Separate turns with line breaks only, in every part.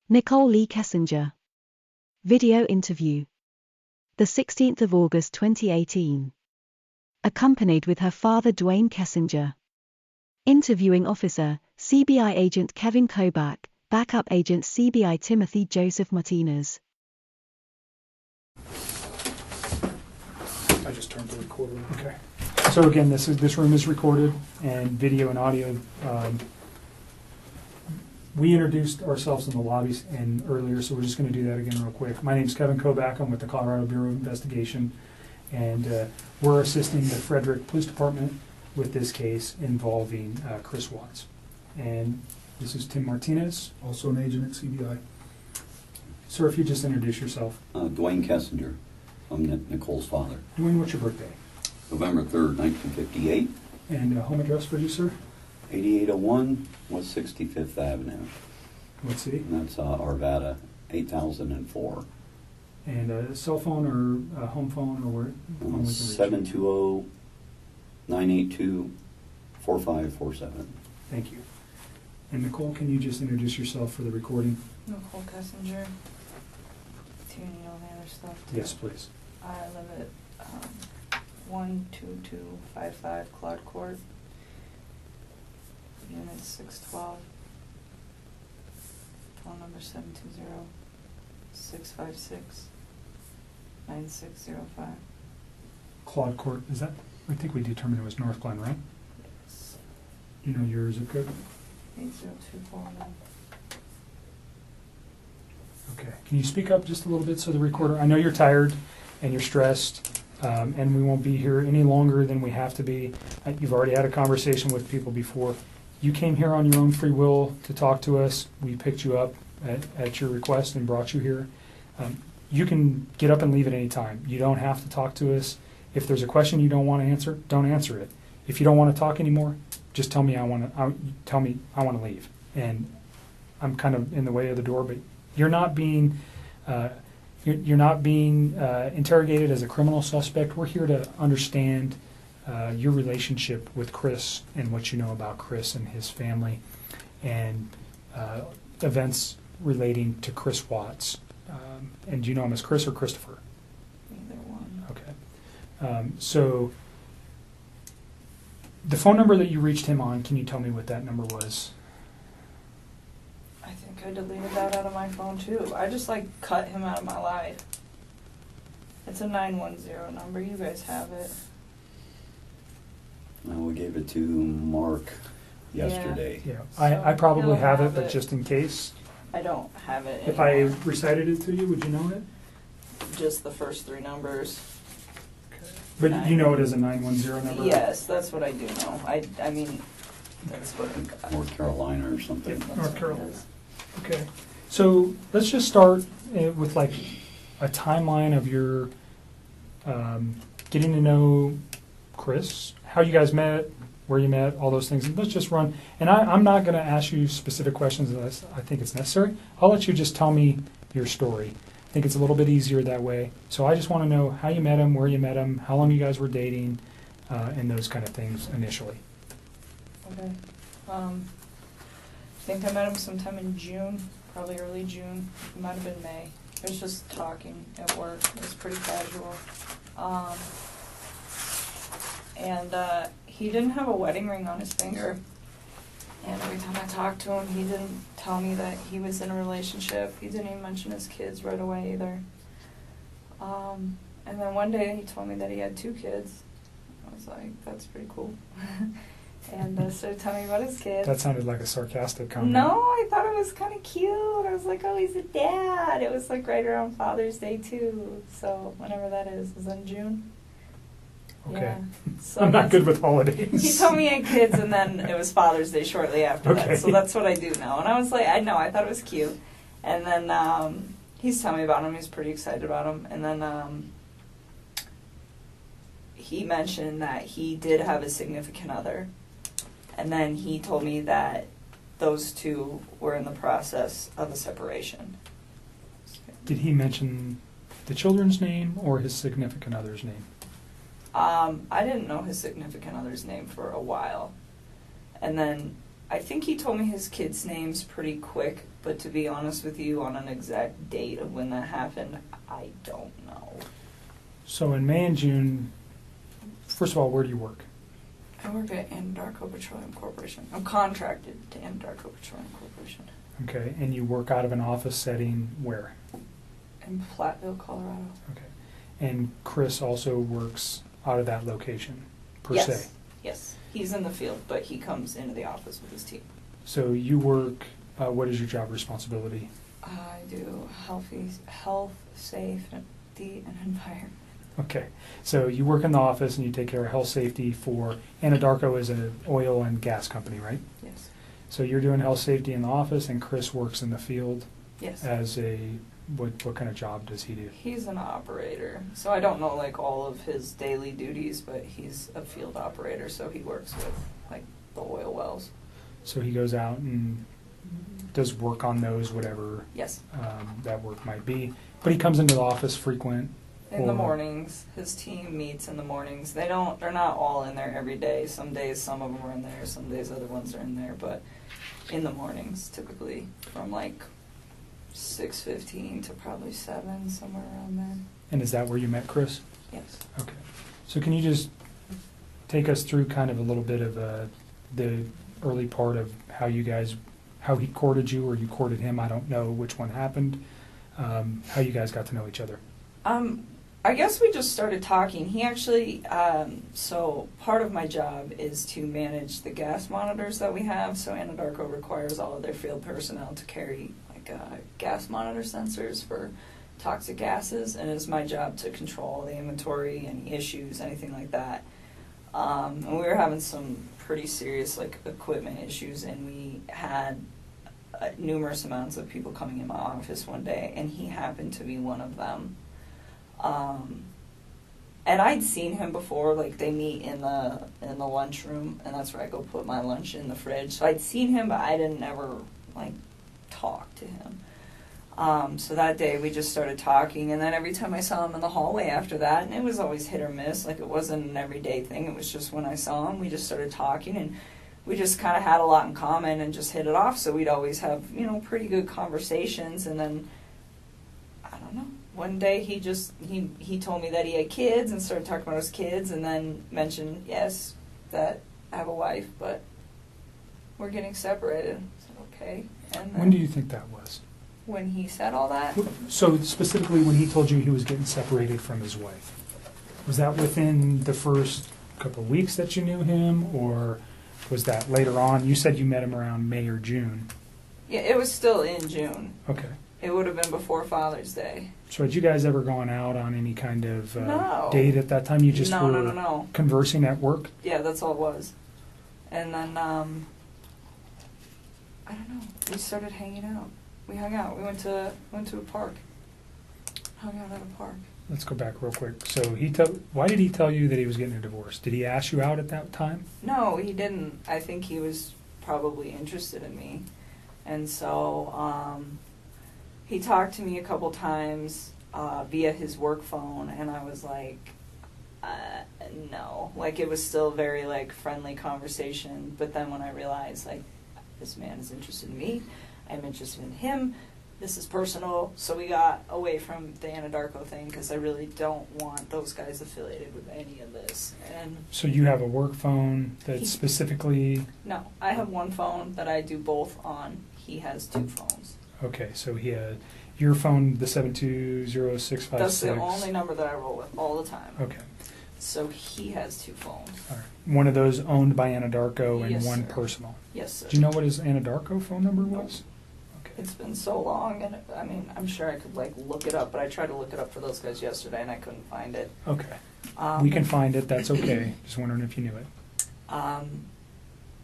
Nicole Lee Kessinger. Video interview. The 16th of August 2018. Accompanied with her father DWAYNE Kessinger. Interviewing officer, CBI agent Kevin KOBACK, backup agent CBI Timothy Joseph Martinez.
I just turned the recorder on. Okay. So again, this room is recorded, and video and audio. We introduced ourselves in the lobbies and earlier, so we're just going to do that again real quick. My name is Kevin KOBACK. I'm with the Colorado Bureau of Investigation, and we're assisting the Frederick Police Department with this case involving Chris Watts. And this is Tim Martinez, also an agent at CBI. Sir, if you just introduce yourself.
DWAYNE Kessinger. I'm Nicole's father.
DWAYNE, what's your birthday?
November 3rd, 1958.
And home address for you, sir?
8801 West 65th Avenue.
What city?
And that's Arvada, 8004.
And a cell phone or a home phone or where?
720-982-4547.
Thank you. And Nicole, can you just introduce yourself for the recording?
Nicole Kessinger. Do you need all the other stuff too?
Yes, please.
I live at 12255 Claude Court, Unit 612, phone number 720-656-9605.
Claude Court, is that, I think we determined it was North Glen, right?
Yes.
You know your zip code?
80241.
Okay. Can you speak up just a little bit so the recorder, I know you're tired and you're stressed, and we won't be here any longer than we have to be. You've already had a conversation with people before. You came here on your own free will to talk to us. We picked you up at your request and brought you here. You can get up and leave at any time. You don't have to talk to us. If there's a question you don't want to answer, don't answer it. If you don't want to talk anymore, just tell me I want to leave. And I'm kind of in the way of the door, but you're not being interrogated as a criminal suspect. We're here to understand your relationship with Chris and what you know about Chris and his family, and events relating to Chris Watts. And do you know him as Chris or Christopher?
Either one.
Okay. So the phone number that you reached him on, can you tell me what that number was?
I think I deleted that out of my phone too. I just cut him out of my life. It's a 910 number. You guys have it.
We gave it to Mark yesterday.
Yeah, I probably
He'll
have it,
have
but
it.
just in case.
I don't have it
If
anymore.
I recited it to you, would you know it?
Just the first three numbers.
But you know it as a 910 number?
Yes, that's what I do know. I mean, that's what I got.
North Carolina or something.
That's
North
what it
Carolina.
is.
Okay. So let's just start with a timeline of your getting to know Chris, how you guys met, where you met, all those things. And let's just run. And I'm not going to ask you specific questions unless I think it's necessary. I'll let you just tell me your story. I think it's a little bit easier that way. So I just want to know how you met him, where you met him, how long you guys were dating, and those kind of things initially.
Okay. I think I met him sometime in June, probably early June. It might have been May. It was just talking at work. It was pretty casual. And he didn't have a wedding ring on his finger. And every time I talked to him, he didn't tell me that he was in a relationship. He didn't even mention his kids right away either. And then one day he told me that he had 2 kids. I was like, that's pretty cool. And started telling me about his kids.
That sounded like a sarcastic comment.
No, I thought it was kind of cute. I was like, oh, he's a dad. It was right around Father's Day too. So whenever that is in June.
Okay.
Yeah. So
I'm not good with holidays.
He told me he had kids, and then it was Father's Day shortly after
Okay.
that. So that's what I do know. And I was like, I thought it was cute. And then he's telling me about him. He's pretty excited about him. And then he mentioned that he did have a significant other. And then he told me that those two were in the process of a separation.
Did he mention the children's name or his significant other's name?
I didn't know his significant other's name for a while. And then I think he told me his kids' names pretty quick, but to be honest with you, on an exact date of when that happened, I don't know.
So in May and June, first of all, where do you work?
I work at Anadarko Petroleum Corporation. I'm contracted to Anadarko Petroleum Corporation
Okay, and you work out of an office setting where?
in Platteville, Colorado.
Okay. And Chris also works out of that location, per
Yes.
se.
Yes. He's in the field, but he comes into the office with his team.
So you work, what is your job responsibility?
I do health, safety, and environment.
Okay, so you work in the office and you take care of health safety for, Anadarko is an oil and gas company, right?
Yes.
So you're doing health safety in the office and Chris works in the field
Yes.
as a, what kind of job does he do?
He's an operator, so I don't know like all of his daily duties, but he's a field operator, so he works with like the oil wells.
So he goes out and does work on those, whatever
Yes.
that work might be. But he comes into the office frequent.
In the
Or-
mornings, his team meets in the mornings. They're not all in there every day. Some days some of them are in there, some days other ones are in there, but in the mornings typically from like 6:15 to probably 7, somewhere around there.
And is that where you met Chris?
Yes.
Okay. So can you just take us through kind of a little bit of the early part of how he courted you or you courted him? I don't know which one happened. How you guys got to know each other?
I guess we just started talking. He actually, so part of my job is to manage the gas monitors that we have. So Anadarko requires all of their field personnel to carry like gas monitor sensors for toxic gases, and it's my job to control the inventory, any issues, anything like that. And we were having some pretty serious like equipment issues, and we had numerous amounts of people coming in my office one day, and he happened to be one of them. And I'd seen him before, like they meet in the lunchroom, and that's where I go put my lunch in the fridge. So I'd seen him, but I didn't ever like talk to him. So that day we just started talking, and then every time I saw him in the hallway after that, and it was always hit or miss, like it wasn't an everyday thing, it was just when I saw him, we just started talking, and we just kind of had a lot in common and just hit it off, so we'd always have, pretty good conversations, and then, I don't know, one day he told me that he had kids and started talking about his kids, and then mentioned, yes, that I have a wife, but we're getting separated. I said, okay. And then
When do you think that was?
when he said all that,
So specifically when he told you he was getting separated from his wife, was that within the first couple of weeks that you knew him, or was that later on? You said you met him around May or June.
yeah, it was still in June.
Okay.
It would have been before Father's Day.
So had you guys ever gone out on any kind of
No.
date at that time? You just were
No.
conversing at work?
Yeah, that's all it was. And then, I don't know. We started hanging out. We hung out. We went to a park. Hung out at a park.
Let's go back real quick. So why did he tell you that he was getting a divorce? Did he ask you out at that time?
No, he didn't. I think he was probably interested in me. And so, he talked to me a couple times via his work phone, and I was like, no. Like, it was still very, like, friendly conversation. But then when I realized, like, this man is interested in me, I'm interested in him, this is personal, so we got away from the Anadarko thing, because I really don't want those guys affiliated with any of this. And
So you have a work phone that's specifically...
no, I have one phone that I do both on. He has 2 phones.
Okay, so he had your phone, the 720-656.
That's the only number that I roll with all the time.
Okay,
So he has 2 phones.
all right. One of those owned by Anadarko and
Yes,
one
sir.
personal.
Yes, sir.
Do you know what his Anadarko phone number was? Okay.
It's been so long, and I mean, I'm sure I could like look it up, but I tried to look it up for those guys yesterday, and I couldn't find it.
Okay. We can find it, that's okay. Just wondering if you knew it.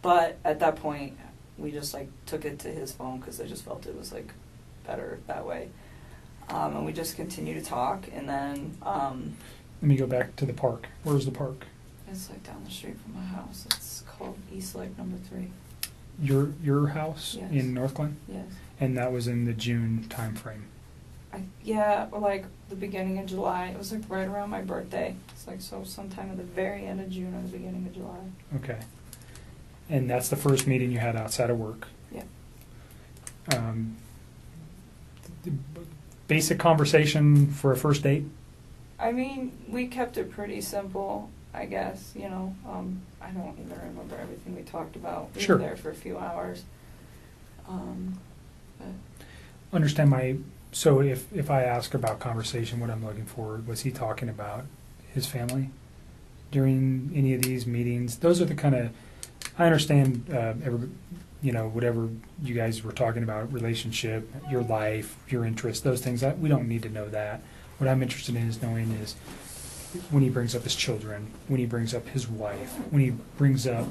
But at that point, we just like took it to his phone because I just felt it was like better that way. And we just continued to talk, and then
Let me go back to the park. Where's the park?
it's like down the street from my house. It's called East Lake Number 3.
Your house
Yes.
in North Glen?
Yes.
And that was in the June time frame.
Or like the beginning of July. It was like right around my birthday. It's like so sometime at the very end of June or the beginning of July.
Okay. And that's the first meeting you had outside of work.
Yeah.
Basic conversation for a first date?
I mean, we kept it pretty simple, I guess, you know. I don't even remember everything we talked about. We
Sure.
were there for a few hours. But
Understand so if I ask about conversation, what I'm looking for, was he talking about his family during any of these meetings? Those are the kind of, I understand, whatever you guys were talking about, relationship, your life, your interests, those things, we don't need to know that. What I'm interested in is knowing is when he brings up his children, when he brings up his wife, when he brings up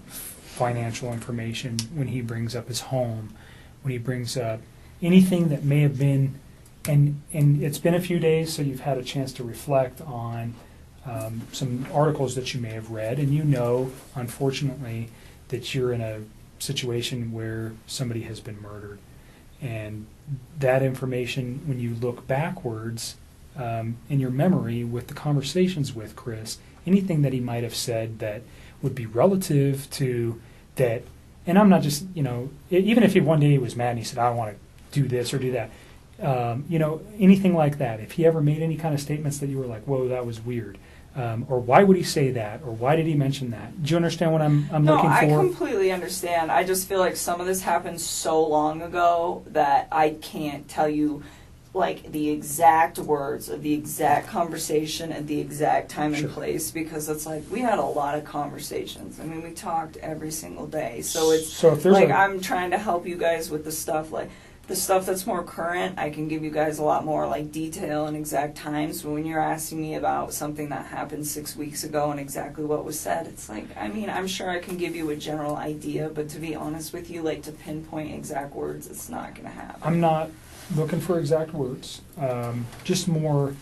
financial information, when he brings up his home, when he brings up anything that may have been, and it's been a few days, so you've had a chance to reflect on some articles that you may have read, and you know, unfortunately, that you're in a situation where somebody has been murdered. And that information, when you look backwards in your memory with the conversations with Chris, anything that he might have said that would be relative to that, and I'm not just, even if one day he was mad and he said, I want to do this or do that, anything like that, if he ever made any kind of statements that you were like, whoa, that was weird, or why would he say that, or why did he mention that? Do you understand what I'm looking for?
No, I completely understand. I just feel like some of this happened so long ago that I can't tell you like the exact words of the exact conversation at the exact time and place, because it's like we had a lot of conversations. I mean, we talked every single day. So it's
if there's
like I'm trying to help you guys with the stuff like the stuff that's more current. I can give you guys a lot more like detail and exact times. But when you're asking me about something that happened 6 weeks ago and exactly what was said, it's like, I mean, I'm sure I can give you a general idea, but to be honest with you, like to pinpoint exact words, it's not going to happen.
I'm not looking for exact words, just more,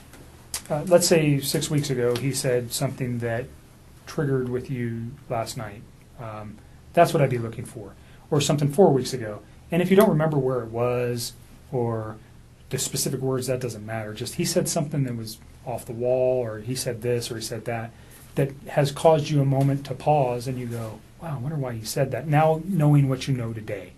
let's say 6 weeks ago he said something that triggered with you last night. That's what I'd be looking for. Or something 4 weeks ago. And if you don't remember where it was or the specific words, that doesn't matter. Just he said something that was off the wall, or he said this or he said that, that has caused you a moment to pause and you go, wow, I wonder why he said that, now knowing what you know today.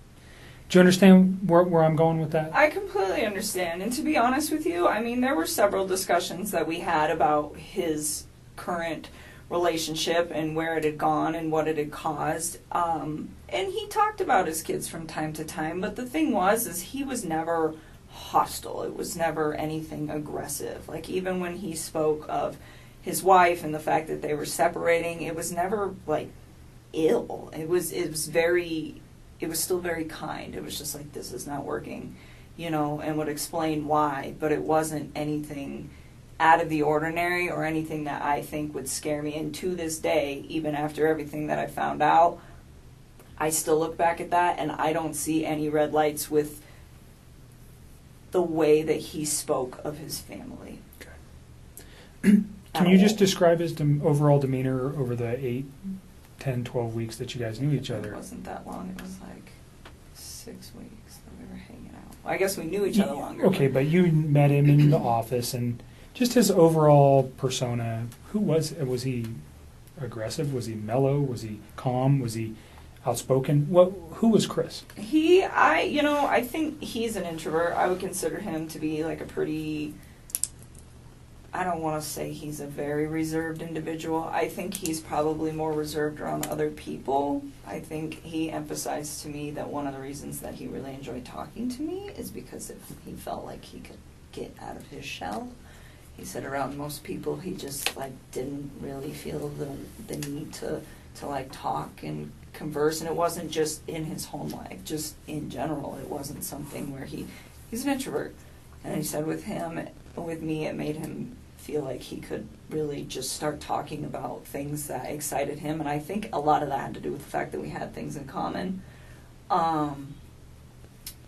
Do you understand where I'm going with that?
I completely understand. And to be honest with you, I mean, there were several discussions that we had about his current relationship and where it had gone and what it had caused. And he talked about his kids from time to time. But the thing is he was never hostile. It was never anything aggressive. Like even when he spoke of his wife and the fact that they were separating, it was never like ill. It was still very kind. It was just like, this is not working, and would explain why, but it wasn't anything out of the ordinary or anything that I think would scare me. And to this day, even after everything that I found out, I still look back at that and I don't see any red lights with the way that he spoke of his family.
Okay. Can you just describe his overall demeanor over the 8, 10, 12 weeks that you guys knew each other?
It wasn't that long. It was like 6 weeks that we were hanging out. Well, I guess we knew each other longer.
Okay, but you met him in the office, and just his overall persona, who was he aggressive? Was he mellow? Was he calm? Was he outspoken? Who was Chris?
I think he's an introvert. I would consider him to be like a pretty, I don't want to say he's a very reserved individual. I think he's probably more reserved around other people. I think he emphasized to me that one of the reasons that he really enjoyed talking to me is because he felt like he could get out of his shell. He said around most people he just like didn't really feel the need to like talk and converse, and it wasn't just in his home life, just in general. It wasn't something where he's an introvert. And he said with me, it made him feel like he could really just start talking about things that excited him, and I think a lot of that had to do with the fact that we had things in common.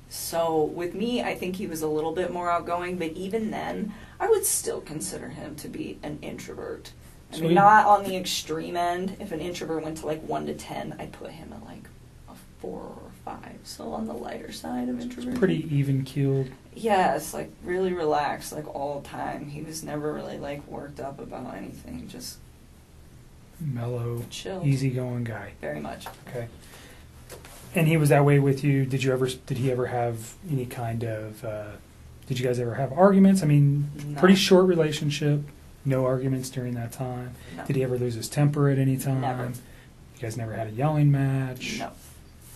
So with me, I think he was a little bit more outgoing, but even then, I would still consider him to be an introvert. I mean, not on the extreme end. If an introvert went to like 1 to 10, I'd put him at like a 4 or 5. So on the lighter side of introvert.
Pretty even-keeled.
Yes, like really relaxed, like all the time. He was never really like worked up about anything. Just
mellow,
chill,
easygoing guy.
very much.
Okay. And he was that way with you. Did he ever have any kind of? Did you guys ever have arguments? I mean,
No.
pretty short relationship. No arguments during that time.
No.
Did he ever lose his temper at any time?
Never.
You guys never had a yelling match.
No.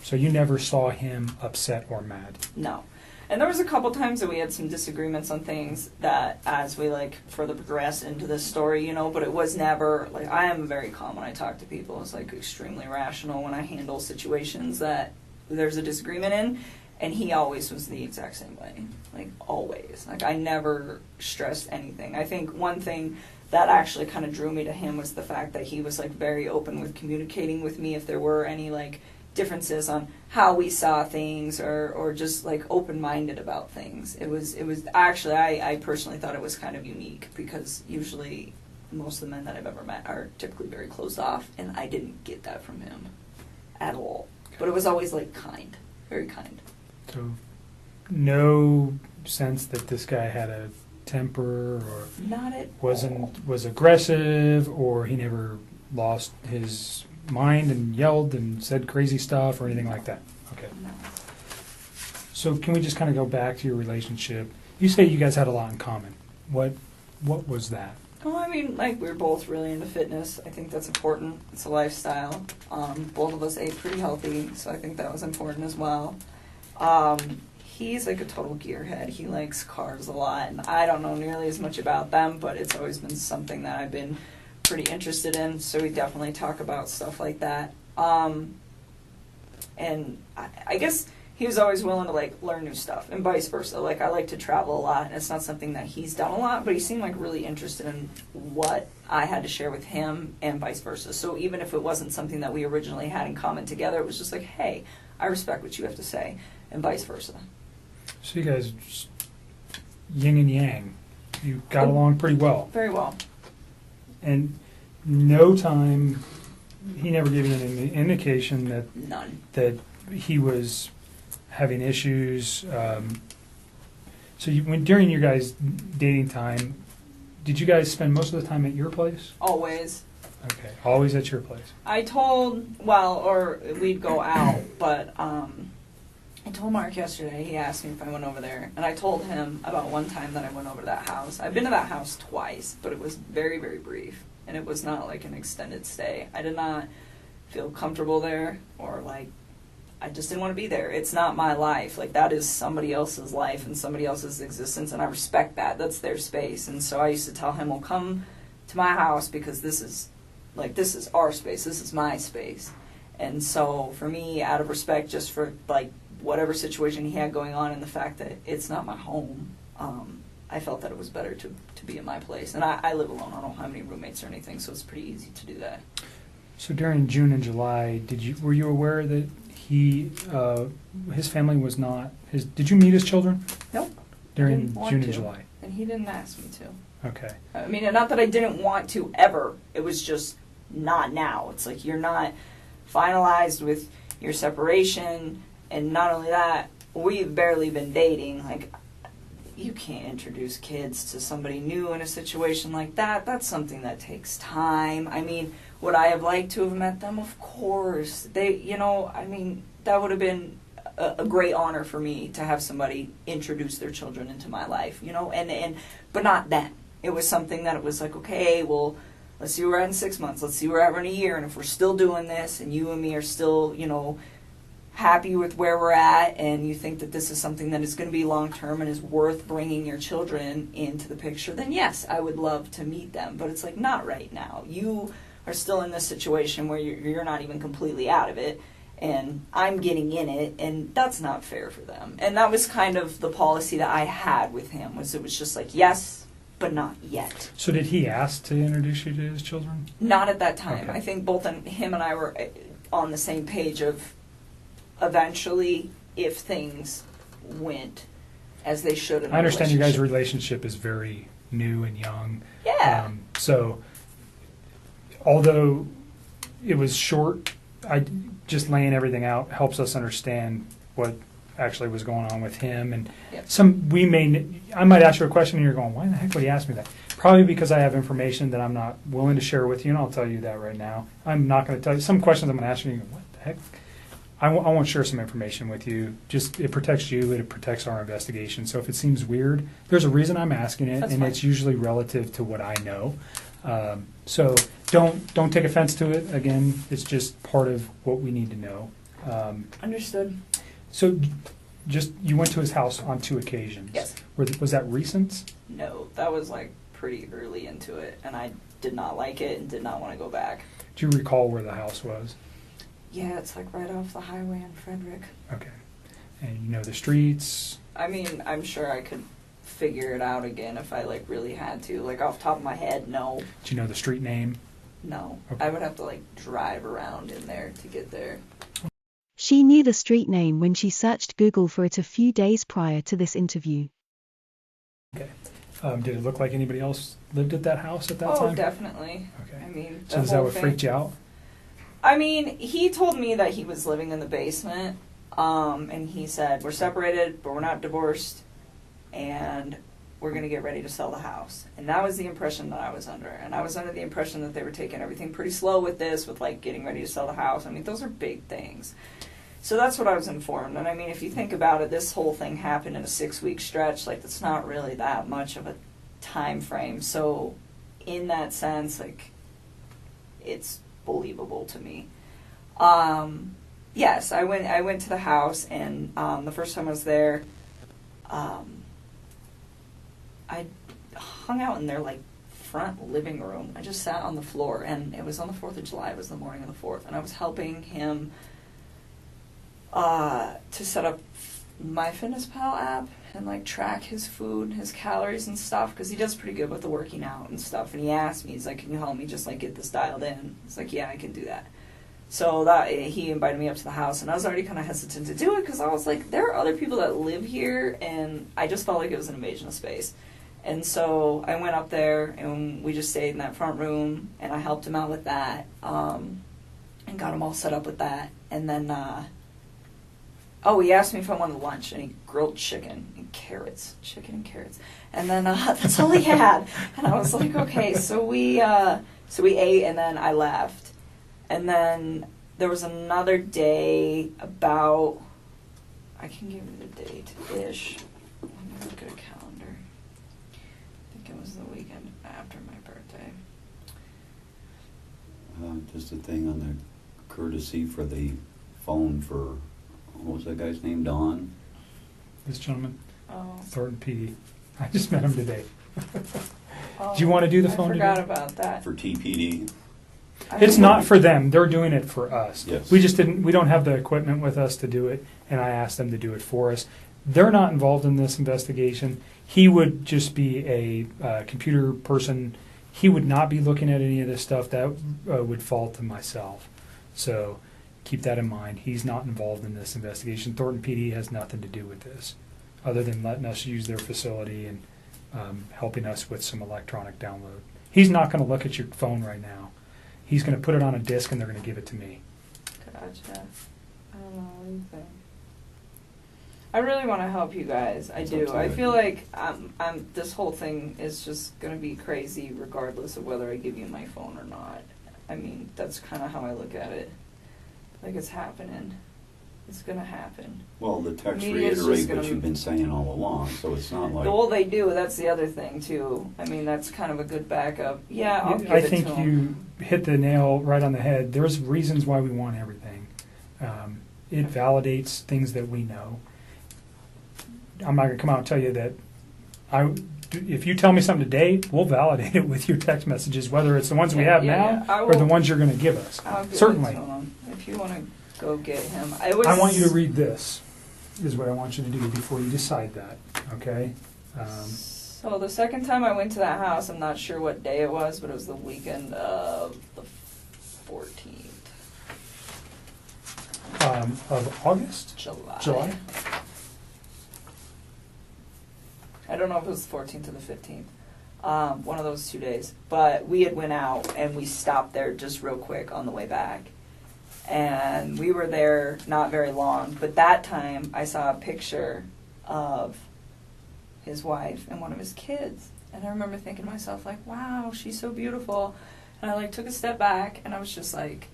So you never saw him upset or mad.
No. And there was a couple times that we had some disagreements on things that as we further progress into this story, but it was never I am very calm when I talk to people. It's extremely rational when I handle situations that there's a disagreement in, and he always was the exact same way. Always. I never stressed anything. I think one thing that actually kind of drew me to him was the fact that he was very open with communicating with me if there were any differences on how we saw things or just open-minded about things. It was actually, I personally thought it was kind of unique because usually most of the men that I've ever met are typically very closed off, and I didn't get that from him at all. But it was always kind, very kind.
So no sense that this guy had a temper or
Not at all.
was aggressive, or he never lost his mind and yelled and said crazy stuff or anything like that. Okay.
No.
So can we just kind of go back to your relationship? You say you guys had a lot in common. What was that?
Oh, I mean, we were both really into fitness. I think that's important. It's a lifestyle. Both of us ate pretty healthy, so I think that was important as well. He's a total gearhead. He likes cars a lot, and I don't know nearly as much about them, but it's always been something that I've been pretty interested in, so we definitely talk about stuff like that. And I guess he was always willing to learn new stuff, and vice versa. I like to travel a lot, and it's not something that he's done a lot, but he seemed really interested in what I had to share with him, and vice versa. So even if it wasn't something that we originally had in common together, it was just hey, I respect what you have to say, and vice versa.
So you guys just yin and yang. You got along pretty well.
Very well.
And no time, he never gave you any indication that
None.
that he was having issues. So during your guys' dating time, did you guys spend most of the time at your place?
Always.
Okay, always at your place.
Or we'd go out, but I told Mark yesterday, he asked me if I went over there, and I told him about one time that I went over to that house. I've been to that house twice, but it was very, very brief, and it was not an extended stay. I did not feel comfortable there, or I just didn't want to be there. It's not my life. That is somebody else's life and somebody else's existence, and I respect that. That's their space. And so I used to tell him, well, come to my house because this is our space. This is my space. And so for me, out of respect just for whatever situation he had going on and the fact that it's not my home, I felt that it was better to be in my place. And I live alone. I don't have any roommates or anything, so it's pretty easy to do that.
So during June and July, were you aware that his family was not his? Did you meet his children?
Nope.
During
Didn't want
June
to.
and July.
And he didn't ask me to.
Okay.
I mean, not that I didn't want to ever. It was just not now. It's you're not finalized with your separation, and not only that, we've barely been dating. You can't introduce kids to somebody new in a situation like that. That's something that takes time. I mean, would I have liked to have met them? Of course. That would have been a great honor for me to have somebody introduce their children into my life, but not then. It was something that it was okay, well, let's see where we're at in 6 months. Let's see where we're at in a year. And if we're still doing this and you and me are still, happy with where we're at, and you think that this is something that is going to be long-term and is worth bringing your children into the picture, then yes, I would love to meet them. But it's not right now. You are still in this situation where you're not even completely out of it, and I'm getting in it, and that's not fair for them. And that was kind of the policy that I had with him, it was just yes, but not yet.
So did he ask to introduce you to his children?
Not at that time.
Okay.
I think both him and I were on the same page of eventually, if things went as they should in a
I understand you guys'
relationship.
relationship is very new and young.
Yeah.
So although it was short, just laying everything out helps us understand what actually was going on with him. And
Yep.
I might ask you a question and you're going, why the heck would he ask me that? Probably because I have information that I'm not willing to share with you, and I'll tell you that right now. I'm not going to tell you. Some questions I'm going to ask you, and you go, what the heck? I won't share some information with you. Just, it protects you, it protects our investigation. So if it seems weird, there's a reason I'm asking it,
That's
and
fine.
it's usually relative to what I know. So don't take offense to it. Again, it's just part of what we need to know.
Understood.
So just, you went to his house on 2 occasions.
Yes.
Was that recent?
No, that was like pretty early into it, and I did not like it and did not want to go back.
Do you recall where the house was?
Yeah, it's like right off the highway in Frederick.
Okay. And you know the streets?
I mean, I'm sure I could figure it out again if I like really had to. Like off the top of my head, no.
Do you know the street name?
No.
Okay.
I would have to like drive around in there to get there.
She knew the street name when she searched Google for it a few days prior to this interview.
Okay. Did it look like anybody else lived at that house at that
Oh,
time?
definitely.
Okay.
I mean,
So is that what freaked you out?
I mean, he told me that he was living in the basement, and he said, we're separated, but we're not divorced, and we're going to get ready to sell the house. And that was the impression that I was under. And I was under the impression that they were taking everything pretty slow with this, with like getting ready to sell the house. I mean, those are big things. So that's what I was informed. And I mean, if you think about it, this whole thing happened in a 6-week stretch. Like, that's not really that much of a time frame. So in that sense, like, it's believable to me. Yes, I went to the house, and the first time I was there, I hung out in their like front living room. I just sat on the floor, and it was on the 4th of July. It was the morning of the 4th, and I was helping him to set up MyFitnessPal app and like track his food, his calories and stuff, because he does pretty good with the working out and stuff. And he asked me, he's like, "Can you help me just like get this dialed in?" It's like, "Yeah, I can do that." So that he invited me up to the house, and I was already kind of hesitant to do it because I was like, there are other people that live here, and I just felt like it was an invasion of space. And so I went up there, and we just stayed in that front room, and I helped him out with that, and got him all set up with that. And then, he asked me if I wanted lunch, and he grilled chicken and carrots. And then that's all he had. And I was like, okay, so we ate, and then I left. And then there was another day about, I can give you the date-ish. Let me look at a calendar. I think it was the weekend after my birthday.
Just a thing on the courtesy for the phone for, what was that guy's name, Don?
This gentleman,
Oh.
Thornton PD. I just met him today.
Oh,
Do you want to do the phone
I forgot
today?
about that.
For TPD?
It's not for them. They're doing it for us.
Yes.
We don't have the equipment with us to do it, and I asked them to do it for us. They're not involved in this investigation. He would just be a computer person. He would not be looking at any of this stuff. That would fall to myself. So keep that in mind. He's not involved in this investigation. Thornton PD has nothing to do with this, other than letting us use their facility and helping us with some electronic download. He's not going to look at your phone right now. He's going to put it on a disc, and they're going to give it to me.
Gotcha. I don't know. What do you think? I really want to help you guys. I do. I feel like this whole thing is just going to be crazy regardless of whether I give you my phone or not. I mean, that's kind of how I look at it. Like, it's happening. It's going to happen.
Well, the text
Media's just
reiterate
gonna-
what you've been saying all along, so it's not like...
Well, they do. That's the other thing, too. I mean, that's kind of a good backup. Yeah, I'll give
I
it
think
to 'em.
you hit the nail right on the head. There's reasons why we want everything. It validates things that we know. I'm not going to come out and tell you that if you tell me something today, we'll validate it with your text messages, whether it's the ones we have now
I
or the
will-
ones you're going to give us.
I'll give
Certainly.
it to him. If you want to go get him.
I want you to read this, is what I want you to do before you decide that, okay?
So the second time I went to that house, I'm not sure what day it was, but it was the weekend of the 14th.
Of August?
July. I don't know if it was the 14th or the 15th. One of those 2 days. But we had went out and we stopped there just real quick on the way back. And we were there not very long, but that time I saw a picture of his wife and one of his kids. And I remember thinking to myself, like, wow, she's so beautiful. And I, like, took a step back, and I was just like,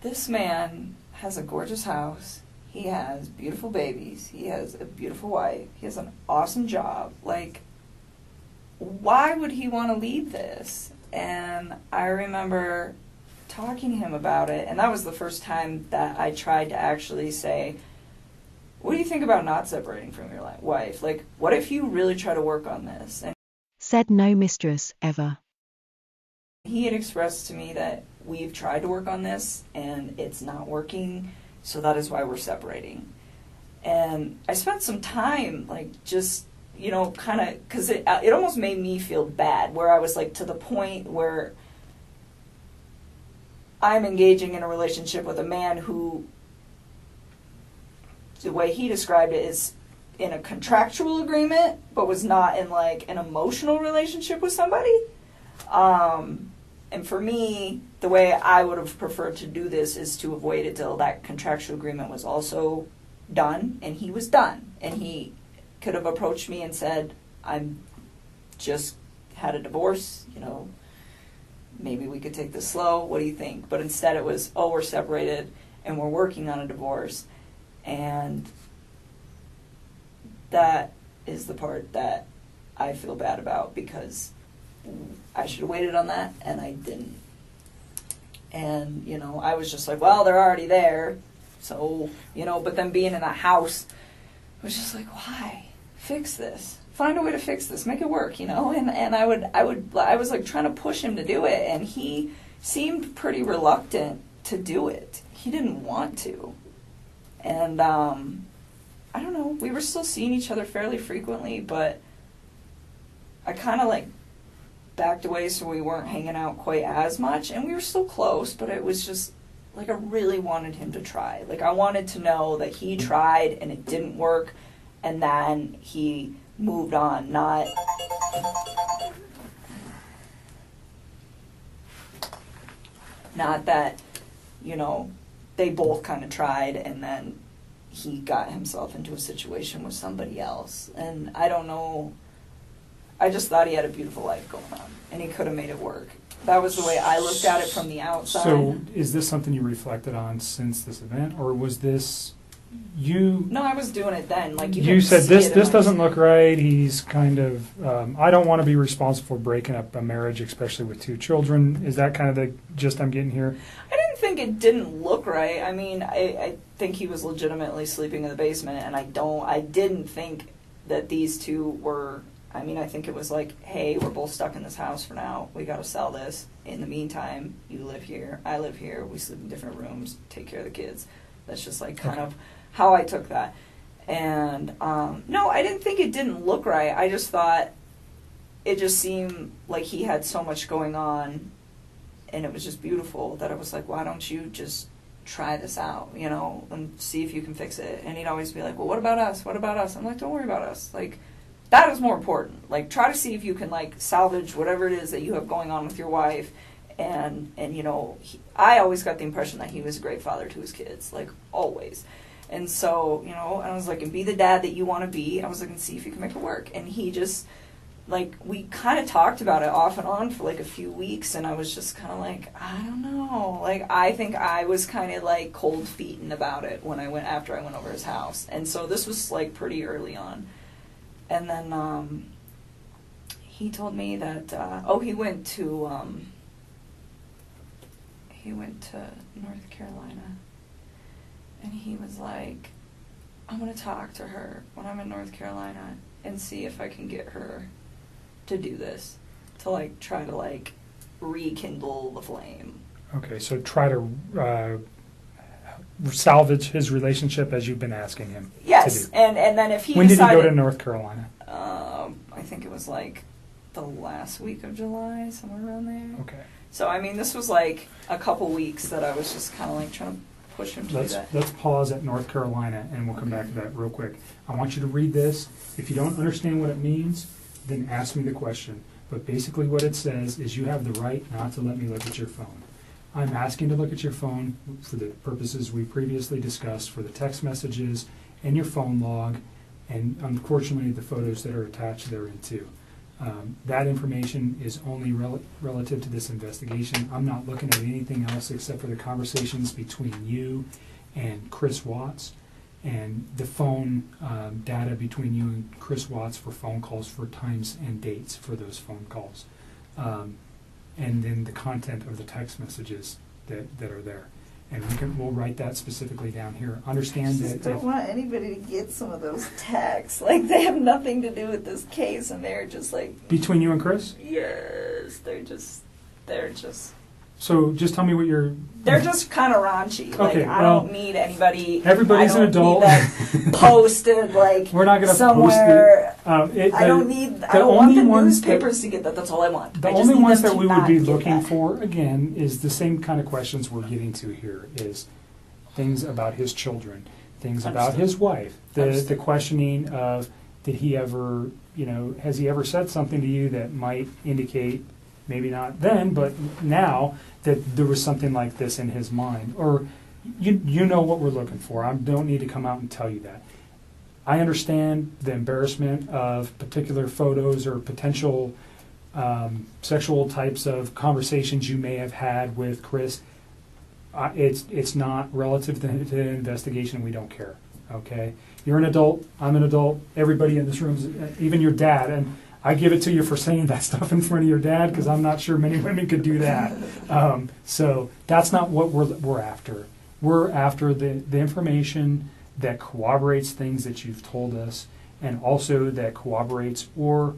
this man has a gorgeous house. He has beautiful babies. He has a beautiful wife. He has an awesome job. Like, why would he want to leave this? And I remember talking to him about it, and that was the first time that I tried to actually say, what do you think about not separating from your wife? Like, what if you really try to work on this? And
said no mistress ever.
he had expressed to me that we've tried to work on this, and it's not working, so that is why we're separating. And I spent some time, like, just, you know, kind of, because it almost made me feel bad, where I was, like, to the point where I'm engaging in a relationship with a man who, the way he described it, is in a contractual agreement, but was not in, like, an emotional relationship with somebody. And for me, the way I would have preferred to do this is to have waited till that contractual agreement was also done, and he was done. And he could have approached me and said, I'm just had a divorce, you know, maybe we could take this slow, what do you think? But instead it was, oh, we're separated, and we're working on a divorce. And that is the part that I feel bad about, because I should have waited on that, and I didn't. And, you know, I was just like, well, they're already there. So, you know, but then being in a house, I was just like, why? Fix this. Find a way to fix this. Make it work, you know? And I was like trying to push him to do it, and he seemed pretty reluctant to do it. He didn't want to. And, I don't know, we were still seeing each other fairly frequently, but I kind of, like, backed away so we weren't hanging out quite as much, and we were still close, but it was just, like, I really wanted him to try. Like, I wanted to know that he tried and it didn't work, and then he moved on, not that, you know, they both kind of tried and then he got himself into a situation with somebody else. And I don't know, I just thought he had a beautiful life going on, and he could have made it work. That was the way I looked at it from the outside.
So is this something you reflected on since this event, or was this you?
No, I was doing it then. Like
you said, this doesn't look right. He's kind of, I don't want to be responsible for breaking up a marriage, especially with 2 children. Is that kind of the gist I'm getting here?
I didn't think it didn't look right. I mean, I think he was legitimately sleeping in the basement, and I didn't think that these two were, I mean, I think it was like, hey, we're both stuck in this house for now. We got to sell this. In the meantime, you live here, I live here. We sleep in different rooms, take care of the kids. That's just like kind of how I took that. And no, I didn't think it didn't look right. I just thought it just seemed like he had so much going on, and it was just beautiful that I was like, why don't you just try this out, you know, and see if you can fix it. And he'd always be like, well, what about us? What about us? I'm like, don't worry about us. Like, that is more important. Like, try to see if you can, like, salvage whatever it is that you have going on with your wife. And you know, I always got the impression that he was a great father to his kids, like, always. And so, you know, I was like, and be the dad that you want to be. I was like, and see if you can make it work. And he just, like, we kind of talked about it off and on for, like, a few weeks. And I was just kind of like, I don't know. Like, I think I was kind of, like, cold feeting about it after I went over his house. And so this was, like, pretty early on. And then he told me that, he went to North Carolina. And he was like, I'm going to talk to her when I'm in North Carolina and see if I can get her to do this, to, like, try to, like, rekindle the flame.
Okay, so try to salvage his relationship as you've been asking him
yes,
to do.
And then if he
When
decided,
did he go to North Carolina?
I think it was, like, the last week of July, somewhere around there.
Okay.
So, I mean, this was, like, a couple weeks that I was just kind of, like, trying to push him to do that.
Let's pause at North Carolina, and we'll come back to that real quick. I want you to read this. If you don't understand what it means, then ask me the question. But basically what it says is you have the right not to let me look at your phone. I'm asking to look at your phone for the purposes we previously discussed, for the text messages and your phone log, and unfortunately the photos that are attached therein too. That information is only relative to this investigation. I'm not looking at anything else except for the conversations between you and Chris Watts, and the phone data between you and Chris Watts for phone calls, for times and dates for those phone calls. And then the content of the text messages that are there. And we'll write that specifically down here. Understand
I
that
don't want anybody to get some of those texts. Like, they have nothing to do with this case, and they're just like...
between you and Chris?
Yes, they're just...
So just tell me what you're...
They're just kind of raunchy.
Okay,
Like, I
well,
don't need anybody...
everybody's an adult.
I don't need that posted, like,
We're not going to
somewhere...
post it.
I don't want the newspapers to get that. That's all I want.
The only ones that we would be looking for, again, is the same kind of questions we're getting to here, is things about his children, things about his wife, the questioning of, did he ever, has he ever said something to you that might indicate, maybe not then, but now, that there was something like this in his mind, or you know what we're looking for. I don't need to come out and tell you that. I understand the embarrassment of particular photos or potential sexual types of conversations you may have had with Chris. It's not relative to the investigation. We don't care. Okay, you're an adult. I'm an adult. Everybody in this room, even your dad, and I give it to you for saying that stuff in front of your dad, because I'm not sure many women could do that. So that's not what we're after. We're after the information that corroborates things that you've told us, and also that corroborates or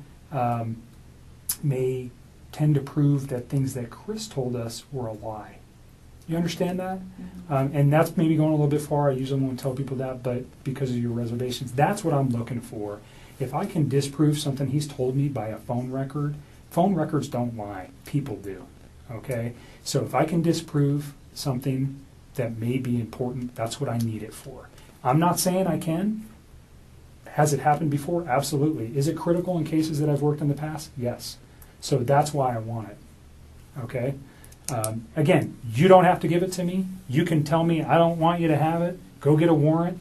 may tend to prove that things that Chris told us were a lie. You understand that?
Mm-hmm.
And that's maybe going a little bit far. I usually won't tell people that, but because of your reservations, that's what I'm looking for. If I can disprove something he's told me by a phone records don't lie. People do. Okay? So if I can disprove something that may be important, that's what I need it for. I'm not saying I can. Has it happened before? Absolutely. Is it critical in cases that I've worked in the past? Yes. So that's why I want it. Okay? Again, you don't have to give it to me. You can tell me, I don't want you to have it. Go get a warrant.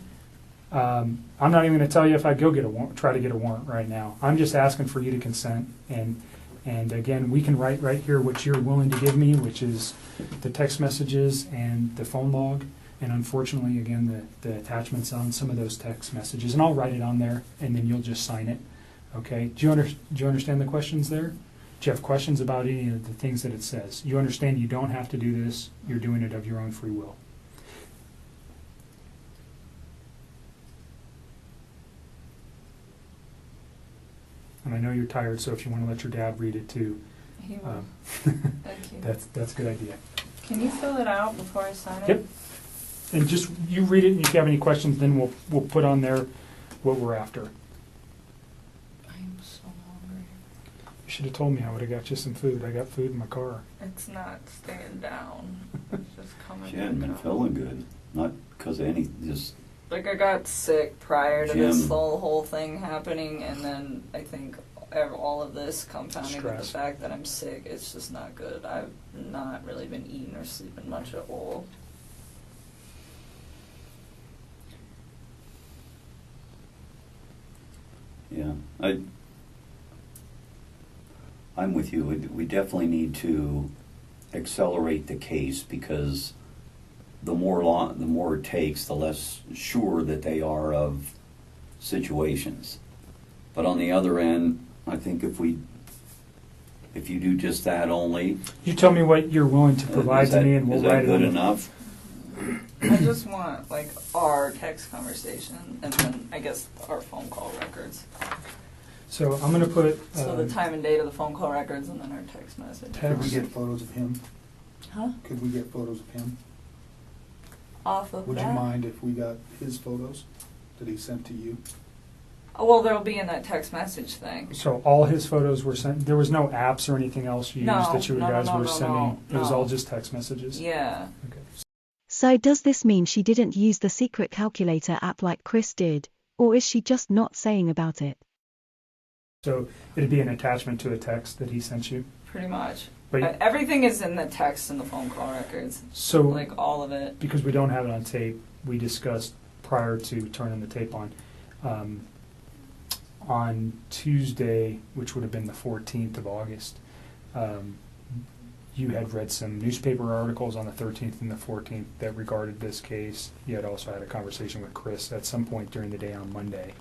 I'm not even going to tell you if I go try to get a warrant right now. I'm just asking for you to consent. And again, we can write right here what you're willing to give me, which is the text messages and the phone log. And unfortunately, again, the attachments on some of those text messages. And I'll write it on there, and then you'll just sign it. Okay? Do you understand the questions there? Do you have questions about any of the things that it says? You understand you don't have to do this. You're doing it of your own free will. And I know you're tired, so if you want to let your dad read it too.
He will. Thank you.
That's a good idea.
Can you fill it out before I sign it?
Yep. And just, you read it, and if you have any questions, then we'll put on there what we're after.
I'm so hungry.
You should have told me. I would have got you some food. I got food in my car.
It's not staying down. It's just coming
She hadn't been
back up.
feeling good. Not because of any, just
Like, I got sick prior to this
Jim.
whole thing happening, and then I think all of this compounding with the
Stress.
fact that I'm sick, it's just not good. I've not really been eating or sleeping much at all.
yeah. I'm with you. We definitely need to accelerate the case, because the more it takes, the less sure that they are of situations. But on the other end, I think if you do just that only,
You tell me what you're willing to provide to me, and we'll write it on.
Is that good enough?
I just want, like, our text conversation, and then, I guess, our phone call records.
So I'm going to put...
So the time and date of the phone call records, and then our text message.
Could we get photos of him?
Huh?
Could we get photos of him?
Off of
Would
that?
you mind if we got his photos that he sent to you?
Oh, well, they'll be in that text message thing.
So all his photos were sent. There was no apps or anything else you used
No,
that you
no,
guys
no,
were
no,
sending. It was
no.
all just text messages.
Yeah.
Okay.
So does this mean she didn't use the secret calculator app like Chris did, or is she just not saying about it?
So it'd be an attachment to a text that he sent you.
Pretty much.
But
Everything is in the text and the phone call records.
so,
Like, all of it.
because we don't have it on tape, we discussed prior to turning the tape on Tuesday, which would have been the 14th of August, you had read some newspaper articles on the 13th and the 14th that regarded this case. You had also had a conversation with Chris at some point during the day on Monday.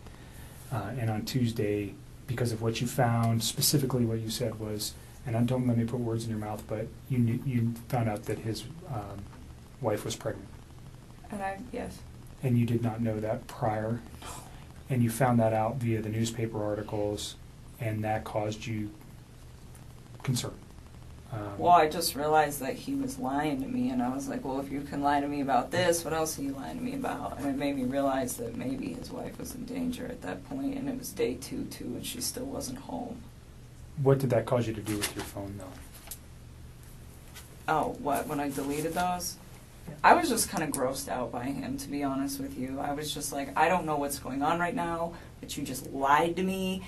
And on Tuesday, because of what you found, specifically what you said was, and don't let me put words in your mouth, but you found out that his wife was pregnant.
Yes.
And you did not know that prior. And you found that out via the newspaper articles, and that caused you concern.
Well, I just realized that he was lying to me, and I was like, well, if you can lie to me about this, what else are you lying to me about? And it made me realize that maybe his wife was in danger at that point, and it was day 2, too, and she still wasn't home.
What did that cause you to do with your phone, though?
Oh, what, when I deleted those?
Yeah.
I was just kind of grossed out by him, to be honest with you. I was just like, I don't know what's going on right now, but you just lied to me,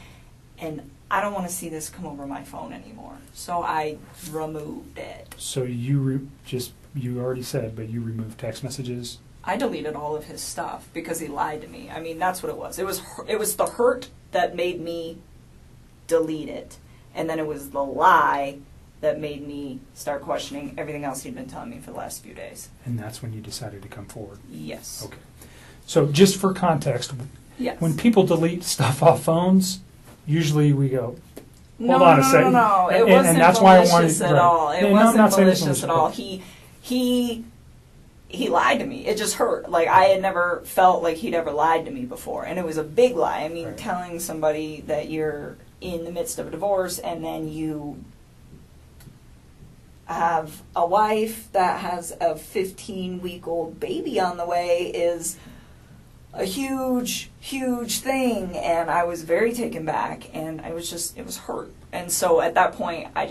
and I don't want to see this come over my phone anymore. So I removed it.
So you already said, but you removed text messages?
I deleted all of his stuff because he lied to me. I mean, that's what it was. It was the hurt that made me delete it, and then it was the lie that made me start questioning everything else he'd been telling me for the last few days.
And that's when you decided to come forward?
Yes.
Okay. So just for context,
Yes.
when people delete stuff off phones, usually we go, hold on a second.
No. It
And
wasn't
that's why I
malicious
wanted,
at all. It
No, I'm
wasn't
not saying it's
malicious at all. He lied to me. It just hurt. Like, I had never felt like he'd ever lied to me before. And it was a big lie. I mean,
Right.
telling somebody that you're in the midst of a divorce and then you have a wife that has a 15-week-old baby on the way is a huge, huge thing. And I was very taken back, and it was hurt. And so at that point, I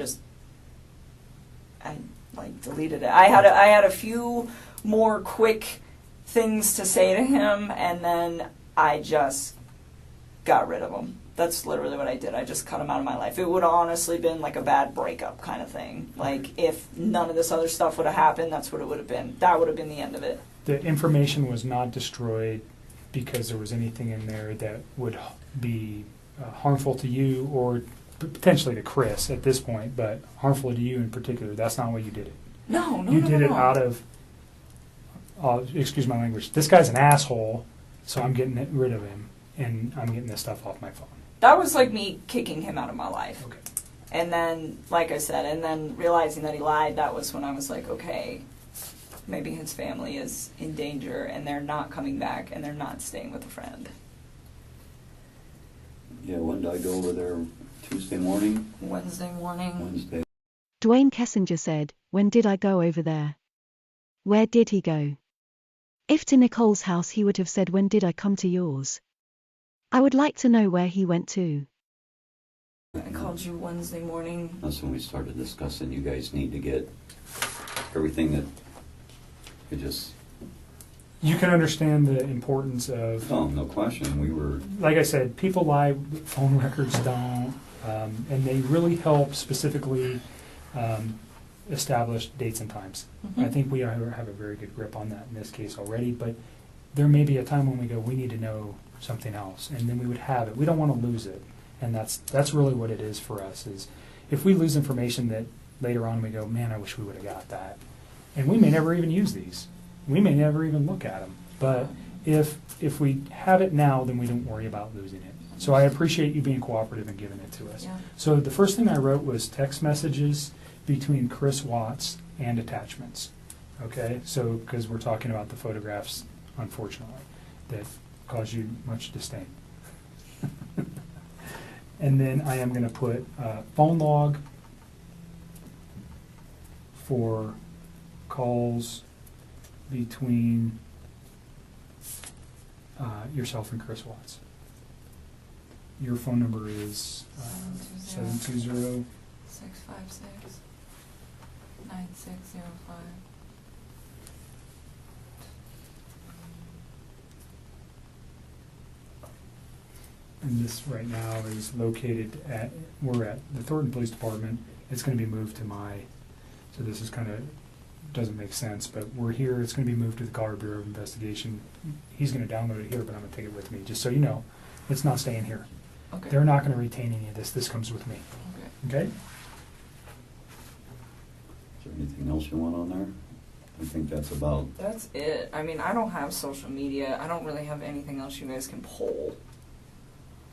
deleted it. I had a few more quick things to say to him, and then I just got rid of him. That's literally what I did. I just cut him out of my life. It would have honestly been like a bad breakup kind of thing. Like, if none of this other stuff would have happened, that's what it would have been. That would have been the end of it.
The information was not destroyed because there was anything in there that would be harmful to you or potentially to Chris at this point, but harmful to you in particular. That's not why you did it.
No.
You did it out of, excuse my language, this guy's an asshole, so I'm getting rid of him, and I'm getting this stuff off my phone.
That was like me kicking him out of my life.
Okay.
And then, like I said, and then realizing that he lied, that was when I was like, okay, maybe his family is in danger, and they're not coming back, and they're not staying with a friend.
Yeah, when did I go over there? Tuesday morning?
Wednesday morning.
Wednesday.
Dwayne Kessinger said, "When did I go over there? Where did he go? If to Nichole's house he would have said, when did I come to yours? I would like to know where he went to."
I called you Wednesday morning.
That's when we started discussing, you guys need to get everything that it just,
You can understand the importance of,
oh, no question, we were,
like I said, people lie, phone records don't, and they really help specifically establish dates and times. I think we have a very good grip on that in this case already, but there may be a time when we go, we need to know something else, and then we would have it. We don't want to lose it, and that's really what it is for us, is if we lose information that later on we go, man, I wish we would have got that. And we may never even use these. We may never even look at them. But if we have it now, then we don't worry about losing it. So I appreciate you being cooperative and giving it to us.
Yeah.
So the first thing I wrote was text messages between Chris Watts and attachments. Okay? So, because we're talking about the photographs, unfortunately, that cause you much disdain. And then I am going to put phone log for calls between yourself and Chris Watts. Your phone number is 720
656 9605.
and this right now is located at, we're at the Thornton Police Department. It's going to be moved to so this is kind of, doesn't make sense, but we're here, it's going to be moved to the Colorado Bureau of Investigation. He's going to download it here, but I'm going to take it with me, just so you know. It's not staying here.
Okay.
They're not going to retain any of this. This comes with me.
Okay.
Okay?
Is there anything else you want on there? I think that's about.
That's it. I mean, I don't have social media. I don't really have anything else you guys can pull.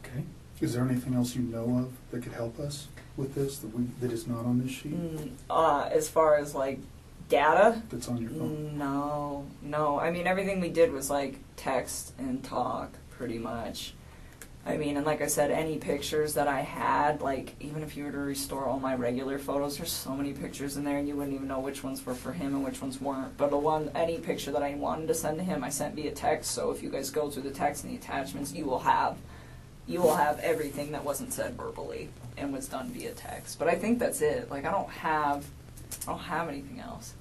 Okay.
Is there anything else you know of that could help us with this that is not on this sheet?
As far as like data,
That's on your phone?
no. I mean, everything we did was like text and talk, pretty much. I mean, and like I said, any pictures that I had, like, even if you were to restore all my regular photos, there's so many pictures in there, and you wouldn't even know which ones were for him and which ones weren't. But any picture that I wanted to send to him, I sent via text, so if you guys go through the text and the attachments, you will have everything that wasn't said verbally and was done via text. But I think that's it. Like, I don't have anything else.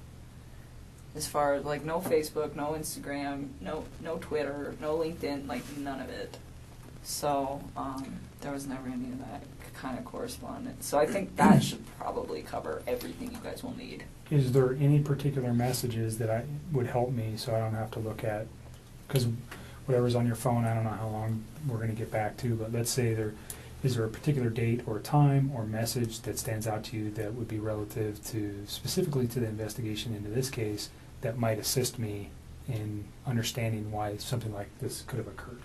As far as, like, no Facebook, no Instagram, no Twitter, no LinkedIn, like, none of it. So, there was never any of that kind of correspondence. So I think that should probably cover everything you guys will need.
Is there any particular messages that would help me so I don't have to look at, because whatever's on your phone, I don't know how long we're going to get back to, but let's say is there a particular date or time or message that stands out to you that would be relative to, specifically to the investigation into this case, that might assist me in understanding why something like this could have occurred?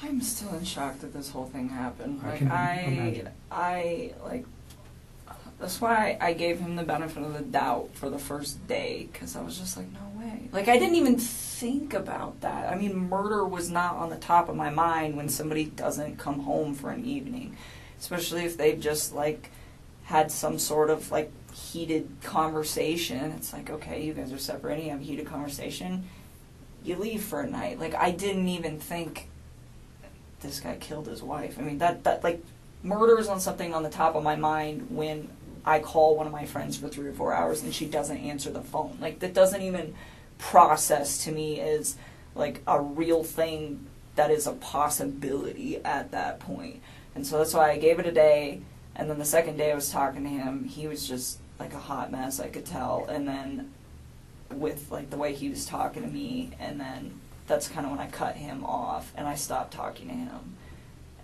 I'm still in shock that this whole thing happened.
I
Like,
can imagine.
that's why I gave him the benefit of the doubt for the first day, because I was just like, no way. Like, I didn't even think about that. I mean, murder was not on the top of my mind when somebody doesn't come home for an evening, especially if they've just, like, had some sort of, like, heated conversation. It's like, okay, you guys are separating, you have a heated conversation, you leave for a night. Like, I didn't even think this guy killed his wife. I mean, that like, murder is on something on the top of my mind when I call one of my friends for 3 or 4 hours and she doesn't answer the phone. Like, that doesn't even process to me as, like, a real thing that is a possibility at that point. And so that's why I gave it a day, and then the second day I was talking to him, he was just, like, a hot mess, I could tell. And then with, like, the way he was talking to me, and then that's kind of when I cut him off and I stopped talking to him.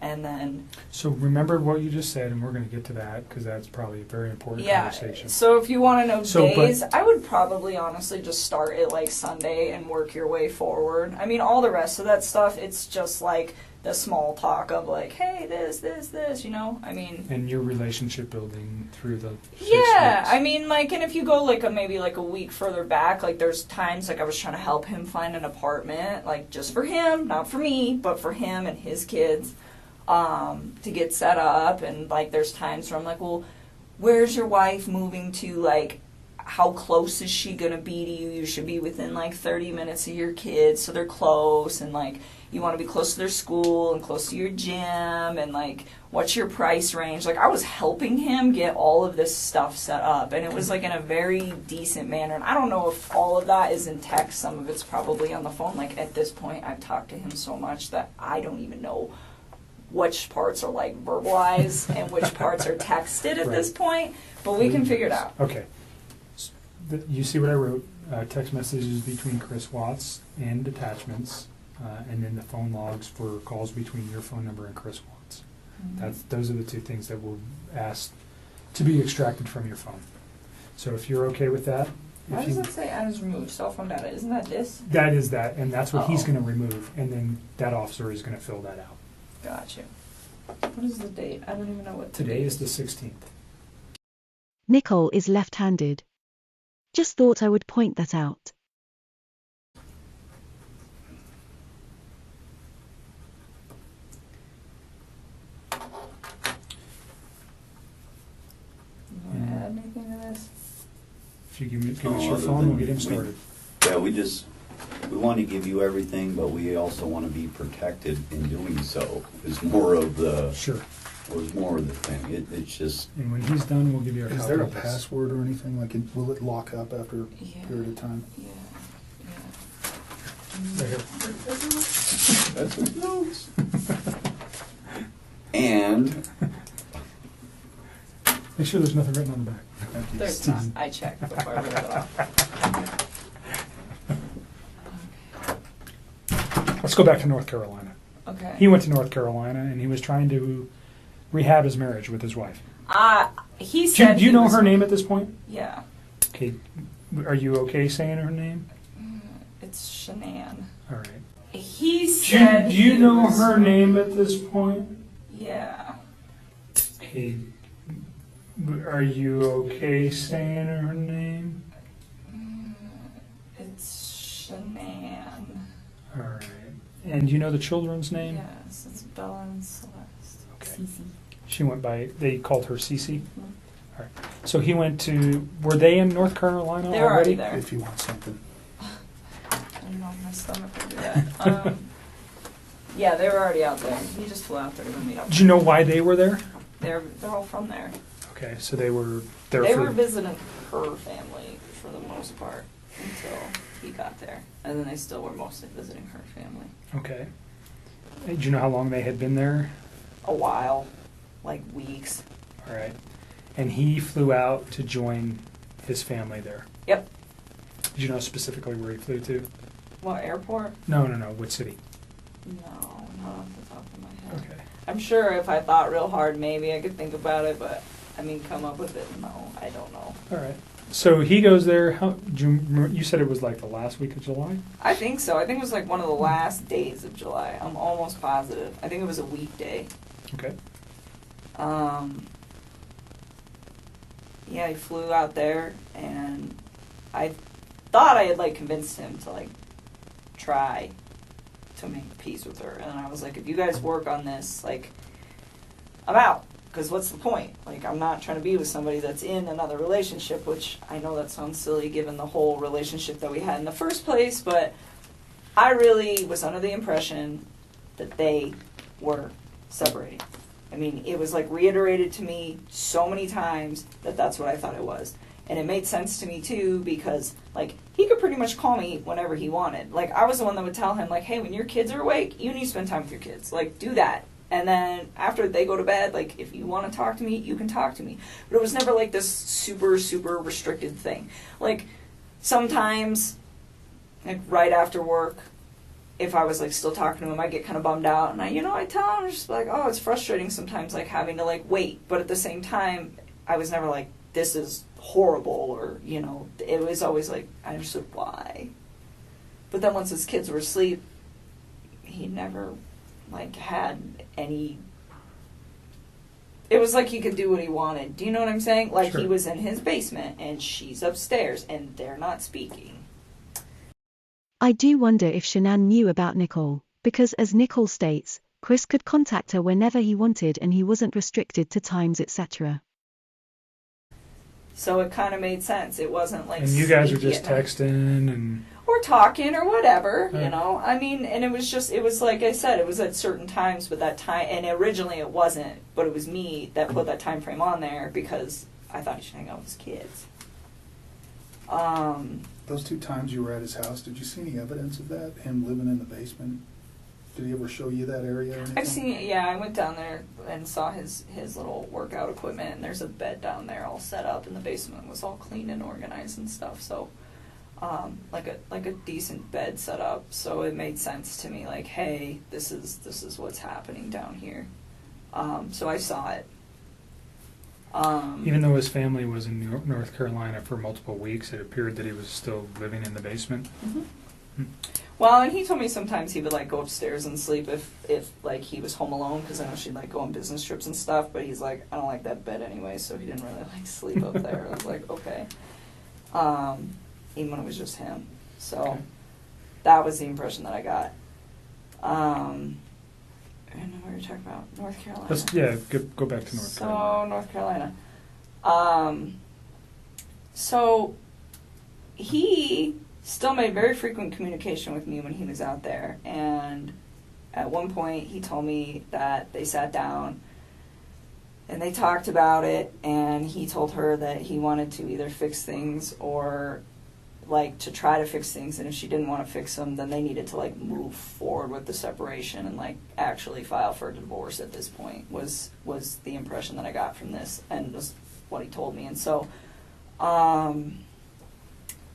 And then...
So remember what you just said, and we're going to get to that, because that's probably a very important conversation.
So if you want to know days, I would probably honestly just start at, like, Sunday and work your way forward. I mean, all the rest of that stuff, it's just, like, the small talk of, like, hey, this, you know? I mean...
And your relationship building through the 6 weeks.
I mean, like, and if you go, like, maybe, like, a week further back, like, there's times, like, I was trying to help him find an apartment, like, just for him, not for me, but for him and his kids, to get set up. And, like, there's times where I'm like, well, where's your wife moving to? Like, how close is she going to be to you? You should be within, like, 30 minutes of your kids, so they're close. And, like, you want to be close to their school and close to your gym, and, like, what's your price range? Like, I was helping him get all of this stuff set up, and it was, like, in a very decent manner. And I don't know if all of that is in text. Some of it's probably on the phone. Like, at this point, I've talked to him so much that I don't even know which parts are, like, verbalized and which parts are texted at this point, but we can figure it out.
Okay. You see what I wrote? Text messages between Chris Watts and attachments, and then the phone logs for calls between your phone number and Chris Watts.
Mm-hmm.
Those are the 2 things that we'll ask to be extracted from your phone. So if you're okay with that.
Why does it say items removed? Cell phone data. Isn't that this?
That is that, and that's what he's going to remove, and then that officer is going to fill that out.
Gotcha. What is the date? I don't even know what
Today is the 16th.
NICHOL is left-handed. Just thought I would point that out.
You want to add anything to this?
If you give us your phone, we'll get him started.
We want to give you everything, but we also want to be protected in doing so. Is more of the thing. It's just.
And when he's done, we'll give you a copy.
Is there a
of this.
password or anything? Like, will it lock up after a period of time?
Yeah.
Right here.
That's what notes. And
Make sure there's nothing written on the back.
There's not. I checked before I ripped it off.
Let's go back to North Carolina.
Okay.
He went to North Carolina and he was trying to rehab his marriage with his wife.
He said.
Do you know her name at this point?
Yeah.
Okay. Are you okay saying her name?
It's Shanann.
All right.
He said.
Do you know her name at this point?
Yeah.
Okay. Are you okay saying her name?
It's Shanann.
All right. And do you know the children's name?
Yes, it's Bella and Celeste.
Okay.
Cece.
She went by, they called her Cece?
Mhm.
All right. So he went to, were they in North Carolina
They were already there.
If you want something.
I don't know if my stomach would do that. Yeah, they were already out there. He just flew out there to meet up.
Do you know why they were there?
They're all from there.
Okay, so they were there
They
for...
were visiting her family for the most part until he got there. And then they still were mostly visiting her family.
Okay. Hey, do you know how long they had been there?
A while, like weeks.
All right. And he flew out to join his family there.
Yep.
Did you know specifically where he flew to?
What, airport?
No, what city?
No, not off the top of my head.
Okay.
I'm sure if I thought real hard, maybe I could think about it, but I mean, come up with it, no, I don't know.
All right. So he goes there, you said it was like the last week of July?
I think so. I think it was like one of the last days of July. I'm almost positive. I think it was a weekday.
Okay.
Yeah, he flew out there, and I thought I had like convinced him to like try to make peace with her, and I was like, if you guys work on this, like, I'm out, because what's the point? Like, I'm not trying to be with somebody that's in another relationship, which I know that sounds silly given the whole relationship that we had in the first place, but I really was under the impression that they were separating. I mean, it was like reiterated to me so many times that that's what I thought it was. And it made sense to me too, because like he could pretty much call me whenever he wanted. Like I was the one that would tell him like, hey, when your kids are awake, you need to spend time with your kids. Like do that. And then after they go to bed, like if you want to talk to me, you can talk to me. But it was never like this super, super restricted thing. Like sometimes, like right after work, if I was like still talking to him, I'd get kind of bummed out, and I tell him just like, oh, it's frustrating sometimes, like having to like wait. But at the same time, I was never like, this is horrible, or it was always like I understood why. But then once his kids were asleep, he never like had any. It was like he could do what he wanted. Do you know what I'm saying? Like
Sure.
He was in his basement and she's upstairs and they're not speaking.
I do wonder if Shanann knew about NICHOL, because as NICHOL states, Chris could contact her whenever he wanted and he wasn't restricted to times, etc.
So it kind of made sense. It wasn't like...
And you guys were
sneaky
just
at night.
texting and...
Or talking or whatever,
Right.
I mean, and it was like I said, it was at certain times, but that time, and originally it wasn't, but it was me that put that time frame on there because I thought he should hang out with his kids.
Those 2 times you were at his house, did you see any evidence of that? Him living in the basement? Did he ever show you that area or anything?
I've seen, yeah, I went down there and saw his little workout equipment, and there's a bed down there all set up, and the basement was all clean and organized and stuff, so, like a decent bed set up, so it made sense to me, like, hey, this is what's happening down here. So I saw it.
Even though his family was in North Carolina for multiple weeks, it appeared that he was still living in the basement.
Mm-hmm. Well, and he told me sometimes he would like go upstairs and sleep if like he was home alone, because I know she'd like go on business trips and stuff. But he's like, I don't like that bed anyway, so he didn't really like sleep up there. I was like, okay. Even when it was just him, so
Okay.
that was the impression that I got. I don't know what you're talking about. North Carolina.
Go back to North Carolina.
So North Carolina. So he still made very frequent communication with me when he was out there, and at one point he told me that they sat down and they talked about it, and he told her that he wanted to either fix things or like, to try to fix things, and if she didn't want to fix them, then they needed to, like, move forward with the separation and, like, actually file for a divorce at this point, was the impression that I got from this, and was what he told me. And so,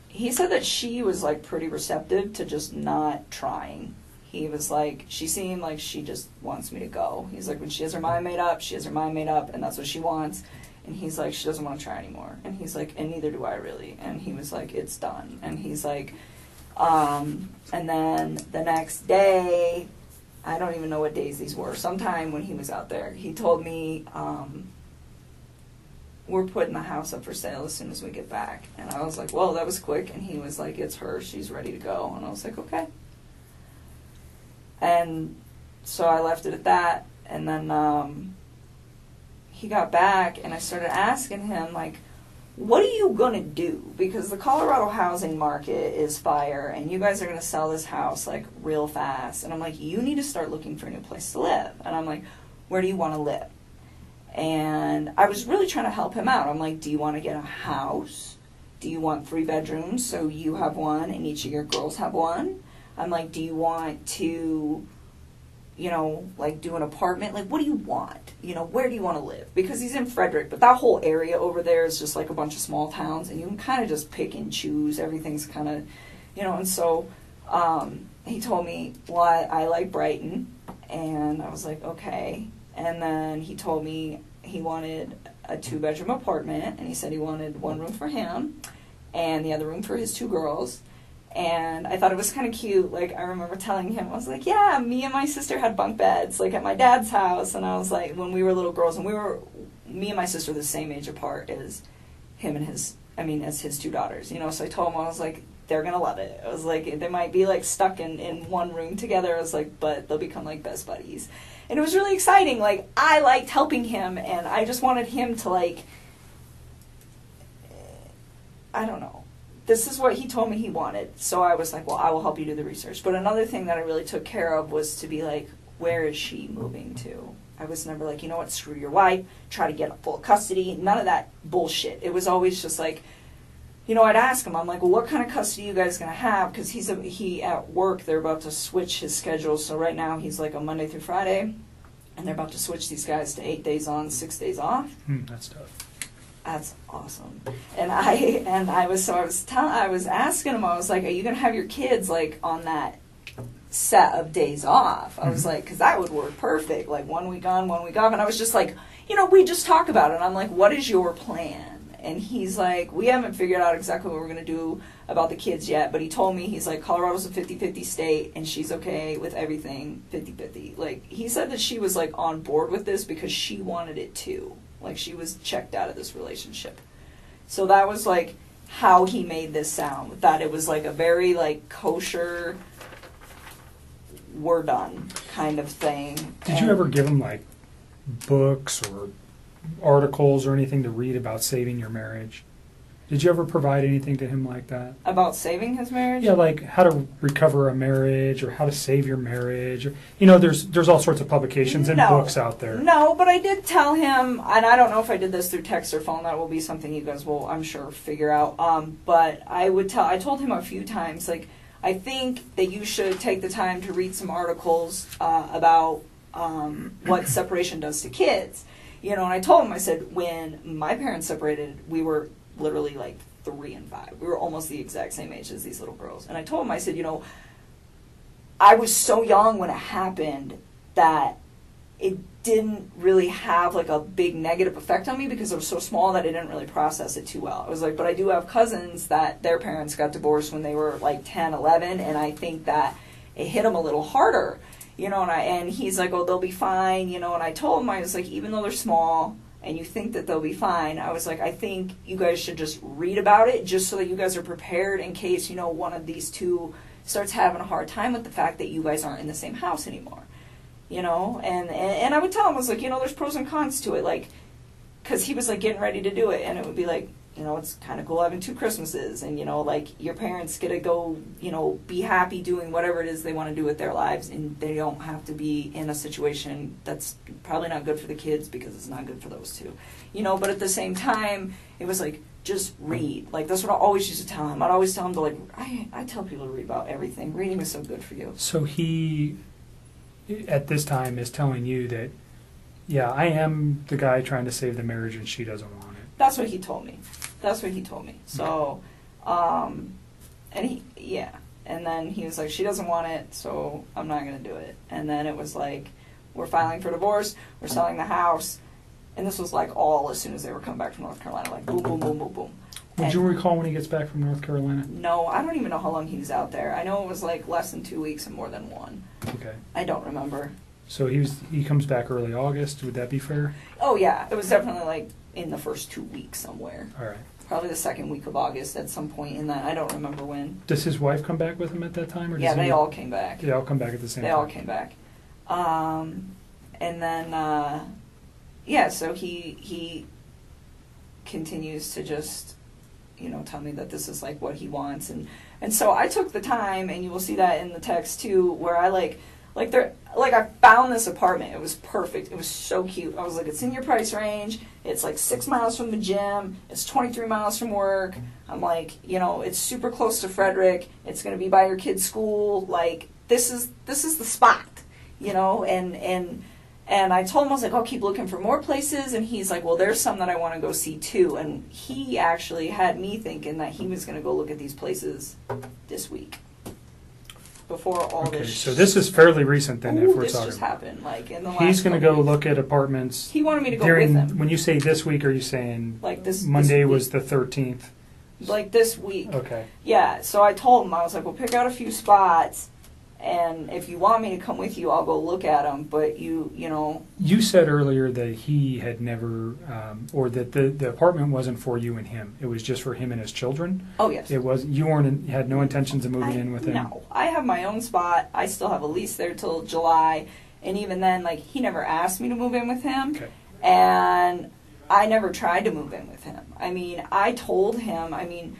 he said that she was, like, pretty receptive to just not trying. He was like, she seemed like she just wants me to go. He's like, when she has her mind made up, she has her mind made up, and that's what she wants. And he's like, she doesn't want to try anymore. And he's like, and neither do I really. And he was like, it's done. And he's like, and then the next day, I don't even know what days these were, sometime when he was out there, he told me, we're putting the house up for sale as soon as we get back. And I was like, well, that was quick. And he was like, it's her, she's ready to go. And I was like, okay. And so I left it at that. And then he got back, and I started asking him, like, what are you going to do? Because the Colorado housing market is fire, and you guys are going to sell this house, like, real fast. And I'm like, you need to start looking for a new place to live. And I'm like, where do you want to live? And I was really trying to help him out. I'm like, do you want to get a house? Do you want 3 bedrooms so you have one and each of your girls have one? I'm like, do you want to, you know, like, do an apartment? Like, what do you want? You know, where do you want to live? Because he's in Frederick, but that whole area over there is just like a bunch of small towns, and you can kind of just pick and choose. Everything's kind of, you know, and so he told me, well, I like Brighton, and I was like, okay. And then he told me he wanted a 2-bedroom apartment, and he said he wanted 1 room for him and the other room for his 2 girls. And I thought it was kind of cute. Like, I remember telling him, I was like, yeah, me and my sister had bunk beds, like, at my dad's house. And I was like, when we were little girls, and me and my sister were the same age apart as him and as his 2 daughters, you know. So I told him, I was like, they're going to love it. I was like, they might be, like, stuck in one room together. I was like, but they'll become, like, best buddies. And it was really exciting. Like, I liked helping him, and I just wanted him to, like, I don't know. This is what he told me he wanted. So I was like, well, I will help you do the research. But another thing that I really took care of was to be like, where is she moving to? I was never like, you know what, screw your wife, try to get full custody. None of that bullshit. It was always just like, you know, I'd ask him, I'm like, well, what kind of custody are you guys going to have? Because he at work, they're about to switch his schedule. So right now he's like a Monday through Friday, and they're about to switch these guys to 8 days on, 6 days off.
That's tough.
That's awesome. And I was asking him, I was like, are you going to have your kids, like, on that set of days off? I was like, because that would work perfect, like 1 week on, 1 week off. And I was just like, you know, we just talk about it. And I'm like, what is your plan? And he's like, we haven't figured out exactly what we're going to do about the kids yet. But he told me, he's like, Colorado's a 50-50 state, and she's okay with everything 50-50. Like, he said that she was, like, on board with this because she wanted it too. Like, she was checked out of this relationship. So that was, like, how he made this sound. That it was, like, a very, like, kosher, we're done kind of thing.
Did you ever give him, like, books or articles or anything to read about saving your marriage? Did you ever provide anything to him like that?
About saving his marriage?
Yeah, like how to recover a marriage or how to save your marriage. Or, you know, there's all sorts of publications and books out there.
No, but I did tell him, and I don't know if I did this through text or phone. That will be something you guys will, I'm sure, figure out. But I told him a few times, like, I think that you should take the time to read some articles about what separation does to kids. You know, and I told him, I said, when my parents separated, we were literally like 3 and 5. We were almost the exact same age as these little girls. And I told him, I said, you know, I was so young when it happened that it didn't really have like a big negative effect on me because I was so small that I didn't really process it too well. I was like, but I do have cousins that their parents got divorced when they were like 10, 11, and I think that it hit them a little harder. You know, and he's like, oh, they'll be fine, you know, and I told him, I was like, even though they're small and you think that they'll be fine, I was like, I think you guys should just read about it just so that you guys are prepared in case, you know, one of these two starts having a hard time with the fact that you guys aren't in the same house anymore, you know, and I would tell him, I was like, you know, there's pros and cons to it, like, because he was like getting ready to do it, and it would be like, you know, it's kind of cool having 2 Christmases, and, you know, like, your parents get to go, you know, be happy doing whatever it is they want to do with their lives, and they don't have to be in a situation that's probably not good for the kids because it's not good for those two, you know. But at the same time, it was like, just read. Like, that's what I always used to tell him. I'd always tell him to, like, I tell people to read about everything. Reading is so good for you.
So he, at this time, is telling you that, yeah, I am the guy trying to save the marriage and she doesn't want it.
That's what he told me. That's what he told me. So, and and then he was like, she doesn't want it, so I'm not going to do it. And then it was like, we're filing for divorce, we're selling the house, and this was like all as soon as they were coming back from North Carolina, like boom, boom, boom, boom, boom.
Would you recall when he gets back from North Carolina?
No, I don't even know how long he was out there. I know it was like less than 2 weeks and more than 1.
Okay.
I don't remember.
So he comes back early August. Would that be fair?
Oh yeah, it was definitely like in the first 2 weeks somewhere.
All right.
Probably the second week of August at some point in that. I don't remember when.
Does his wife come back with him at that time? Or
Yeah, they all came back.
They all come back at the same time?
They all came back. And then, so he continues to just, you know, tell me that this is like what he wants. And so I took the time, and you will see that in the text too, where I I found this apartment. It was perfect. It was so cute. I was like, it's in your price range. It's like 6 miles from the gym. It's 23 miles from work. I'm like, you know, it's super close to Frederick. It's going to be by your kid's school. Like, this is the spot, you know. And I told him, I was like, I'll keep looking for more places. And he's like, well, there's some that I want to go see too. And he actually had me thinking that he was going to go look at these places this week. Before all
Okay,
this.
so this is fairly recent then, if we're
this
talking.
just happened, like in the last.
He's going to go
couple
look at apartments.
He wanted me to go
during,
with him.
When you say this week, are you saying
Like this
Monday
this
was the 13th?
like this week.
Okay.
Yeah, so I told him, I was like, well, pick out a few spots, and if you want me to come with you, I'll go look at them. But you know.
You said earlier that he had never, or that the apartment wasn't for you and him. It was just for him and his children.
Oh yes.
It was. You had no intentions of moving in with him.
No, I have my own spot. I still have a lease there till July, and even then, like, he never asked me to move in with him,
Okay.
and I never tried to move in with him. I mean, I told him. I mean,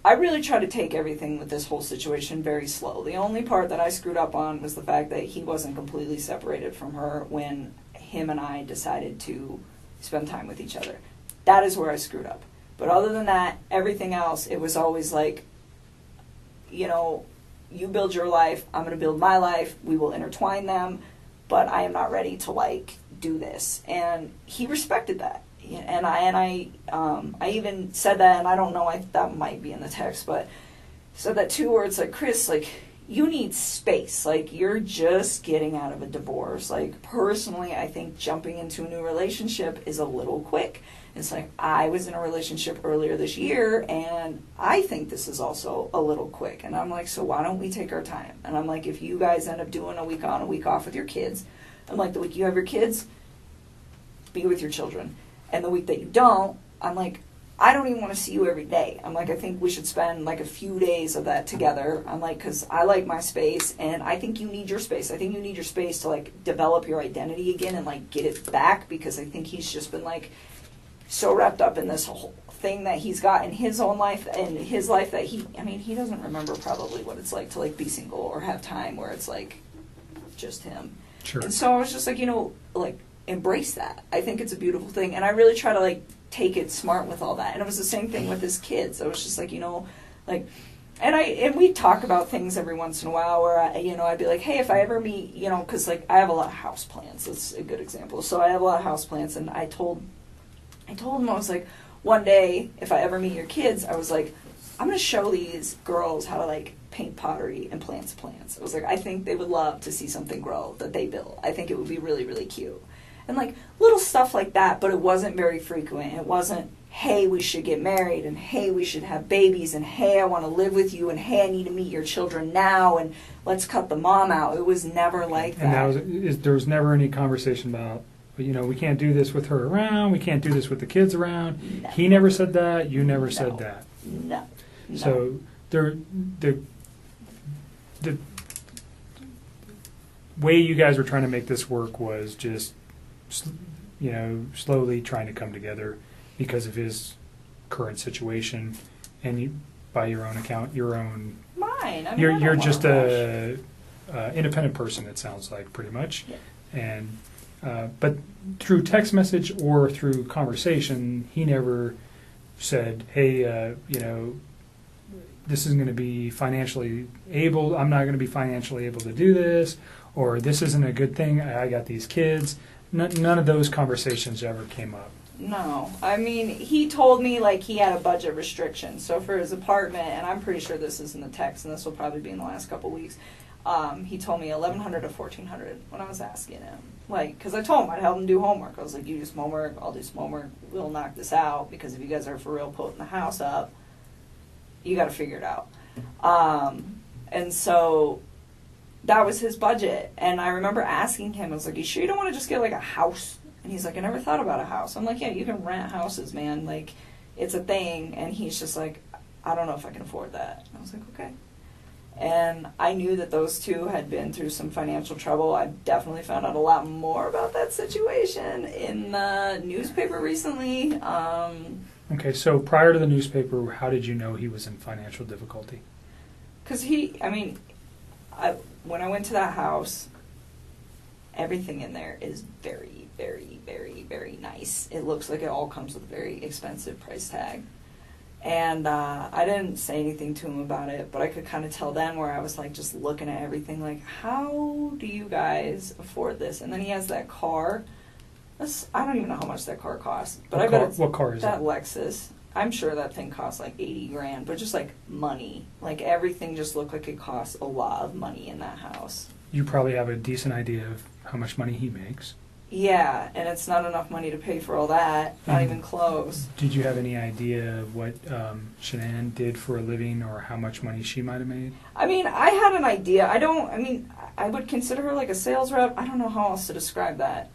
I really try to take everything with this whole situation very slow. The only part that I screwed up on was the fact that he wasn't completely separated from her when him and I decided to spend time with each other. That is where I screwed up. But other than that, everything else, it was always like, you know, you build your life, I'm going to build my life, we will intertwine them, but I am not ready to, like, do this. And he respected that. And I even said that, and I don't know, that might be in the text, but said that too, where it's like, Chris, like, you need space. Like, you're just getting out of a divorce. Like, personally, I think jumping into a new relationship is a little quick. It's like, I was in a relationship earlier this year, and I think this is also a little quick. And I'm like, so why don't we take our time? And I'm like, if you guys end up doing a week on, a week off with your kids, I'm like, the week you have your kids, be with your children. And the week that you don't, I'm like, I don't even want to see you every day. I'm like, I think we should spend like a few days of that together. I'm like, because I like my space, and I think you need your space. I think you need your space to, like, develop your identity again and, like, get it back, because I think he's just been, like, so wrapped up in this whole thing that he's got in his own life and his life that he doesn't remember probably what it's like to, like, be single or have time where it's, like, just him.
Sure.
And so I was just like, you know, like, embrace that. I think it's a beautiful thing, and I really try to, like, take it smart with all that. And it was the same thing with his kids. I was just like, you know, like, and we talk about things every once in a while where I'd be like, hey, if I ever meet, you know, because, like, I have a lot of house plants. That's a good example. So I have a lot of house plants, and I told him, I was like, one day if I ever meet your kids, I was like, I'm going to show these girls how to, like, paint pottery and plants. I was like, I think they would love to see something grow that they built. I think it would be really, really cute. And, like, little stuff like that, but it wasn't very frequent. It wasn't, hey, we should get married, and hey, we should have babies, and hey, I want to live with you, and hey, I need to meet your children now, and let's cut the mom out. It was never like that.
And there was never any conversation about, you know, we can't do this with her around, we can't do this with the kids around. No. He never said that, you never said that.
No.
So the way you guys were trying to make this work was just, you know, slowly trying to come together because of his current situation, and you, by your own account, your own.
Mine. I mean,
You're just a independent person. It sounds like pretty much,
Yeah.
and but through text message or through conversation, he never said, "Hey, you know, this isn't going to be financially able. I'm not going to be financially able to do this," or "This isn't a good thing. I got these kids." None of those conversations ever came up.
No, I mean, he told me like he had a budget restriction. So for his apartment, and I'm pretty sure this is in the text, and this will probably be in the last couple weeks. He told me $1,100 to $1,400 when I was asking him, like, because I told him I'd help him do homework. I was like, "You do some homework, I'll do some homework. We'll knock this out because if you guys are for real putting the house up, you got to figure it out." And so that was his budget. And I remember asking him, I was like, "You sure you don't want to just get like a house?" And he's like, "I never thought about a house." I'm like, "Yeah, you can rent houses, man. Like, it's a thing." And he's just like, "I don't know if I can afford that." And I was like, "Okay." And I knew that those two had been through some financial trouble. I definitely found out a lot more about that situation in the newspaper recently.
Okay, so prior to the newspaper, how did you know he was in financial difficulty?
Because when I went to that house, everything in there is very, very, very, very nice. It looks like it all comes with a very expensive price tag. And I didn't say anything to him about it, but I could kind of tell then where I was like just looking at everything like, how do you guys afford this? And then he has that car. I don't even know how much that car costs, but I bet it's
what car is
that
it?
Lexus. I'm sure that thing costs like $80,000, but just like money. Like everything just looked like it costs a lot of money in that house.
You probably have a decent idea of how much money he makes.
Yeah, and it's not enough money to pay for all that, not even close.
Did you have any idea of what Shanann did for a living or how much money she might have made?
I mean, I had an idea. I would consider her like a sales rep. I don't know how else to describe that.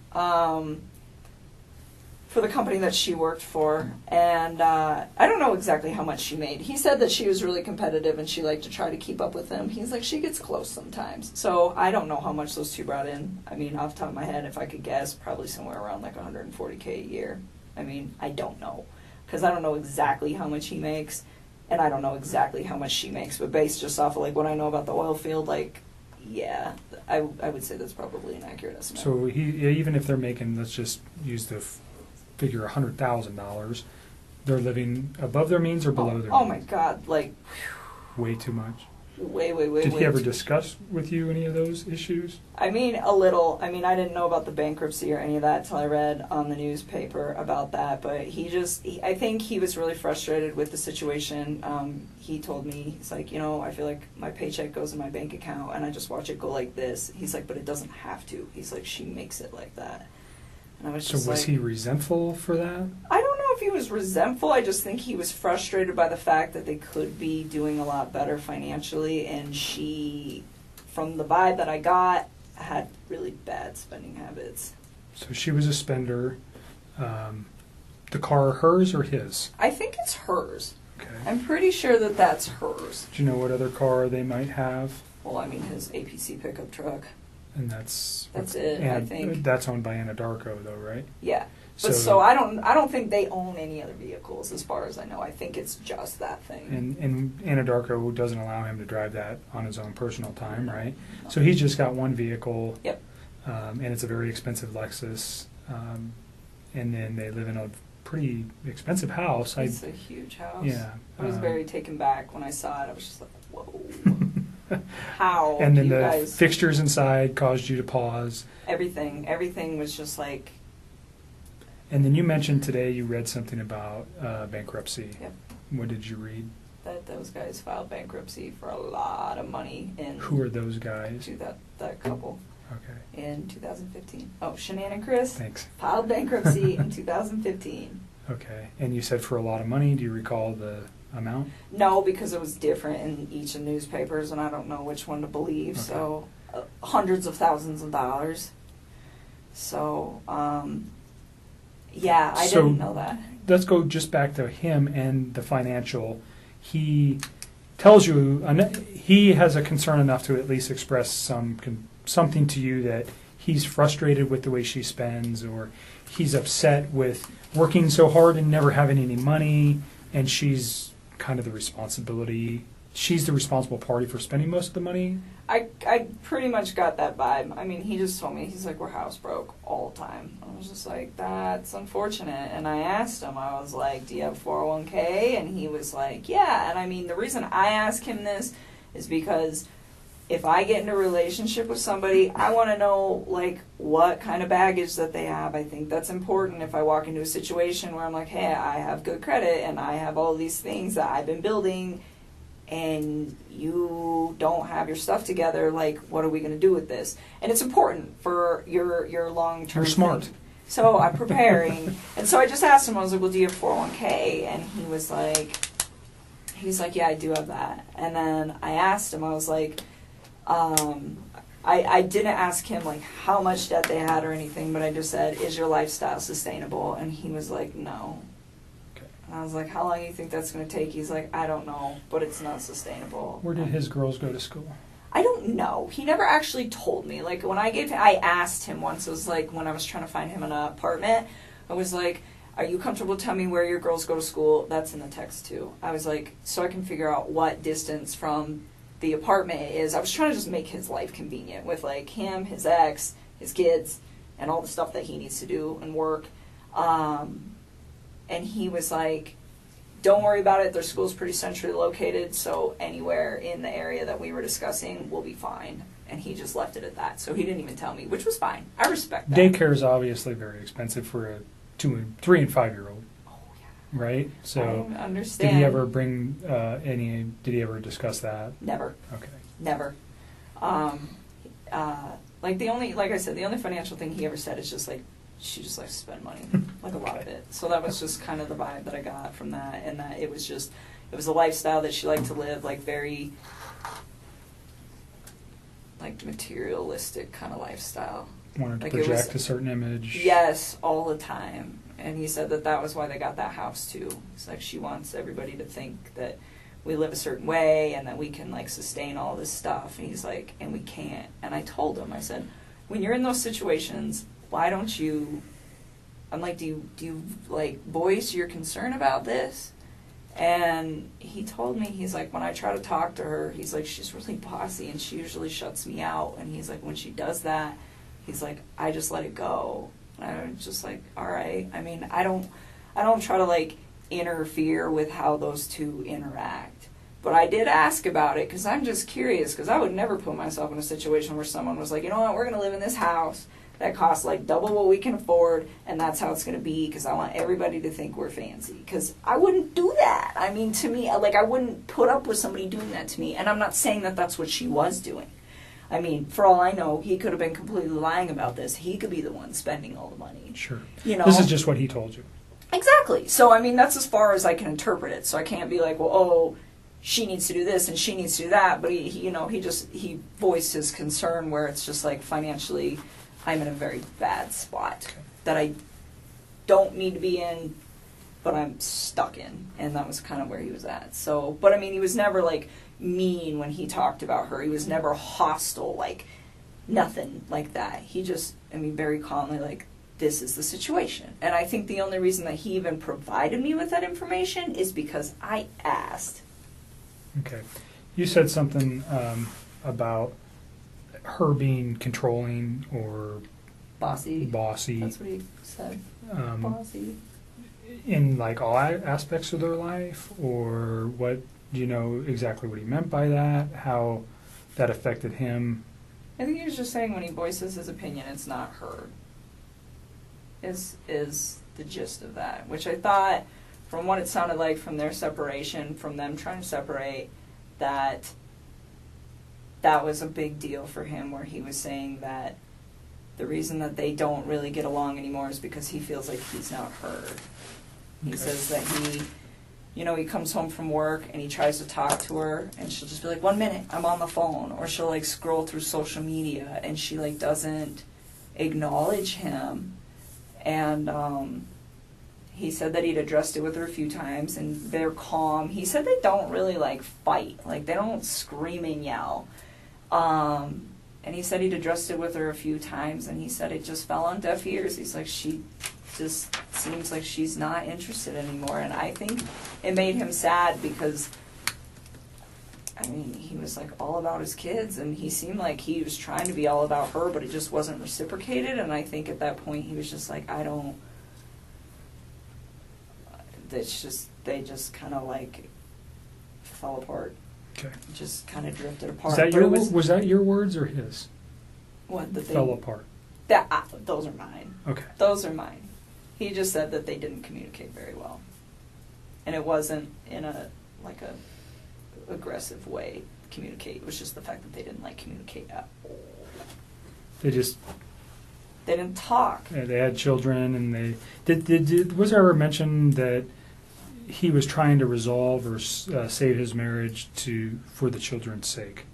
For the company that she worked for. And I don't know exactly how much she made. He said that she was really competitive and she liked to try to keep up with him. He's like, she gets close sometimes. So I don't know how much those two brought in. I mean, off the top of my head, if I could guess, probably somewhere around like $140K a year. I mean, I don't know. Because I don't know exactly how much he makes. And I don't know exactly how much she makes. But based just off of like what I know about the oil field, like, yeah, I would say that's probably an accurate estimate.
So even if they're making, let's just use the figure $100,000, they're living above their means or below their means?
Oh my God, like
way too much.
Way.
Did he ever discuss with you any of those issues?
I mean, a little. I mean, I didn't know about the bankruptcy or any of that until I read on the newspaper about that. But I think he was really frustrated with the situation. He told me, he's like, I feel like my paycheck goes in my bank account and I just watch it go like this. He's like, but it doesn't have to. He's like, she makes it like that. And I was just
was he resentful for that?
I don't know if he was resentful. I just think he was frustrated by the fact that they could be doing a lot better financially, and she, from the vibe that I got, had really bad spending habits.
So she was a spender. The car hers or his?
I think it's hers.
Okay.
I'm pretty sure that that's hers.
Do you know what other car they might have?
Well, I mean, his APC pickup truck.
And that's
it, I think.
That's owned by Anadarko, though, right?
Yeah. But so I don't think they own any other vehicles as far as I know. I think it's just that thing.
And Anadarko doesn't allow him to drive that on his own personal time, right? No. So he's just got one vehicle.
Yep.
And it's a very expensive Lexus. And then they live in a pretty expensive house.
It's a huge house.
Yeah.
I was very taken back when I saw it. I was just like, whoa. How?
And then the
guys...
fixtures inside caused you to pause.
Everything was just like.
And then you mentioned today you read something about bankruptcy.
Yep.
What did you read?
That those guys filed bankruptcy for a lot of money.
Who are those guys?
That couple.
Okay.
In 2015. Oh, Shanann and Chris.
Thanks.
Filed bankruptcy in 2015.
Okay. And you said for a lot of money. Do you recall the amount?
No, because it was different in each of the newspapers, and I don't know which one to believe. Okay. So, hundreds of thousands of dollars. So, yeah, I didn't know that.
Let's go just back to him and the financial. He tells you he has a concern enough to at least express something to you that he's frustrated with the way she spends, or he's upset with working so hard and never having any money, and she's kind of the responsible party for spending most of the money.
I pretty much got that vibe. I mean, he just told me, he's like, we're house broke all the time. I was just like, that's unfortunate. And I asked him, I was like, do you have 401k? And he was like, yeah. And I mean, the reason I ask him this is because if I get into a relationship with somebody, I want to know, like, what kind of baggage that they have. I think that's important if I walk into a situation where I'm like, hey, I have good credit and I have all these things that I've been building, and you don't have your stuff together, like, what are we going to do with this? And it's important for your long-term
You're smart.
thing. So I'm preparing. And so I just asked him, I was like, well, do you have 401k? And he was like, yeah, I do have that. And then I asked him, I was like, I didn't ask him, like, how much debt they had or anything, but I just said, is your lifestyle sustainable? And he was like, no. I was like, how long do you think that's going to take? He's like, I don't know, but it's not sustainable.
Where did his girls go to school?
I don't know. He never actually told me. Like, when I asked him once, it was like when I was trying to find him an apartment, I was like, are you comfortable telling me where your girls go to school? That's in the text too. I was like, so I can figure out what distance from the apartment it is. I was trying to just make his life convenient with, like, him, his ex, his kids, and all the stuff that he needs to do and work. And he was like, don't worry about it. Their school's pretty centrally located, so anywhere in the area that we were discussing will be fine. And he just left it at that. So he didn't even tell me, which was fine. I respect that.
Daycare is obviously very expensive for a 3 and 5 year old.
Oh, yeah.
Right? So
I understand.
did he ever bring did he ever discuss that?
Never.
Okay.
Never. Like I said, the only financial thing he ever said is just like, she just likes to spend money, like a lot of it. So that was just kind of the vibe that I got from that, and that it was a lifestyle that she liked to live, like, very, like, materialistic kind of lifestyle.
Wanted to
Like,
project a certain image.
Yes, all the time. And he said that was why they got that house too. It's like she wants everybody to think that we live a certain way and that we can, like, sustain all this stuff. And he's like, and we can't. And I told him, I said, when you're in those situations, why don't you, I'm like, do you like voice your concern about this? And he told me, he's like, when I try to talk to her, he's like, she's really bossy and she usually shuts me out. And he's like, when she does that, he's like, I just let it go. And I was just like, all right. I mean, I don't try to, like, interfere with how those two interact. But I did ask about it because I'm just curious, because I would never put myself in a situation where someone was like, you know what, we're going to live in this house that costs, like, double what we can afford, and that's how it's going to be, because I want everybody to think we're fancy. Because I wouldn't do that. I mean, to me, like, I wouldn't put up with somebody doing that to me. And I'm not saying that that's what she was doing. I mean, for all I know, he could have been completely lying about this. He could be the one spending all the money.
Sure.
You know?
This is just what he told you.
Exactly. So, I mean, that's as far as I can interpret it. So I can't be like, well, oh, she needs to do this and she needs to do that. But he voiced his concern where it's just like, financially, I'm in a very bad spot that I don't need to be in, but I'm stuck in. And that was kind of where he was at. So, but I mean, he was never, like, mean when he talked about her. He was never hostile, like, nothing like that. He just, I mean, very calmly, like, this is the situation. And I think the only reason that he even provided me with that information is because I asked.
Okay. You said something about her being controlling or
Bossy.
Bossy.
That's what he said. Bossy.
In, like, all aspects of their life, or what? Do you know exactly what he meant by that? How that affected him?
I think he was just saying when he voices his opinion, it's not her. Is the gist of that, which I thought, from what it sounded like from their separation, from them trying to separate, that was a big deal for him, where he was saying that the reason that they don't really get along anymore is because he feels like he's not heard. He says that he comes home from work and he tries to talk to her and she'll just be like, 1 minute, I'm on the phone. Or she'll, like, scroll through social media and she, like, doesn't acknowledge him. And he said that he'd addressed it with her a few times and they're calm. He said they don't really, like, fight. Like, they don't scream and yell. And he said he'd addressed it with her a few times, and he said it just fell on deaf ears. He's like, she just seems like she's not interested anymore. And I think it made him sad because, I mean, he was like all about his kids, and he seemed like he was trying to be all about her, but it just wasn't reciprocated. And I think at that point he was just like, they just kind of like fell apart.
Okay.
Just kind of drifted apart.
Was that your words or his?
What, that they
fell apart?
Those are mine.
Okay.
Those are mine. He just said that they didn't communicate very well, and it wasn't in a aggressive way. Communicate. It was just the fact that they didn't communicate at all.
They
didn't talk.
Yeah, they had children, and they was there ever mention that he was trying to resolve or save his marriage for the children's sake?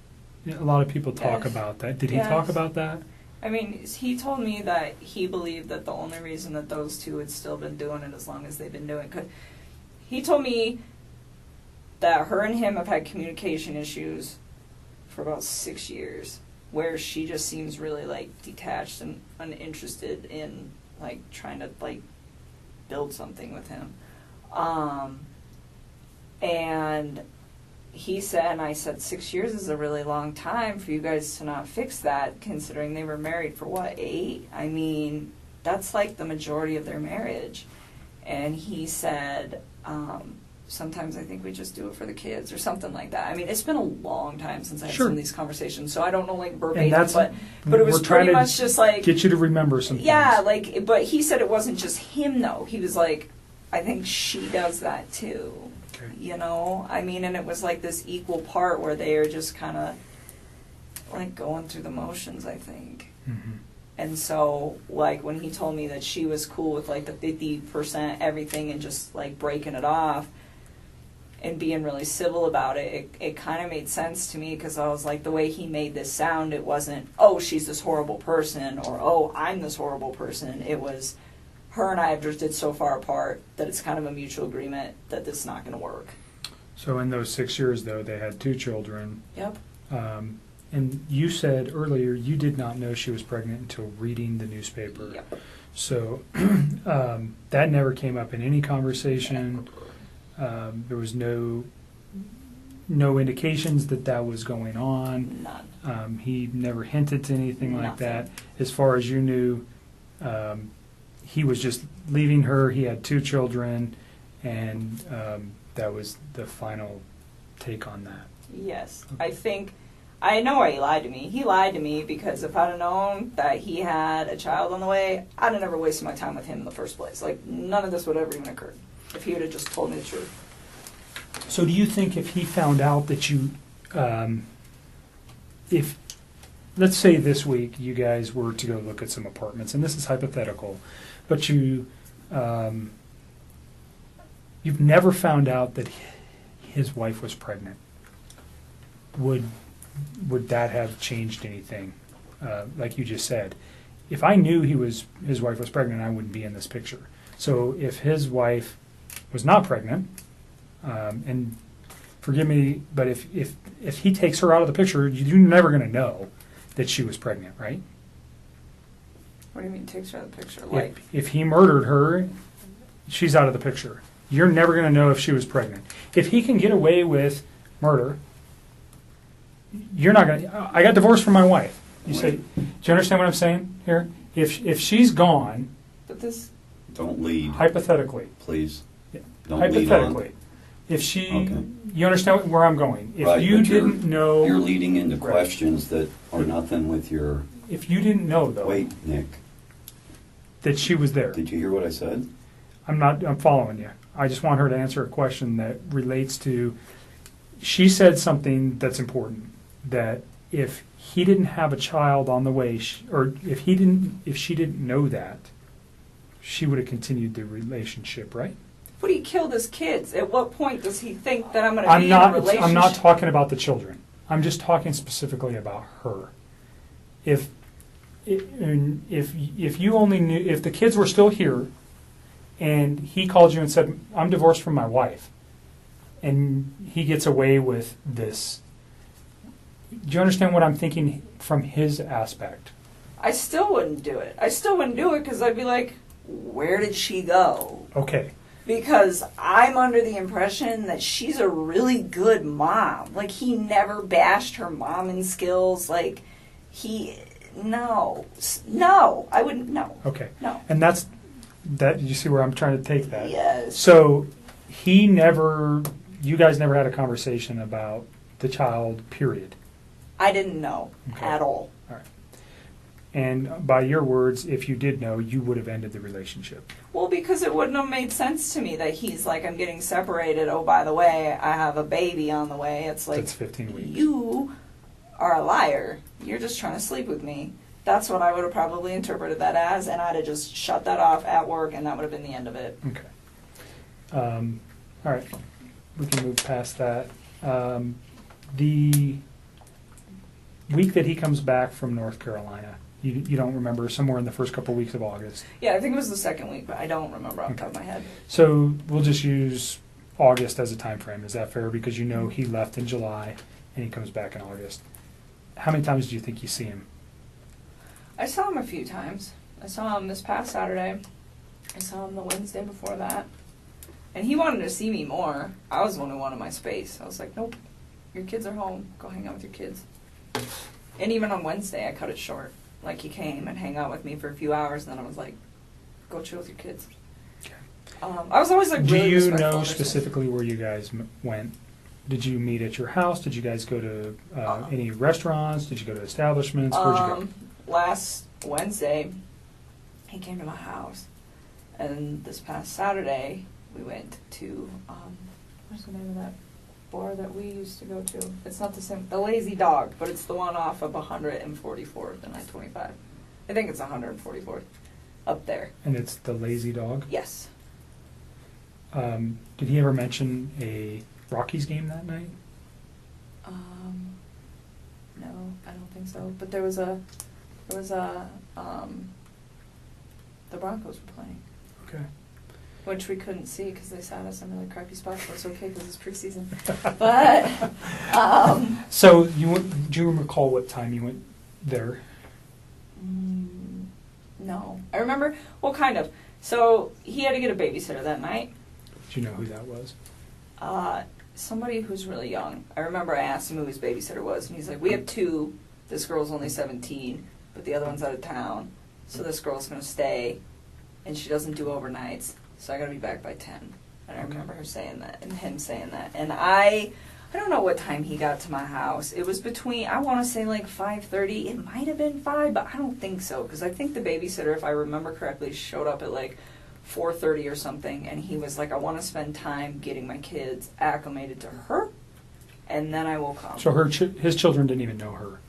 A lot of people talk about that. Did he talk about that?
I mean, he told me that he believed that the only reason that those two had still been doing it as long as they've been doing it, he told me that her and him have had communication issues for about 6 years, where she just seems really detached and uninterested in trying to build something with him. And he said, and I said, 6 years is a really long time for you guys to not fix that, considering they were married for, 8? I mean, that's the majority of their marriage. And he said, sometimes I think we just do it for the kids, or something like that. I mean, it's been a long time since I've seen these conversations, so I don't know verbatim, but it was pretty much just
get you to remember some things.
Yeah, but he said it wasn't just him, though. He was like, I think she does that too. Okay. You know? I mean, and it was this equal part where they are just kind of going through the motions, I think.
Mm-hmm.
And so, when he told me that she was cool with the 50% everything and just breaking it off and being really civil about it, it kind of made sense to me, because I was the way he made this sound, it wasn't, oh, she's this horrible person, or oh, I'm this horrible person. It was, her and I have drifted so far apart that it's kind of a mutual agreement that this is not going to work.
So in those 6 years, though, they had 2 children.
Yep.
And you said earlier you did not know she was pregnant until reading the newspaper.
Yep.
So that never came up in any conversation. There was no indications that was going on.
None.
He never hinted to anything like
Nothing.
that. As far as you knew, he was just leaving her. He had 2 children, and that was the final take on that.
Yes.
Okay.
I know why he lied to me. He lied to me because if I'd have known that he had a child on the way, I'd have never wasted my time with him in the first place. None of this would have ever even occurred if he would have just told me the truth.
So do you think if he found out that you, if, let's say this week you guys were to go look at some apartments, and this is hypothetical, but you've never found out that his wife was pregnant, would that have changed anything? Like you just said, if I knew his wife was pregnant, I wouldn't be in this picture. So if his wife was not pregnant, and forgive me, but if he takes her out of the picture, you're never going to know that she was pregnant, right?
What do you mean takes her out of the picture?
If he murdered her, she's out of the picture. You're never going to know if she was pregnant. If he can get away with murder, you're not going to... I got divorced from my wife. You say, do you understand what I'm saying here? If she's gone...
But this...
Don't lead.
Hypothetically.
Please.
Yeah.
Don't
hypothetically.
lead on.
If she...
Okay.
You understand where I'm going. If
right,
you didn't know...
You're leading into
right.
questions that are nothing with your...
If you didn't know, though...
Wait, Nick.
That she was there.
Did you hear what I said?
I'm following you. I just want her to answer a question that relates to... She said something that's important. That if he didn't have a child on the way, or if she didn't know that, she would have continued the relationship, right?
But he killed his kids. At what point does he think that I'm going to be in a relationship?
I'm not talking about the children. I'm just talking specifically about her. If you only knew, if the kids were still here, and he called you and said, "I'm divorced from my wife," and he gets away with this, Do you understand what I'm thinking from his aspect?
I still wouldn't do it. I still wouldn't do it because I'd be like, where did she go?
Okay.
Because I'm under the impression that she's a really good mom. Like, he never bashed her momming skills. Like, no, I wouldn't, no.
Okay.
No.
And you see where I'm trying to take that?
Yes.
So you guys never had a conversation about the child, period?
I didn't know at all.
All right. And by your words, if you did know, you would have ended the relationship.
Well, because it wouldn't have made sense to me that he's like, I'm getting separated. Oh, by the way, I have a baby on the way. It's like,
that's 15 weeks.
You are a liar. You're just trying to sleep with me. That's what I would have probably interpreted that as, and I'd have just shut that off at work, and that would have been the end of it.
Okay. All right. We can move past that. The week that he comes back from North Carolina, you don't remember, somewhere in the first couple weeks of August.
Yeah, I think it was the second week, but I don't remember off the top of my head.
So we'll just use August as a time frame. Is that fair? Because you know he left in July and he comes back in August. How many times do you think you see him?
I saw him a few times. I saw him this past Saturday. I saw him the Wednesday before that. And he wanted to see me more. I was the one who wanted my space. I was like, nope, your kids are home. Go hang out with your kids. And even on Wednesday, I cut it short. Like, he came and hang out with me for a few hours, and then I was like, go chill with your kids.
Okay.
I was always like,
do
really
you
respectful
know
of their
specifically where you guys went? Did you meet at your house? Did you guys go to any restaurants? Did you go to establishments? Where'd you go?
Last Wednesday, he came to my house. And this past Saturday, we went to, what's the name of that bar that we used to go to? It's not the same, the Lazy Dog, but it's the one off of 144th and I-25. I think it's 144th, up there.
And it's the Lazy Dog?
Yes.
Did he ever mention a Rockies game that night?
No, I don't think so. But the Broncos were playing.
Okay.
Which we couldn't see because they sat us in really crappy spots, but it's okay because it's preseason. But,
So, do you recall what time you went there?
no. I remember, well, kind of. So, he had to get a babysitter that night.
Do you know who that was?
Somebody who's really young. I remember I asked him who his babysitter was, and he's like, we have two. This girl's only 17, but the other one's out of town. So this girl's going to stay, and she doesn't do overnights. So I got to be back by 10. And I remember her saying that, and him saying that. And I don't know what time he got to my house. It was between, I want to say like 5:30. It might have been 5, but I don't think so. Because I think the babysitter, if I remember correctly, showed up at like 4:30 or something. And he was like, I want to spend time getting my kids acclimated to her, and then I will come.
So his children didn't even know her?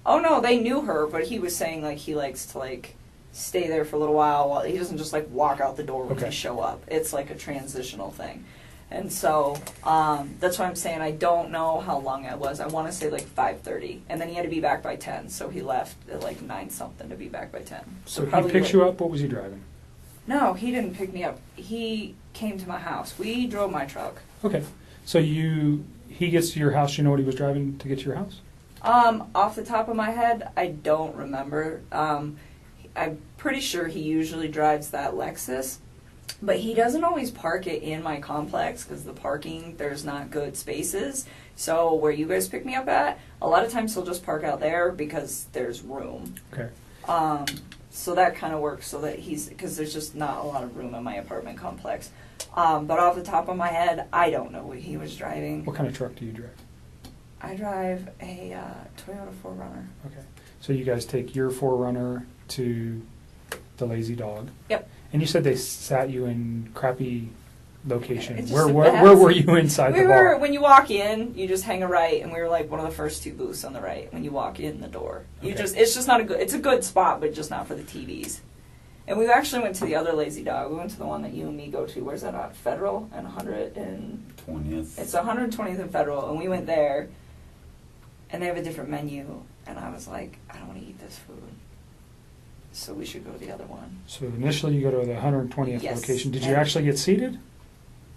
Oh, no, they knew her, but he was saying like he likes to like stay there for a little while he doesn't just like walk out the door when they show up. It's like a transitional thing. And so that's why I'm saying I don't know how long it was. I want to say like 5:30, and then he had to be back by 10, so he left at like 9 something to be back by 10.
So he picks you up. What was he driving?
No, he didn't pick me up. He came to my house. We drove my truck.
Okay. So he gets to your house. You know what he was driving to get to your house?
Off the top of my head, I don't remember. I'm pretty sure he usually drives that Lexus, but he doesn't always park it in my complex because the parking, there's not good spaces. So where you guys pick me up at, a lot of times he'll just park out there because there's room.
Okay.
So that kind of works so that because there's just not a lot of room in my apartment complex. But off the top of my head, I don't know what he was driving.
What kind of truck do you drive?
I drive a Toyota 4Runner.
Okay. So you guys take your 4Runner to the Lazy Dog.
Yep.
And you said they sat you in crappy locations.
It's just
Where were you inside the bar?
When you walk in, you just hang a right, and we were like one of the first 2 booths on the right when you walk in the door. It's just not it's a good spot, but just not for the TVs. And we actually went to the other Lazy Dog. We went to the one that you and me go to. Where's that at? Federal and
20th.
It's 120th and Federal, and we went there, and they have a different menu, and I was like, I don't want to eat this food. So we should go to the other one.
So initially you go to the 120th
Yes.
location. Did you actually get seated?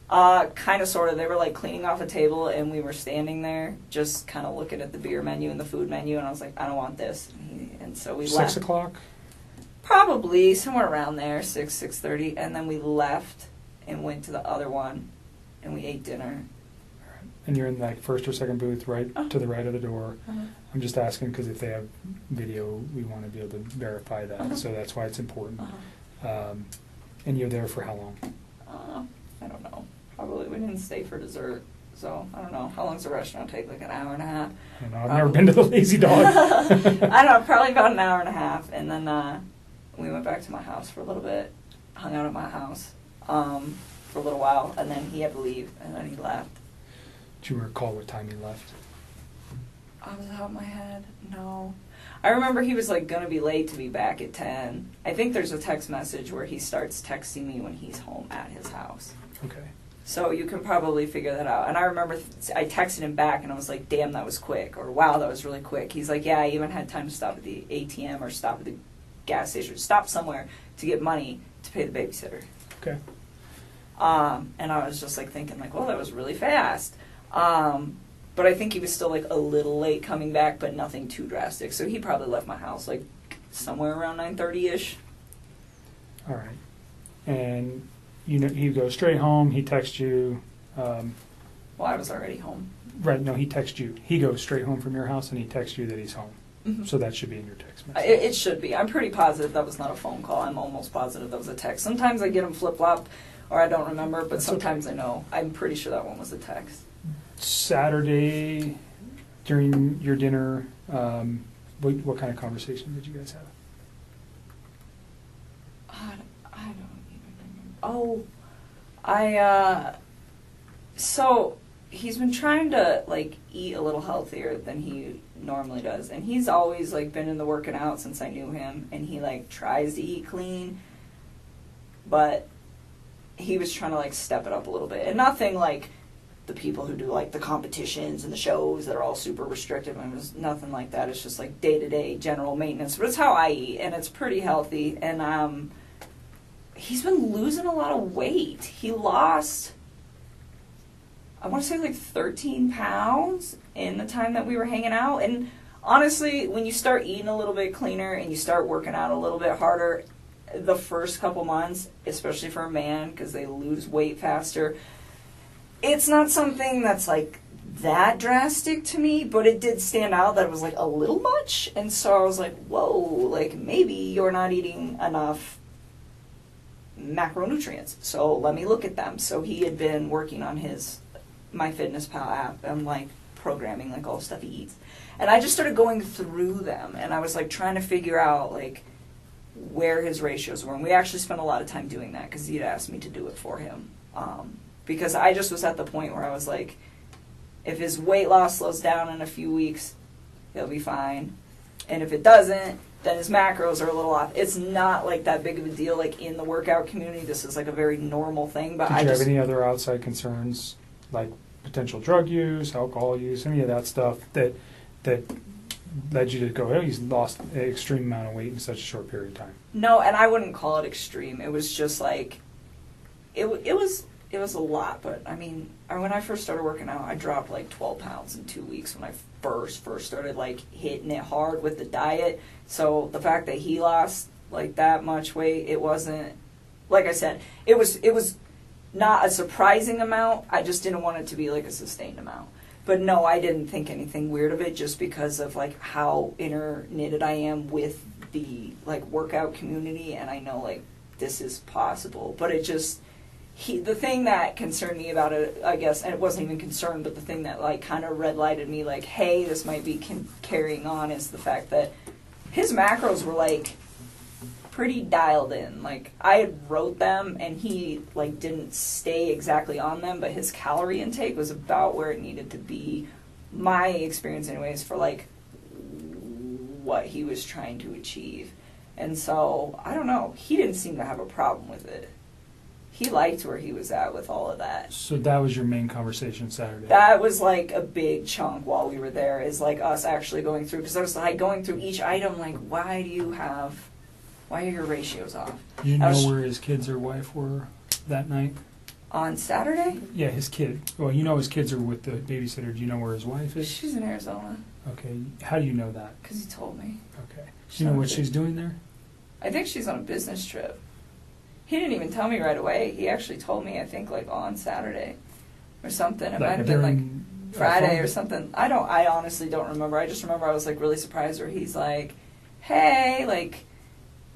Kind of, sort of. They were like cleaning off a table, and we were standing there just kind of looking at the beer menu and the food menu, and I was like, I don't want this. And so we left.
6 o'clock?
Probably somewhere around there, 6:30, and then we left and went to the other one, and we ate dinner.
And you're in like first or second booth, right to the right of the door. I'm just asking because if they have video, we want to be able to verify that. So that's why it's important. And you're there for how long?
I don't know. Probably we didn't stay for dessert, so I don't know. How long does the restaurant take? Like an hour and a half?
I don't know. I've never been to the Lazy Dog.
I don't know. Probably about an hour and a half, and then we went back to my house for a little bit. Hung out at my house for a little while, and then he had to leave, and then he left.
Do you recall what time he left?
Off the top of my head, no. I remember he was like gonna be late to be back at 10. I think there's a text message where he starts texting me when he's home at his house.
Okay.
So you can probably figure that out. And I remember I texted him back and I was like, damn, that was quick. Or wow, that was really quick. He's like, yeah, I even had time to stop at the ATM or stop at the gas station, stop somewhere to get money to pay the babysitter.
Okay.
And I was just like thinking like, well, that was really fast. But I think he was still like a little late coming back, but nothing too drastic. So he probably left my house like somewhere around 9:30ish.
All right. And you know, he goes straight home. He texts you.
Well, I was already home.
Right. No, he texts you. He goes straight home from your house, and he texts you that he's home.
Mm-hmm.
So that should be in your text message.
It should be. I'm pretty positive that was not a phone call. I'm almost positive that was a text. Sometimes I get them flip-flopped, or I don't remember, but
That's
sometimes
okay.
I know. I'm pretty sure that one was a text.
Saturday, during your dinner, what kind of conversation did you guys have?
I don't even remember. So he's been trying to like eat a little healthier than he normally does, and he's always like been in the working out since I knew him, and he like tries to eat clean, but he was trying to like step it up a little bit, and nothing like the people who do like the competitions and the shows that are all super restrictive. I mean, it's nothing like that. It's just like day-to-day general maintenance, but it's how I eat, and it's pretty healthy. And he's been losing a lot of weight. He lost, I want to say like 13 pounds in the time that we were hanging out. And honestly, when you start eating a little bit cleaner and you start working out a little bit harder, the first couple months, especially for a man, because they lose weight faster, it's not something that's like that drastic to me, but it did stand out that it was like a little much. And so I was like, whoa, like maybe you're not eating enough macronutrients, so let me look at them. So he had been working on his MyFitnessPal app and like programming like all the stuff he eats, and I just started going through them, and I was like trying to figure out like where his ratios were, and we actually spent a lot of time doing that because he'd asked me to do it for him, because I just was at the point where I was like, if his weight loss slows down in a few weeks, he'll be fine, and if it doesn't, then his macros are a little off. It's not like that big of a deal like in the workout community. This is like a very normal thing. But
Did you have any other outside concerns, like potential drug use, alcohol use, any of that stuff that led you to go, oh, he's lost an extreme amount of weight in such a short period of time?
No, and I wouldn't call it extreme. It was just like, it was a lot. But I mean, when I first started working out, I dropped like 12 pounds in 2 weeks when I first started like hitting it hard with the diet. So the fact that he lost like that much weight, it wasn't, like I said, it was not a surprising amount. I just didn't want it to be like a sustained amount. But no, I didn't think anything weird of it just because of like how interknitted I am with the like workout community, and I know like this is possible. But it just, the thing that concerned me about it, I guess, and it wasn't even concerned, but the thing that like kind of red lighted me like, hey, this might be carrying on, is the fact that his macros were like pretty dialed in. Like I had wrote them and he like didn't stay exactly on them, but his calorie intake was about where it needed to be, my experience anyways, for like what he was trying to achieve. And so I don't know, he didn't seem to have a problem with it. He liked where he was at with all of that.
So that was your main conversation Saturday?
That was like a big chunk while we were there, is like us actually going through, because I was like going through each item like, why are your ratios off?
Do you know where his kids or wife were that night?
On Saturday?
Yeah, his kid. Well, you know his kids are with the babysitter. Do you know where his wife is?
She's in Arizona.
Okay. How do you know that?
Because he told me.
Okay. Do you know what she's doing there?
I think she's on a business trip. He didn't even tell me right away. He actually told me, I think, like on Saturday or something. It might have been like Friday or something. I honestly don't remember. I just remember I was like really surprised where he's like, hey, like,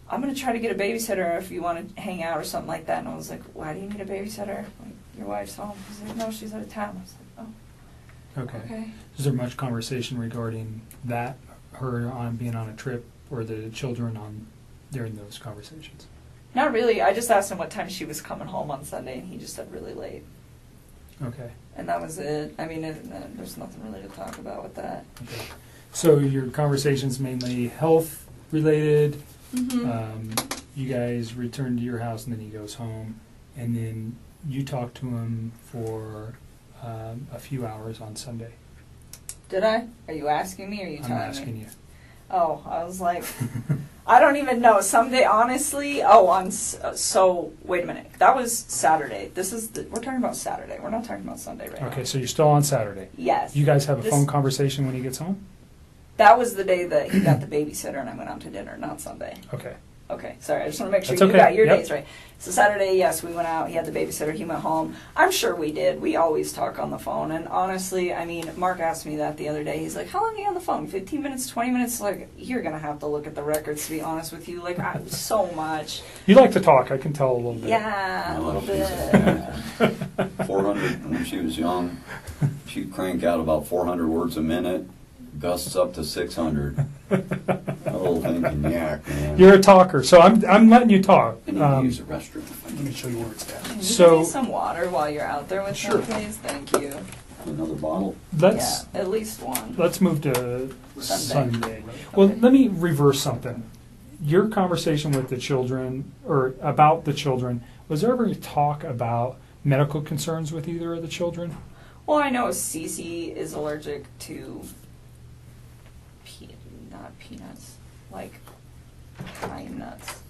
I'm going to try to get a babysitter if you want to hang out or something like that. And I was like, why do you need a babysitter? Like, your wife's home. He's like, no, she's out of town. I was like, oh.
Okay. Is there much conversation regarding that, her on being on a trip, or the children on during those conversations?
Not really. I just asked him what time she was coming home on Sunday, and he just said really late.
Okay.
And that was it. I mean, there's nothing really to talk about with that.
Okay. So your conversation's mainly health related.
Mm-hmm.
You guys return to your house, and then he goes home, and then you talk to him for a few hours on Sunday.
Did I? Are you asking me, or are you telling me?
I'm asking you.
Oh, I was like, I don't even know. Someday, honestly, so wait a minute. That was Saturday. We're talking about Saturday. We're not talking about Sunday right now.
Okay, so you're still on Saturday.
Yes.
You guys have a phone conversation when he gets home?
That was the day that he got the babysitter and I went out to dinner, not Sunday.
Okay.
Okay, sorry. I just want to make sure
That's
you
okay.
got your
Yep.
days right. So Saturday, yes, we went out. He had the babysitter. He went home. I'm sure we did. We always talk on the phone. And honestly, I mean, Mark asked me that the other day. He's like, how long are you on the phone? 15 minutes, 20 minutes? Like, you're going to have to look at the records, to be honest with you. Like, so much.
You like to talk. I can tell a little bit.
Yeah, a little bit.
400, when she was young, she'd crank out about 400 words a minute, gusts up to 600. That little thing can yak, man.
You're a talker, so I'm letting you talk.
I need to use the restroom.
Let me show you where it's at.
Can you
So-
give me some water while you're out there with
Sure.
me, please? Thank you.
Another bottle.
Let's
Yeah, at least one.
let's move to
Sunday.
Sunday. Well,
Okay.
let me reverse something. Your conversation with the children, or about the children, was there ever talk about medical concerns with either of the children?
Well, I know Cece is allergic to not peanuts, like pine nuts.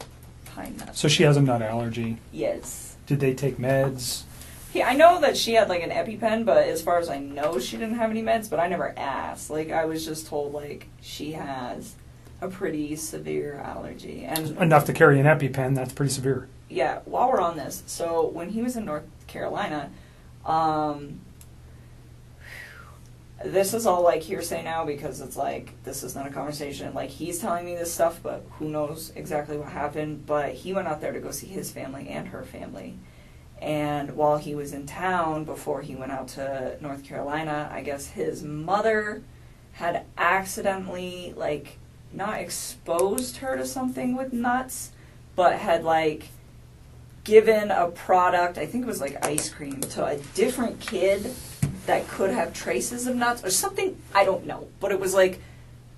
Pine nuts.
So she has a nut allergy.
Yes.
Did they take meds?
Yeah, I know that she had like an EpiPen, but as far as I know, she didn't have any meds. But I never asked. Like, I was just told like she has a pretty severe allergy, and
Enough to carry an EpiPen. That's pretty severe.
yeah. While we're on this, so when he was in North Carolina, this is all like hearsay now because it's like this is not a conversation. Like, he's telling me this stuff, but who knows exactly what happened. But he went out there to go see his family and her family. And while he was in town, before he went out to North Carolina, I guess his mother had accidentally, like, not exposed her to something with nuts, but had, like, given a product, I think it was like ice cream, to a different kid that could have traces of nuts or something. I don't know. But it was like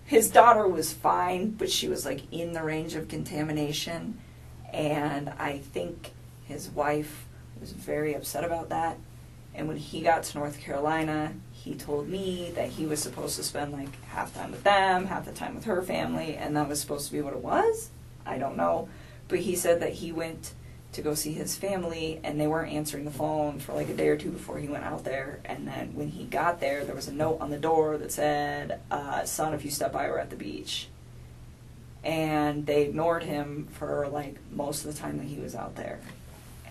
his daughter was fine, but she was, like, in the range of contamination. And I think his wife was very upset about that. And when he got to North Carolina, he told me that he was supposed to spend like half time with them, half the time with her family, and that was supposed to be what it was. I don't know. But he said that he went to go see his family and they weren't answering the phone for like a day or two before he went out there. And then when he got there, there was a note on the door that said, son, if you step by, we're at the beach. And they ignored him for like most of the time that he was out there.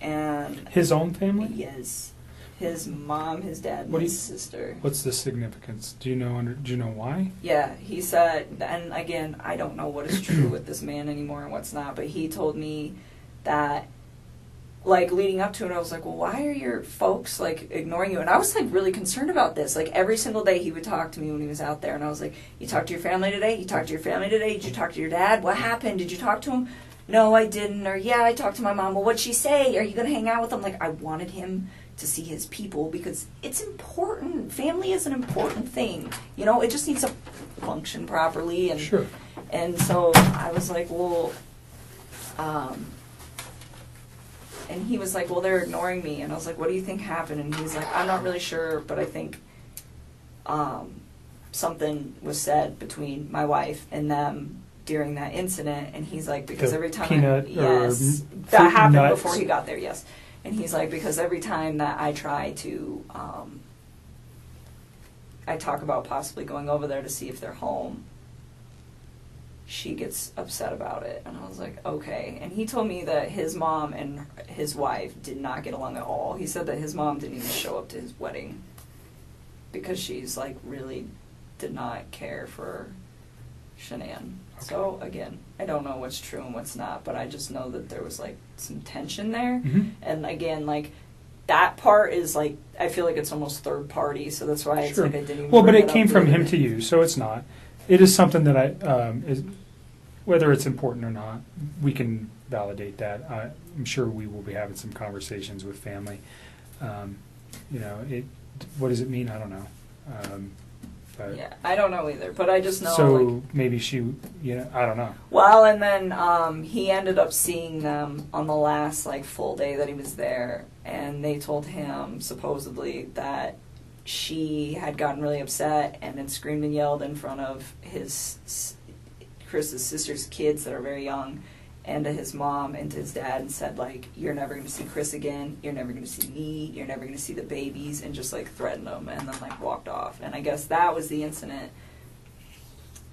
And
His own family?
yes, his mom, his dad, and
What do
his
you-
sister.
What's the significance? Do you know why?
Yeah, he said, and again, I don't know what is true with this man anymore and what's not, but he told me that, like, leading up to it, I was like, well, why are your folks, like, ignoring you? And I was, like, really concerned about this. Like, every single day he would talk to me when he was out there, and I was like, you talked to your family today? You talked to your family today? Did you talk to your dad? What happened? Did you talk to him? No, I didn't. Or, yeah, I talked to my mom. Well, what'd she say? Are you going to hang out with him? Like, I wanted him to see his people because it's important. Family is an important thing. You know, it just needs to function properly. And
Sure.
and so I was like, well, and he was like, well, they're ignoring me. And I was like, what do you think happened? And he's like, I'm not really sure, but I think something was said between my wife and them during that incident. And he's like, because
The
every time
peanut or
yes,
fruit
that happened
nuts.
before he got there, yes. And he's like, because every time that I try to, I talk about possibly going over there to see if they're home, she gets upset about it. And I was like, okay. And he told me that his mom and his wife did not get along at all. He said that his mom didn't even show up to his wedding because she's like really did not care for Shanann.
Okay.
So again, I don't know what's true and what's not, but I just know that there was like some tension there.
Mhm.
And again, like that part is like, I feel like it's almost third party, so that's why it's
Sure.
like I didn't even
Well, but
bring
it
up
came from
later.
him to you, so it's not. It is something that whether it's important or not, we can validate that. I'm sure we will be having some conversations with family. What does it mean? I don't know. But
Yeah, I don't know either, but I just know
so
like,
maybe she, I don't know.
well, and then he ended up seeing them on the last like full day that he was there, and they told him supposedly that she had gotten really upset and had screamed and yelled in front of Chris's sister's kids that are very young, and to his mom and to his dad, and said like, you're never going to see Chris again, you're never going to see me, you're never going to see the babies, and just like threatened them, and then like walked off. And I guess that was the incident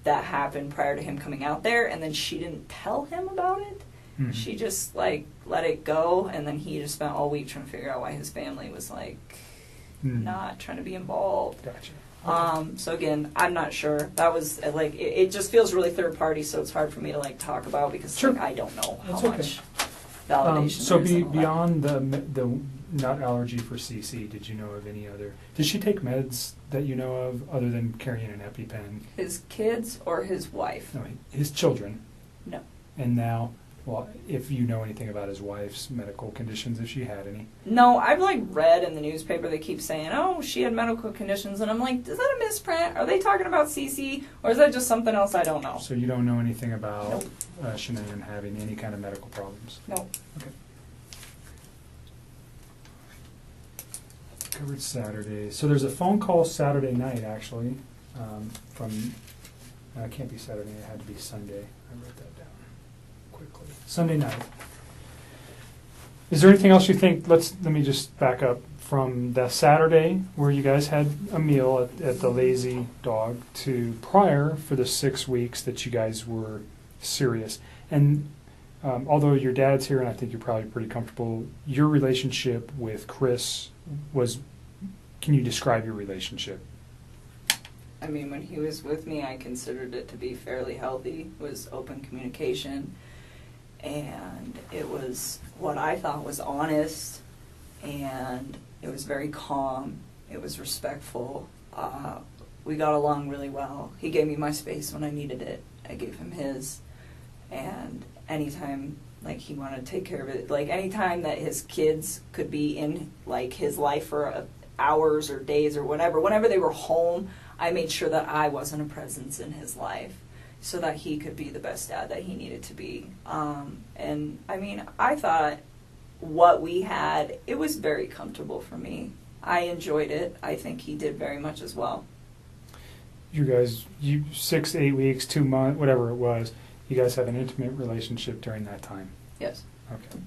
that happened prior to him coming out there, and then she didn't tell him about it.
Mhm.
She just like let it go, and then he just spent all week trying to figure out why his family was like
Mm.
not trying to be involved.
Gotcha.
So again, I'm not sure. That was like it just feels really third party, so it's hard for me to like talk about because
Sure.
like, I don't know how
That's okay.
much validation.
So
there is and all that.
beyond the nut allergy for CC, did you know of any other? Did she take meds that you know of other than carrying an EpiPen?
His kids or his wife?
No, his children.
No.
And now, well, if you know anything about his wife's medical conditions, if she had any.
No, I've like read in the newspaper they keep saying, oh, she had medical conditions, and I'm like, is that a misprint? Are they talking about CC, or is that just something else I don't know?
So you don't know anything about
Nope.
Shanann having any kind of medical problems?
No.
Okay. Covered Saturday. So there's a phone call Saturday night, actually, from, it can't be Saturday, it had to be Sunday. I wrote that down quickly. Sunday night. Is there anything else you think, let me just back up, from the Saturday where you guys had a meal at the Lazy Dog to prior for the 6 weeks that you guys were serious? And although your dad's here and I think you're probably pretty comfortable, your relationship with Chris was, can you describe your relationship?
I mean, when he was with me, I considered it to be fairly healthy. It was open communication, and it was what I thought was honest, and it was very calm. It was respectful. We got along really well. He gave me my space when I needed it. I gave him his, and anytime like he wanted to take care of it, like anytime that his kids could be in like his life for hours or days or whatever, whenever they were home, I made sure that I wasn't a presence in his life so that he could be the best dad that he needed to be. And I mean, I thought what we had, it was very comfortable for me. I enjoyed it. I think he did very much as well.
You guys, 6, 8 weeks, 2 months, whatever it was, you guys have an intimate relationship during that time.
Yes.
Okay.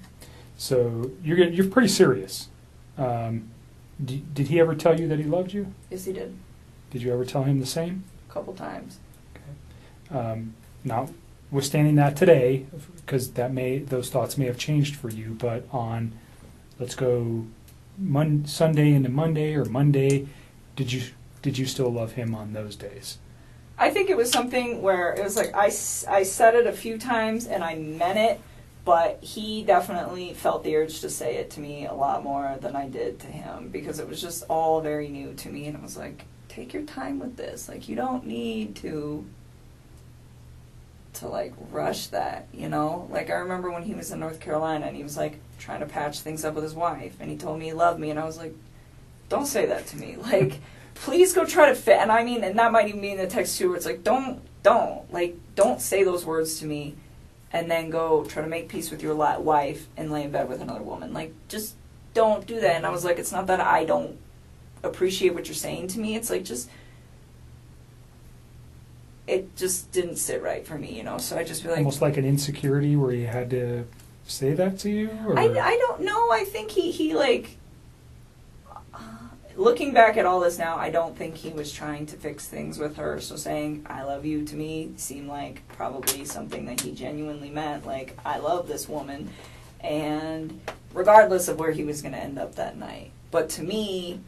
So you're pretty serious. Did he ever tell you that he loved you?
Yes, he did.
Did you ever tell him the same?
A couple times.
Notwithstanding that today, because those thoughts may have changed for you, but on, let's go Sunday into Monday or Monday, did you still love him on those days?
I think it was something where it was like I said it a few times and I meant it, but he definitely felt the urge to say it to me a lot more than I did to him because it was just all very new to me, and it was like, take your time with this. Like, you don't need to like rush that, you know? Like, I remember when he was in North Carolina and he was like trying to patch things up with his wife, and he told me he loved me, and I was like, don't say that to me. Like, please go try to fit. And I mean, and that might even be in the text too, where it's like, don't say those words to me and then go try to make peace with your wife and lay in bed with another woman. Like, just don't do that. And I was like, it's not that I don't appreciate what you're saying to me. It's like, it just didn't sit right for me, you know? So I just feel like...
Almost like an insecurity where you had to say that to you? Or?
I don't know. I think he like, looking back at all this now, I don't think he was trying to fix things with her. So saying "I love you" to me seemed like probably something that he genuinely meant. Like, I love this woman, and regardless of where he was going to end up that night. But to me,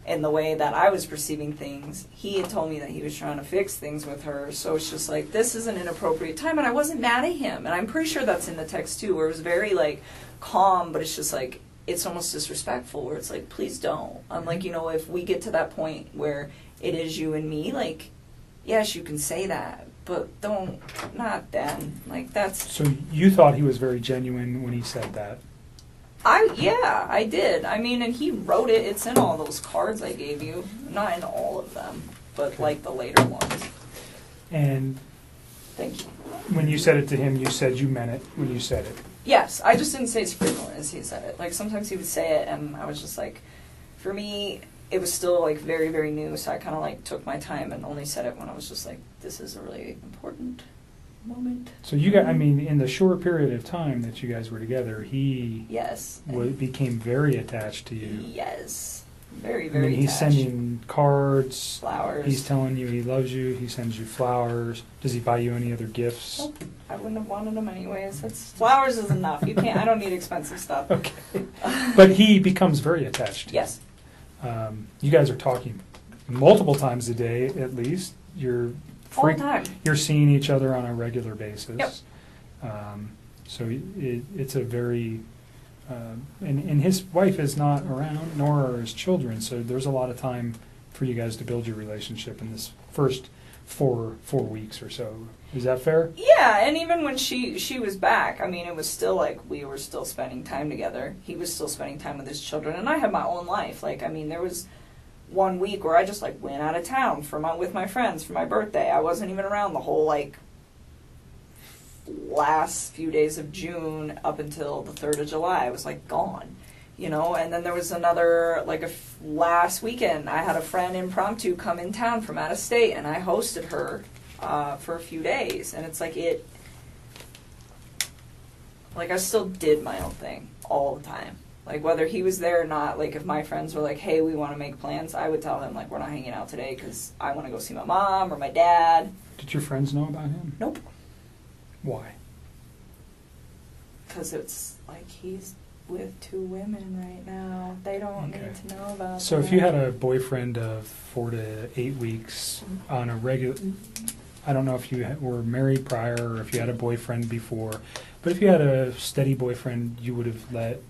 in the way that I was perceiving things, he had told me that he was trying to fix things with her. So it's just like, this is an inappropriate time, and I wasn't mad at him. And I'm pretty sure that's in the text too, where it was very like calm, but it's just like, it's almost disrespectful, where it's like, please don't. I'm like, you know, if we get to that point where it is you and me, like, yes, you can say that, but don't, not then. Like, that's...
So you thought he was very genuine when he said that?
Yeah, I did. I mean, and he wrote it. It's in all those cards I gave you. Not in all of them, but
Okay.
like the later ones.
And
Thank you.
when you said it to him, you said you meant it when you said it.
Yes, I just didn't say as frequent as he said it. Like, sometimes he would say it, and I was just like, for me, it was still like very, very new, so I kind of like took my time and only said it when I was just like, this is a really important moment.
So you got, I mean, in the short period of time that you guys were together, he
Yes.
became very attached to you.
Yes. Very,
I
very
mean, he's
attached.
sending cards.
Flowers.
He's telling you he loves you. He sends you flowers. Does he buy you any other gifts?
Nope. I wouldn't have wanted them anyways. Flowers is enough. You can't. I don't need expensive stuff.
Okay. But he becomes very attached to you.
Yes.
You guys are talking multiple times a day, at least. You're
All the time.
You're seeing each other on a regular basis.
Yep.
So it's a very and his wife is not around, nor are his children. So there's a lot of time for you guys to build your relationship in this first four weeks or so. Is that fair?
Yeah, and even when she was back, I mean, it was still like we were still spending time together. He was still spending time with his children, and I had my own life. Like, I mean, there was one week where I just like went out of town with my friends for my birthday. I wasn't even around the whole like last few days of June up until the 3rd of July. I was like gone, you know. And then there was another like last weekend. I had a friend impromptu come in town from out of state, and I hosted her for a few days. And it's like I still did my own thing all the time. Like, whether he was there or not, like, if my friends were like, hey, we want to make plans, I would tell them, like, we're not hanging out today because I want to go see my mom or my dad.
Did your friends know about him?
Nope.
Why?
Because it's like he's with 2 women right now. They don't
Okay.
need to know about
So
that.
if you had a boyfriend of 4 to 8 weeks on a regular, I don't know if you were married prior or if you had a boyfriend before, but if you had a steady boyfriend, you would have let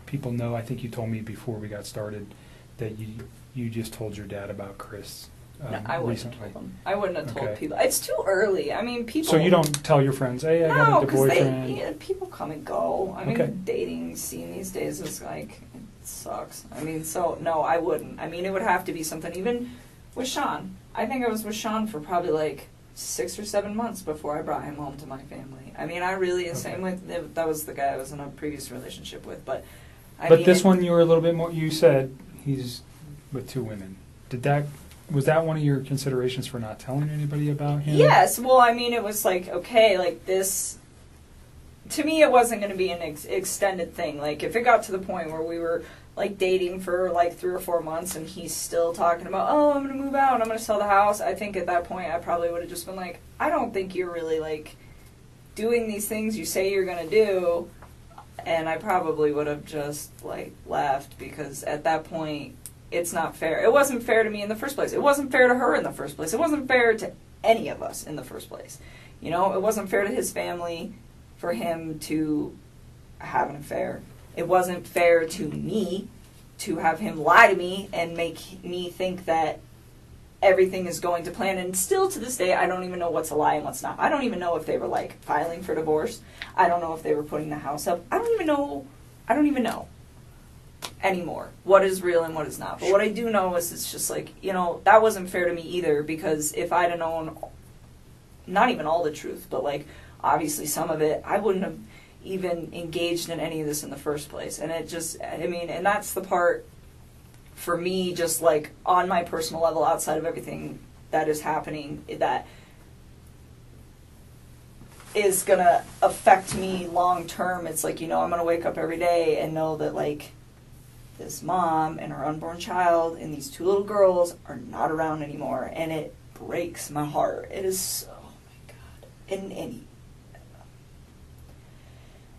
people know. I think you told me before we got started that you just told your dad about Chris
No, I wouldn't
recently.
have told them. I wouldn't have told
Okay.
people. It's too early. I mean, people...
So you don't tell your friends, hey, I
No,
got a
because
boyfriend.
people come and go. I mean,
Okay.
dating scene these days is like, it sucks. I mean, so, no, I wouldn't. I mean, it would have to be something, even with Sean. I think I was with Sean for probably like 6 or 7 months before I brought him home to my family. I mean, I really,
Okay.
same with, that was the guy I was in a previous relationship with, but I
But
mean,
this one, you were a little bit more. You said he's with 2 women. Was that one of your considerations for not telling anybody about him?
Yes, well, I mean, it was like, okay, like this, to me, it wasn't going to be an extended thing. Like, if it got to the point where we were, like, dating for, like, 3 or 4 months and he's still talking about, oh, I'm going to move out and I'm going to sell the house, I think at that point I probably would have just been like, I don't think you're really, like, doing these things you say you're going to do, and I probably would have just, like, left, because at that point, it's not fair. It wasn't fair to me in the first place. It wasn't fair to her in the first place. It wasn't fair to any of us in the first place. You know, it wasn't fair to his family for him to have an affair. It wasn't fair to me to have him lie to me and make me think that everything is going to plan. And still to this day, I don't even know what's a lie and what's not. I don't even know if they were, like, filing for divorce. I don't know if they were putting the house up. I don't even know anymore what is real and what is not. But what I do know is it's just like, you know, that wasn't fair to me either, because if I'd have known not even all the truth, but like obviously some of it, I wouldn't have even engaged in any of this in the first place. And it just, I mean, and that's the part for me, just like on my personal level, outside of everything that is happening, that is gonna affect me long term. It's like, I'm gonna wake up every day and know that, like, this mom and her unborn child and these 2 little girls are not around anymore, and it breaks my heart. It is so, oh my God.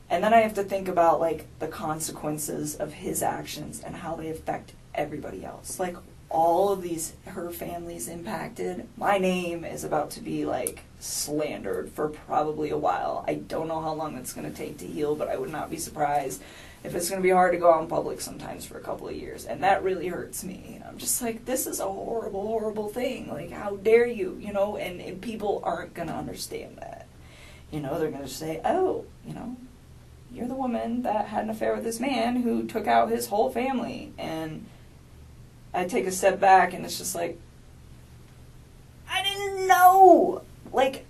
And then I have to think about, like, the consequences of his actions and how they affect everybody else. Like, all of her family's impacted. My name is about to be, like, slandered for probably a while. I don't know how long it's going to take to heal, but I would not be surprised if it's going to be hard to go out in public sometimes for a couple of years. And that really hurts me. I'm just like, this is a horrible, horrible thing. Like, how dare you, and people aren't going to understand that. They're going to say, oh, you're the woman that had an affair with this man who took out his whole family. And I take a step back, and it's just like, I didn't know. Like,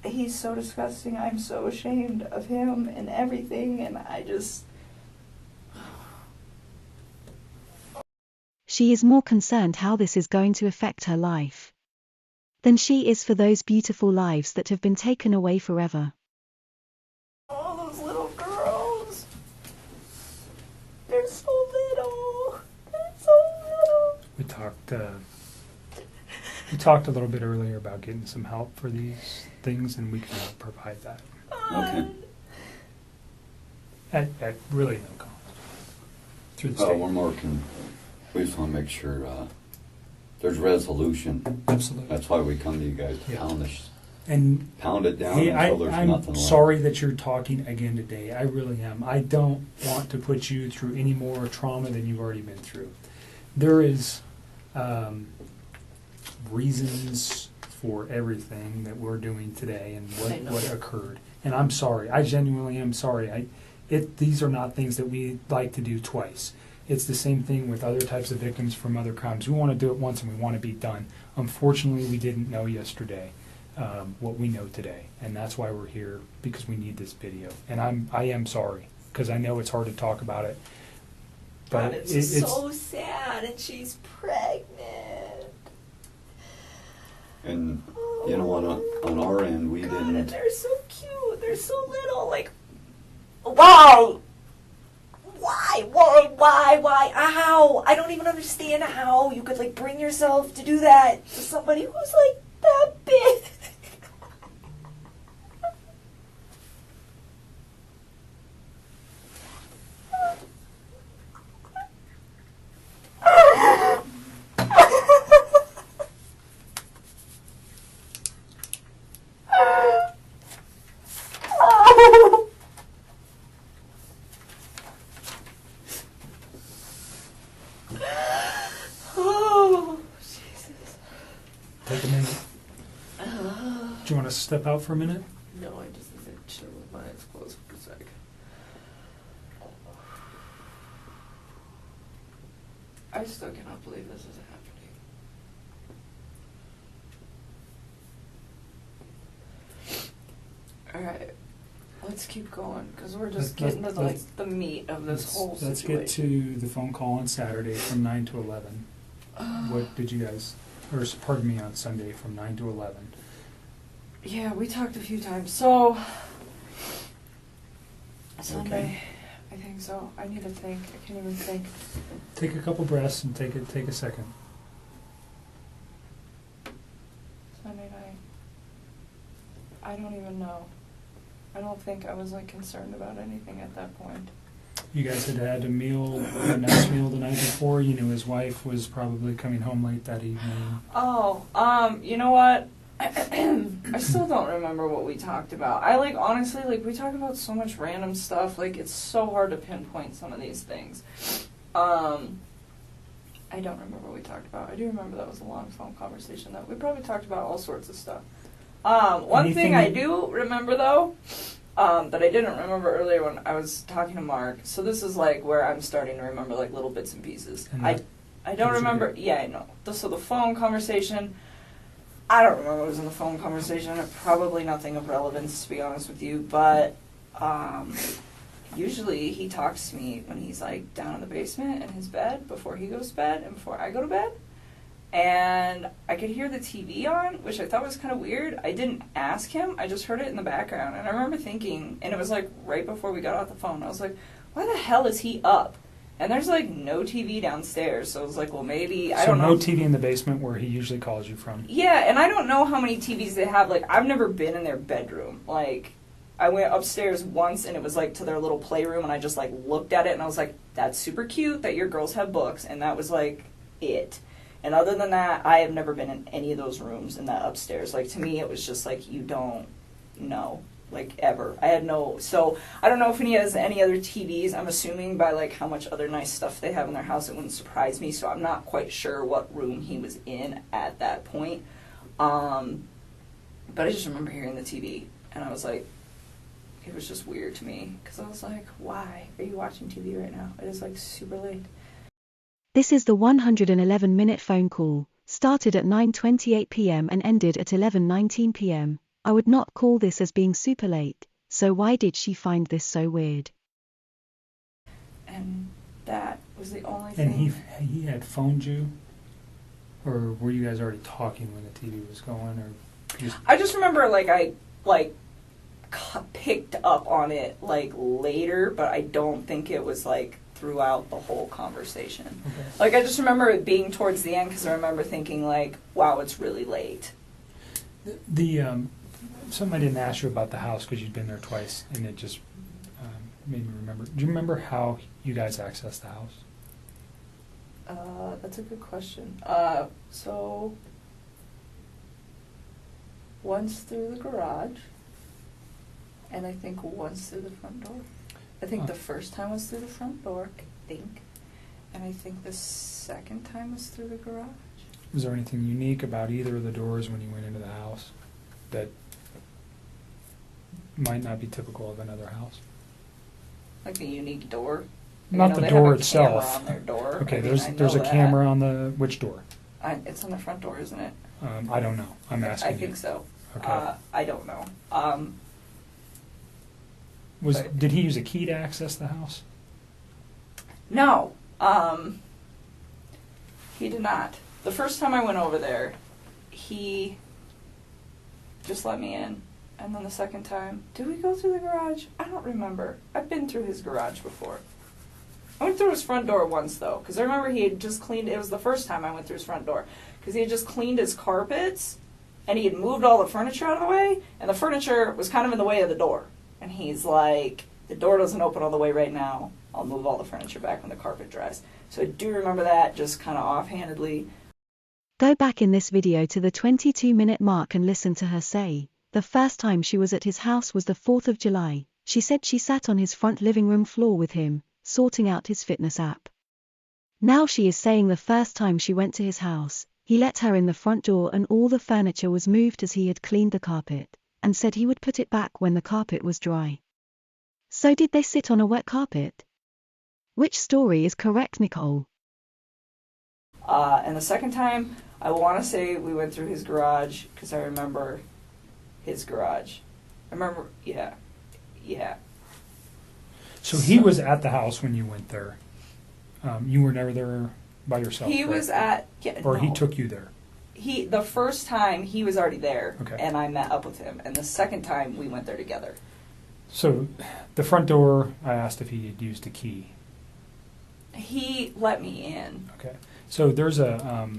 he's so disgusting. I'm so ashamed of him and everything, and I just...
She is more concerned how this is going to affect her life than she is for those beautiful lives that have been taken away forever.
All those little girls. They're so little. They're so little.
We talked a little bit earlier about getting some help for these things, and we can provide that.
Okay.
At really no cost. Through the state.
One more we just want to make sure there's resolution.
Absolutely.
That's why we come to you guys to pound it down until there's
I'm
nothing left.
sorry that you're talking again today. I really am. I don't want to put you through any more trauma than you've already been through. There is reasons for everything that we're doing today and what occurred. And I'm sorry. I genuinely am sorry. These are not things that we like to do twice. It's the same thing with other types of victims from other crimes. We want to do it once and we want to be done. Unfortunately, we didn't know yesterday what we know today, and that's why we're here, because we need this video. And I am sorry, because I know it's hard to talk about it.
But it's so sad, and she's pregnant.
And on our end, we didn't.
And they're so cute. They're so little. Like, why? Why? How? I don't even understand how you could, like, bring yourself to do that to somebody who's, like, that big.
Take a minute. Do you want to step out for a minute?
No, I just need to chill with my eyes closed for a sec. I still cannot believe this is happening. Alright, let's keep going, because we're just getting to the meat of this whole situation.
Let's get to the phone call on Saturday from 9 to 11. What did you guys, or pardon me, on Sunday from 9 to 11?
Yeah, we talked a few times. So, Sunday,
Okay.
I think so. I need to think. I can't even think.
Take a couple breaths and take a second.
Sunday night. I don't even know. I don't think I was, like, concerned about anything at that point.
You guys had had a nice meal the night before. You knew his wife was probably coming home late that evening.
Oh, you know what? I still don't remember what we talked about. Honestly, we talk about so much random stuff. Like, it's so hard to pinpoint some of these things. I don't remember what we talked about. I do remember that was a long phone conversation, though. We probably talked about all sorts of stuff. One thing I do remember, though, that I didn't remember earlier when I was talking to Mark. So this is, like, where I'm starting to remember, like, little bits and pieces.
And
I don't remember. Yeah, I know. So the phone conversation, I don't remember what was in the phone conversation. Probably nothing of relevance, to be honest with you. But usually he talks to me when he's, like, down in the basement in his bed before he goes to bed and before I go to bed. and I could hear the TV on, which I thought was kind of weird. I didn't ask him. I just heard it in the background. And I remember thinking, and it was like right before we got off the phone, I was like, why the hell is he up? And there's like no TV downstairs. So I was like, well, maybe, I don't know.
So no TV in the basement where he usually calls you from?
Yeah, and I don't know how many TVs they have. Like, I've never been in their bedroom. Like, I went upstairs once, and it was like to their little playroom, and I just like looked at it, and I was like, that's super cute that your girls have books, and that was like it. And other than that, I have never been in any of those rooms in that upstairs. Like, to me, it was just like, you don't know, like, ever. I had no, so I don't know if he has any other TVs. I'm assuming by like how much other nice stuff they have in their house, it wouldn't surprise me. So I'm not quite sure what room he was in at that point. But I just remember hearing the TV, and I was like, it was just weird to me, because I was like, why are you watching TV right now? It is like super late.
This is the 111-minute phone call, started at 9:28 p.m. and ended at 11:19 p.m. I would not call this as being super late, so why did she find this so weird?
And that was the only thing.
And he had phoned you? Or were you guys already talking when the TV was going? Or
I just remember, like, I, like, picked up on it, like, later, but I don't think it was, like, throughout the whole conversation.
Okay.
Like, I just remember it being towards the end, because I remember thinking, like, wow, it's really late.
Something I didn't ask you about the house, because you'd been there twice, and it just made me remember. Do you remember how you guys accessed the house?
That's a good question. So, once through the garage, and I think once through the front door. I think the first time was through the front door, I think. And I think the second time was through the garage.
Was there anything unique about either of the doors when you went into the house that might not be typical of another house?
Like a unique door?
Not the door itself.
Camera on their door.
Okay,
I mean,
there's a
that.
camera on the, which door?
It's on the front door, isn't it?
I don't know. I'm asking
I think
you.
so.
Okay.
I don't know.
Did he use a key to access the house?
No. He did not. The first time I went over there, he just let me in. And then the second time, did we go through the garage? I don't remember. I've been through his garage before. I went through his front door once, though, because I remember he had just cleaned, it was the first time I went through his front door, because he had just cleaned his carpets, and he had moved all the furniture out of the way, and the furniture was kind of in the way of the door. And he's like, the door doesn't open all the way right now. I'll move all the furniture back when the carpet dries. So I do remember that, just kind of offhandedly.
Go back in this video to the 22-minute mark and listen to her say, the first time she was at his house was the 4th of July. She said she sat on his front living room floor with him, sorting out his fitness app. Now she is saying the first time she went to his house, he let her in the front door and all the furniture was moved as he had cleaned the carpet, and said he would put it back when the carpet was dry. So did they sit on a wet carpet? Which story is correct, Nicole?
And the second time, I want to say we went through his garage, because I remember his garage. I remember, yeah.
So he was at the house when you went there. You were never there by yourself.
He was at,
or
no.
he took you there.
The first time he was already there,
Okay.
and I met up with him. And the second time we went there together.
So the front door, I asked if he had used a key.
He let me in.
Okay. So there's a,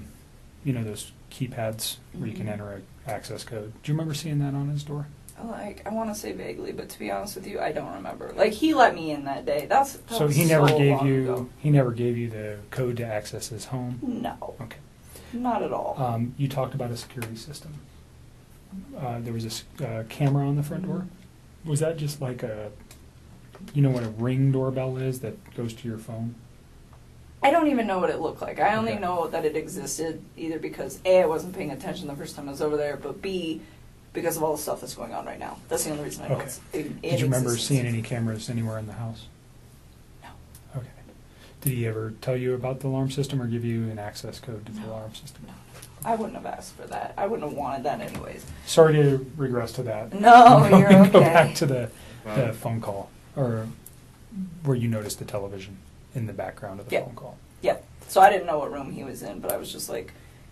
those keypads where you can enter an access code. Do you remember seeing that on his door?
Like, I want to say vaguely, but to be honest with you, I don't remember. Like, he let me in that day. That
So
was
he never gave
long
you
ago.
he never gave you the code to access his home?
No.
Okay.
Not at all.
You talked about a security system. There was a camera on the front door. Was that just like a, what a Ring doorbell is that goes to your phone?
I don't even know what it looked like. I only
Okay.
know that it existed either because A, I wasn't paying attention the first time I was over there, but B, because of all the stuff that's going on right now. That's the only reason I know
Okay.
it's in
Did you remember
existence.
seeing any cameras anywhere in the house?
No.
Okay. Did he ever tell you about the alarm system or give you an access code to the
No.
alarm system?
No. I wouldn't have asked for that. I wouldn't have wanted that anyways.
Sorry to regress to that.
No, you're okay.
Go back to the phone call, or where you noticed the television in the background of the
Yeah.
phone call.
Yep. So I didn't know what room he was in, but I was just like,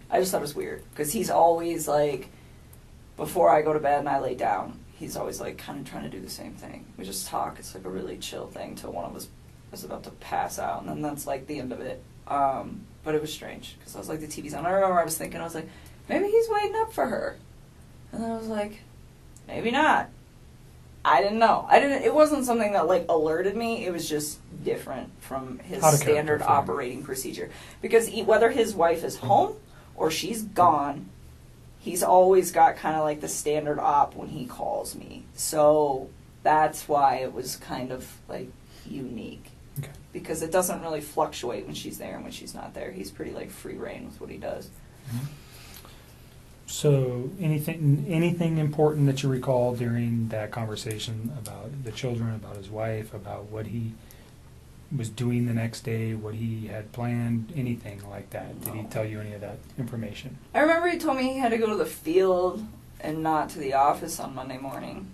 I just thought it was weird because he's always like, before I go to bed and I lay down, he's always like kind of trying to do the same thing. We just talk. It's like a really chill thing till one of us is about to pass out, and then that's like the end of it. But it was strange because I was like, the TV's on. I remember I was thinking, I was like, maybe he's waiting up for her, and then I was like, maybe not. I didn't know. It wasn't something that like alerted me. It was just different from his standard operating procedure. Because whether his wife is home or she's gone, he's always got kind of like the standard op when he calls me. So that's why it was kind of like unique.
Okay.
Because it doesn't really fluctuate when she's there and when she's not there. He's pretty like free reign with what he does.
Mm-hmm. So anything important that you recall during that conversation about the children, about his wife, about what he was doing the next day, what he had planned, anything like that? Did he tell you any of that information?
I remember he told me he had to go to the field and not to the office on Monday morning.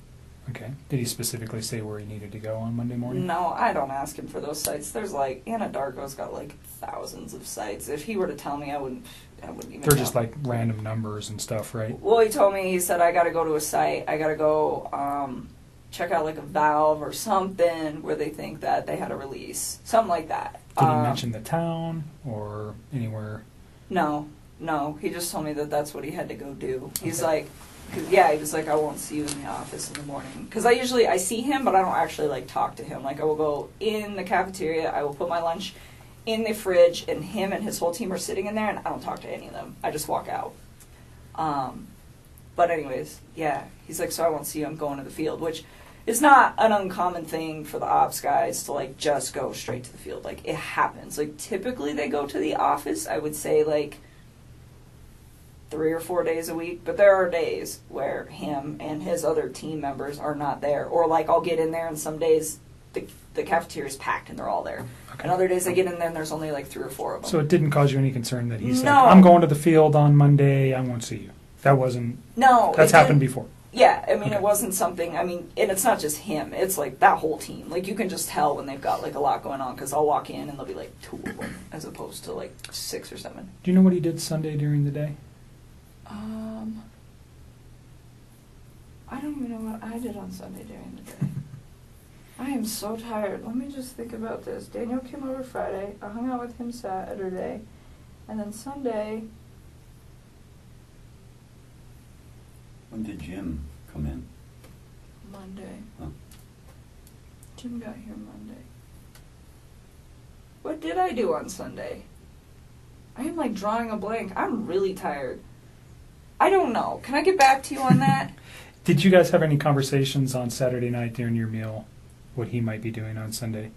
Okay. Did he specifically say where he needed to go on Monday morning?
No, I don't ask him for those sites. There's like, Anadarko's got like thousands of sites. If he were to tell me, I wouldn't even
They're
know.
just like random numbers and stuff, right?
Well, he told me, he said, I got to go to a site. I got to go check out like a valve or something where they think that they had a release. Something like that.
Did he mention the town or anywhere?
No. He just told me that that's what he had to go do. He's
Okay.
like, he was like, I won't see you in the office in the morning. Because I see him, but I don't actually like talk to him. Like I will go in the cafeteria, I will put my lunch in the fridge, and him and his whole team are sitting in there, and I don't talk to any of them. I just walk out. But anyways, yeah, he's like, so I won't see you, I'm going to the field, which is not an uncommon thing for the ops guys to like just go straight to the field. Like it happens. Like typically they go to the office, I would say like 3 or 4 days a week, but there are days where him and his other team members are not there. Or like I'll get in there and some days the cafeteria is packed and they're all there.
Okay.
And other days I get in there and there's only like 3 or 4 of them.
So it didn't cause you any concern that he said,
No.
I'm going to the field on Monday, I won't see you. That wasn't,
No.
that's
it
happened
didn't-
before.
Yeah, I mean,
Okay.
it wasn't something, and it's not just him, it's like that whole team. Like, you can just tell when they've got, like, a lot going on, because I'll walk in and there'll be, like, 2 of them, as opposed to, like, 6 or 7.
Do you know what he did Sunday during the day?
I don't even know what I did on Sunday during the day. I am so tired. Let me just think about this. Daniel came over Friday, I hung out with him Saturday, and then Sunday...
When did Jim come in?
Monday.
Huh.
Jim got here Monday. What did I do on Sunday? I am like drawing a blank. I'm really tired. I don't know. Can I get back to you on that?
Did you guys have any conversations on Saturday night during your meal, what he might be doing on Sunday?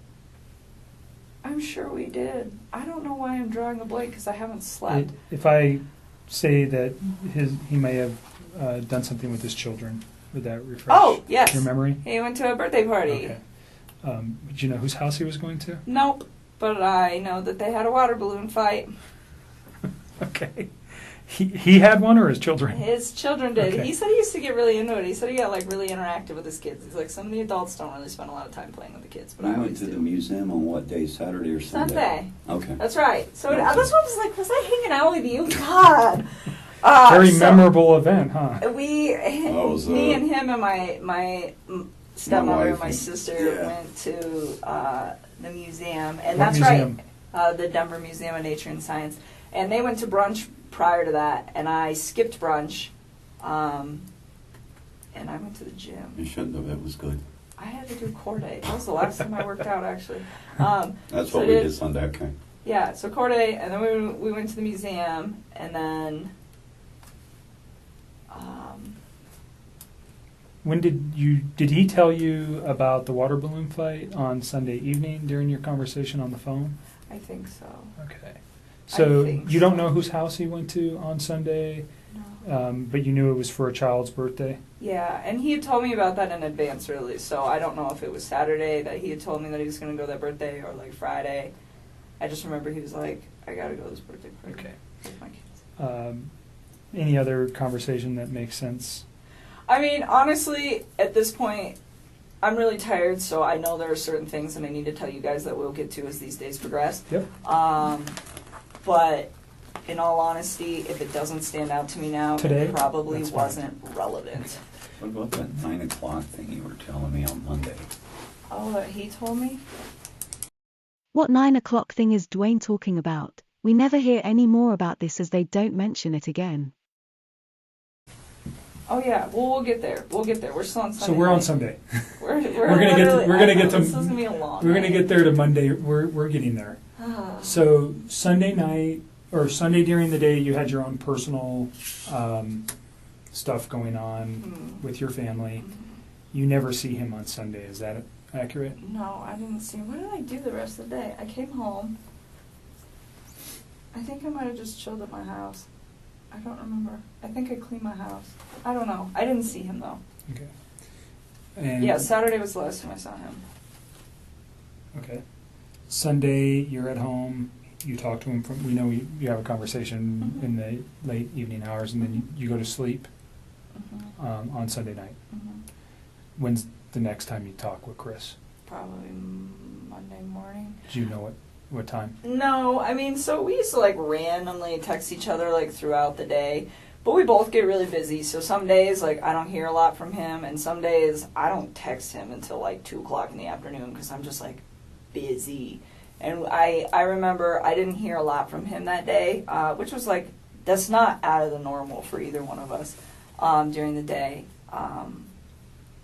I'm sure we did. I don't know why I'm drawing a blank because I haven't slept.
If I say that he may have done something with his children, would that refresh
yes.
your memory?
He went to a birthday party.
Okay. Did you know whose house he was going to?
Nope. But I know that they had a water balloon fight.
Okay. He had one, or his children?
His children did.
Okay.
He said he used to get really into it. He said he got like really interactive with his kids. He's like, some of the adults don't really spend a lot of time playing with the kids, but
We
I
went
always
to
do.
the museum on what day, Saturday or Sunday?
Sunday.
Okay.
That's right. So
Okay.
that's what I was like, was I hanging out with you? God.
Very
So
memorable event, huh?
We,
was,
me and him and my stepmother and my
wife
sister
yeah.
went to the museum. And
What
that's
museum?
right, the Denver Museum of Nature and Science. And they went to brunch prior to that, and I skipped brunch, and I went to the gym.
You shouldn't have. It was good.
I had to do core day. That was the last time I worked out, actually.
That's
so
what
I
we
did-
did Sunday. Okay.
Yeah, so core day, and then we went to the museum, and then
When did he tell you about the water balloon fight on Sunday evening during your conversation on the phone?
I think so.
Okay. So
think
you don't
so.
know whose house he went to on Sunday,
No.
but you knew it was for a child's birthday?
Yeah, and he had told me about that in advance, really. So I don't know if it was Saturday that he had told me that he was going to go that birthday, or like Friday. I just remember he was like, "I got to go to this birthday party
Okay.
with my kids."
Any other conversation that makes sense?
I mean, honestly, at this point, I'm really tired, so I know there are certain things that I need to tell you guys that we'll get to as these days progress.
Yep.
But in all honesty, if it doesn't stand out to me now,
Today?
it probably
That's fine.
wasn't relevant.
What about that 9 o'clock thing you were telling me on Monday?
Oh, that he told me?
What 9 o'clock thing is Dwayne talking about? We never hear any more about this as they don't mention it again.
Oh yeah, well we'll get there. We'll get there. We're still on Sunday.
So we're on
night.
Sunday.
We're
gonna get to-
literally-
we're gonna
I know,
get to-
This is gonna be a long.
We're gonna
night.
get there to Monday. We're getting there. So Sunday night or Sunday during the day, you had your own personal stuff going on with your family. You never see him on Sunday. Is that accurate?
No, I didn't see. What did I do the rest of the day? I came home. I think I might have just chilled at my house. I don't remember. I think I cleaned my house. I don't know. I didn't see him though.
Okay. And
Yeah, Saturday was the last time I saw him.
Okay. Sunday, you're at home. You talk to him. We know you have a conversation in the late evening hours, and then you go to sleep on Sunday night. When's the next time you talk with Chris?
Probably Monday morning.
Do you know what time?
No, I mean, so we used to like randomly text each other like throughout the day, but we both get really busy. So some days like I don't hear a lot from him, and some days I don't text him until like 2 o'clock in the afternoon because I'm just like busy. And I remember I didn't hear a lot from him that day, which was like that's not out of the normal for either one of us during the day.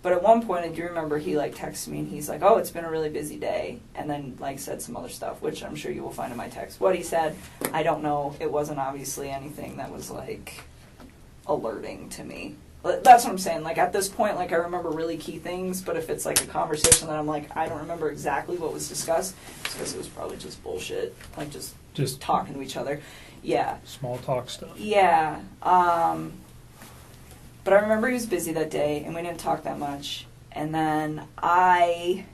But at one point, I do remember he like texted me and he's like, "Oh, it's been a really busy day," and then like said some other stuff, which I'm sure you will find in my text. What he said, I don't know. It wasn't obviously anything that was like alerting to me. But that's what I'm saying. Like at this point, like I remember really key things, but if it's like a conversation that I'm like, I don't remember exactly what was discussed, it's because it was probably just bullshit, like just talking to each other. Yeah.
Small talk stuff.
Yeah. But I remember he was busy that day, and we didn't talk that much. And then I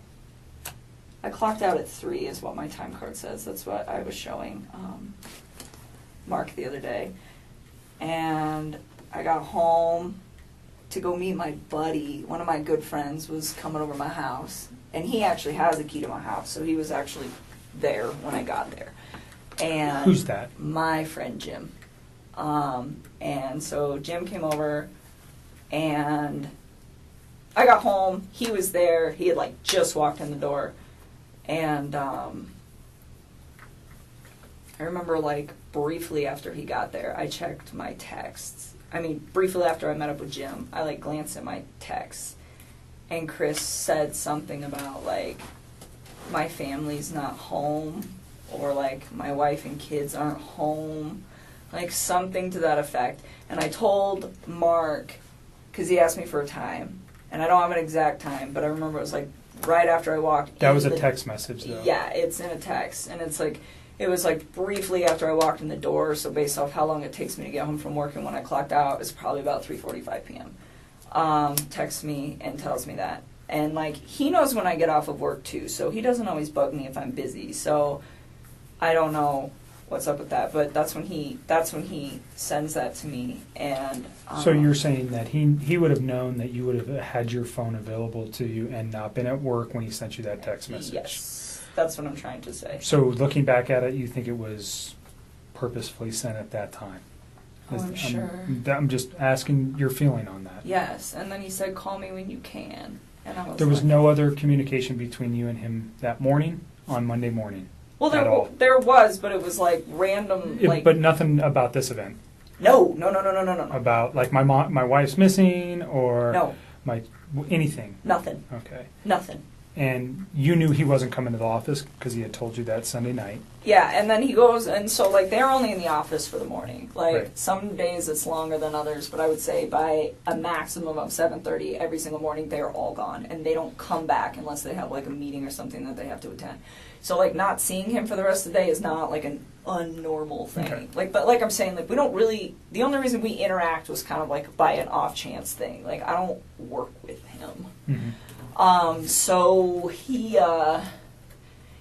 clocked out at 3 is what my time card says. That's what I was showing Mark the other day. And I got home to go meet my buddy. One of my good friends was coming over to my house. And he actually has a key to my house, so he was actually there when I got there. And
Who's that?
My friend Jim. And so Jim came over. And I got home, he was there, he had like just walked in the door, and I remember like briefly after he got there, I checked my texts. I mean, briefly after I met up with Jim, I like glanced at my texts, and Chris said something about like, my family's not home, or like my wife and kids aren't home, like something to that effect. And I told Mark, because he asked me for a time, and I don't have an exact time, but I remember it was like right after I walked.
That was a text message, though.
Yeah, it's in a text, and it's like it was like briefly after I walked in the door. So based off how long it takes me to get home from work and when I clocked out, it's probably about 3:45 p.m. Texts me and tells me that, and like he knows when I get off of work too, so he doesn't always bug me if I'm busy. So I don't know what's up with that, but that's when he sends that to me. And
so you're saying that he would have known that you would have had your phone available to you and not been at work when he sent you that text message?
Yes, that's what I'm trying to say.
So looking back at it, you think it was purposefully sent at that time?
Oh, I'm sure.
I'm just asking your feeling on that.
Yes, and then he said, "Call me when you can," and I was.
There was
like,
no other communication between you and him that morning, on Monday morning?
Well,
at all?
there was, but it was like random. Like,
But nothing about this event?
No.
About like my wife's missing or
No.
anything?
Nothing.
Okay.
Nothing.
And you knew he wasn't coming to the office because he had told you that Sunday night.
Yeah, and then he goes, and so like they're only in the office for the morning. Like
Right.
some days it's longer than others, but I would say by a maximum of 7:30 every single morning they're all gone, and they don't come back unless they have like a meeting or something that they have to attend. So like not seeing him for the rest of the day is not like an unnormal thing.
Okay.
Like, but like I'm saying, like we don't really. The only reason we interact was kind of like by an off chance thing. Like I don't work with him.
Mm-hmm.
So he,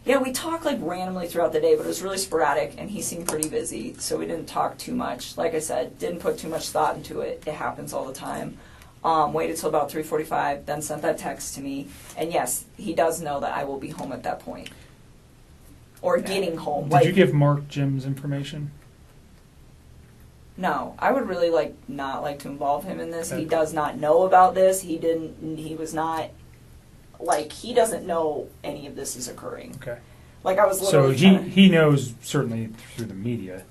we talked like randomly throughout the day, but it was really sporadic, and he seemed pretty busy, so we didn't talk too much. Like I said, didn't put too much thought into it. It happens all the time. Waited till about 3:45, then sent that text to me, and yes, he does know that I will be home at that point. Or getting home.
Did you give Mark Jim's information?
No, I would really not like to involve him in this.
Okay.
He does not know about this. He doesn't know any of this is occurring.
Okay.
Like I was
So
literally
he knows certainly through the media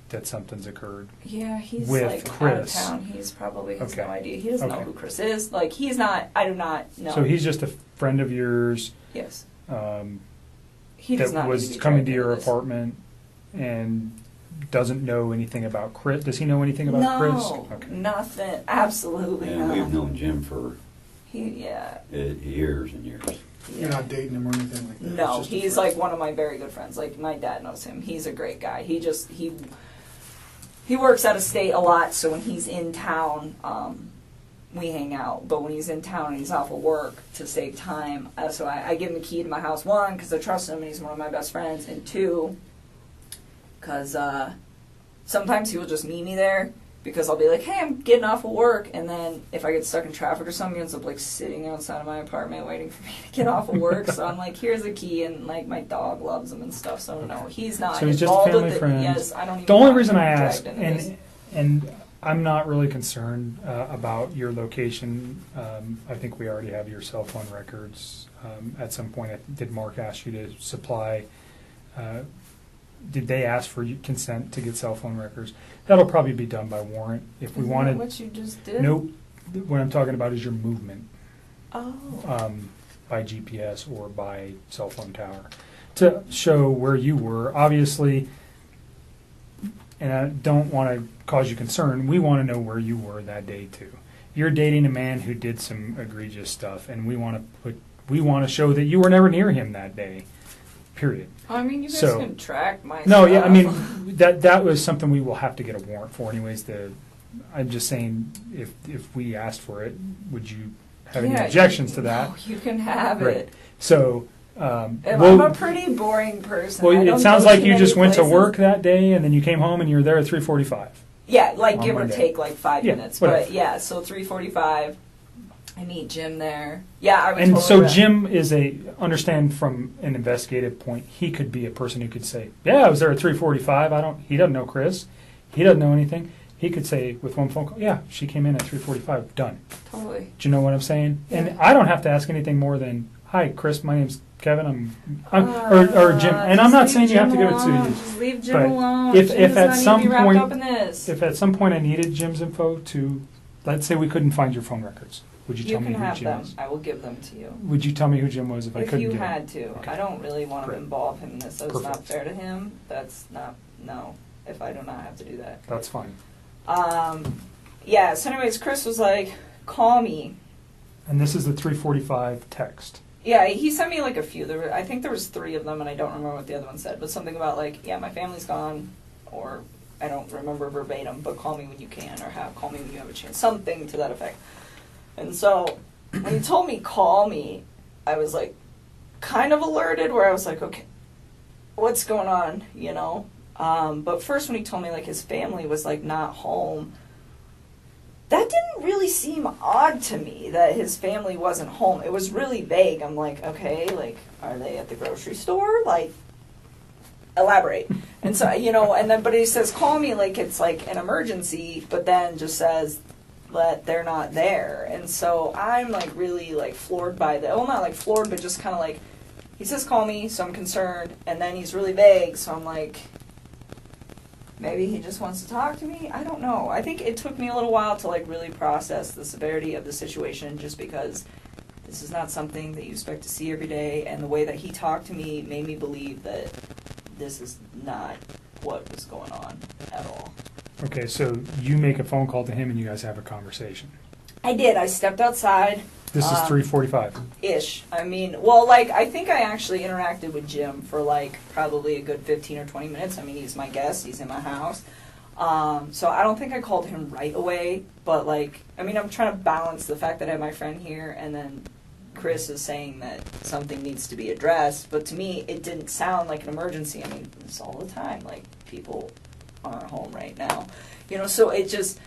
that something's occurred.
yeah, he's
with
like
Chris.
out of town. He's probably has
Okay.
no idea. He doesn't know
Okay.
who Chris is. Like he's not. I do not know.
So he's just a friend of yours
yes.
um,
He does
that
not
was
need to be
coming
dragged
to your
into this.
apartment and doesn't know anything about Chris. Does he know anything about
No,
Chris? Okay.
nothing. Absolutely
And
not.
we've known Jim for
Yeah.
years and years.
You're not dating him or anything like that?
No,
It's just a
he's
friend.
like one of my very good friends. Like my dad knows him. He's a great guy. He works out of state a lot, so when he's in town, we hang out. But when he's in town and he's off of work to save time, so I give him the key to my house. One, because I trust him and he's one of my best friends, and two, because sometimes he will just meet me there. Because I'll be like, hey, I'm getting off of work, and then if I get stuck in traffic or something, he ends up like sitting outside of my apartment waiting for me to get off of work. So I'm like, here's a key, and like my dog loves him and stuff. So no, he's not.
So he's just a
involved
family
with it.
friend.
Yes, I don't even.
The only
want
reason
him
I
dragged
ask,
into this.
and I'm not really concerned about your location. I think we already have your cell phone records. At some point, did Mark ask you to supply? Did they ask for consent to get cell phone records? That'll probably be done by warrant. If we
Isn't
wanted,
that what you just did?
nope. What I'm talking about is your movement
Oh.
by GPS or by cell phone tower to show where you were. Obviously, and I don't want to cause you concern, we want to know where you were that day too. You're dating a man who did some egregious stuff, and we want to show that you were never near him that day. Period.
I mean, you guys
So-
can track my
No,
stuff.
yeah, I mean that was something we will have to get a warrant for, anyways. I'm just saying, if we asked for it, would you have any
Yeah,
objections to that?
No, you can have
Right.
it.
So,
I'm
we'll-
a pretty boring person.
well,
I
it
don't
sounds
go
like
to
you
many
just went to
places.
work that day, and then you came home and you were there at 3:45.
Yeah, like
on
give or
Monday.
take like 5
Yeah,
minutes.
whatever.
But yeah, so 3:45. I meet Jim there. Yeah, I would
And
totally
so
re-
Jim is understand from an investigative point, he could be a person who could say, yeah, I was there at 3:45. He doesn't know Chris. He doesn't know anything. He could say with one phone call, yeah, she came in at 3:45, done.
Totally.
Do you know what I'm saying? And
Yeah.
I don't have to ask anything more than, hi, Chris, my name's Kevin, or Jim. And I'm
Just
not
leave
saying you have to
Jim
give it to
alone.
you.
Just leave Jim
But
alone.
if
Jim does
at
not need
some
to be wrapped
point-
up in this.
If at some point I needed Jim's info to, let's say we couldn't find your phone records, would you
you
tell me
can
who
have
Jim
them.
is?
I will give them to you.
Would you tell me who Jim was if I
If
couldn't
you
get him?
had to.
Okay.
I don't really want to
Great.
involve him in this. That's not
Perfect.
fair to him. That's not, no, if I do not have to do that.
That's fine.
Yeah, so anyways, Chris was like, call me.
And this is the 3:45 text.
Yeah, he sent me like a few. I think there was 3 of them, and I don't remember what the other one said, but something about like, yeah, my family's gone, or I don't remember verbatim, but call me when you can, or call me when you have a chance, something to that effect. And so when he told me call me, I was like kind of alerted, where I was like, okay, what's going on, you know? But first when he told me like his family was like not home, that didn't really seem odd to me that his family wasn't home. It was really vague. I'm like, okay, like, are they at the grocery store? Like, elaborate. And so, you know, and then, but he says, call me like it's like an emergency, but then just says that they're not there. And so I'm like really like floored by that. Well, not like floored, but just kind of like, he says, call me, so I'm concerned. And then he's really vague, so I'm like, maybe he just wants to talk to me? I don't know. I think it took me a little while to like really process the severity of the situation, just because this is not something that you expect to see every day, and the way that he talked to me made me believe that this is not what was going on at all.
Okay, so you make a phone call to him and you guys have a conversation.
I did. I stepped outside.
This is 3:45.
Ish. I mean, well, like, I think I actually interacted with Jim for, like, probably a good 15 or 20 minutes. I mean, he's my guest. He's in my house. So I don't think I called him right away. But, like, I mean, I'm trying to balance the fact that I have my friend here, and then Chris is saying that something needs to be addressed. But to me, it didn't sound like an emergency. I mean, it's all the time. Like, people aren't home right now. You know, so it just...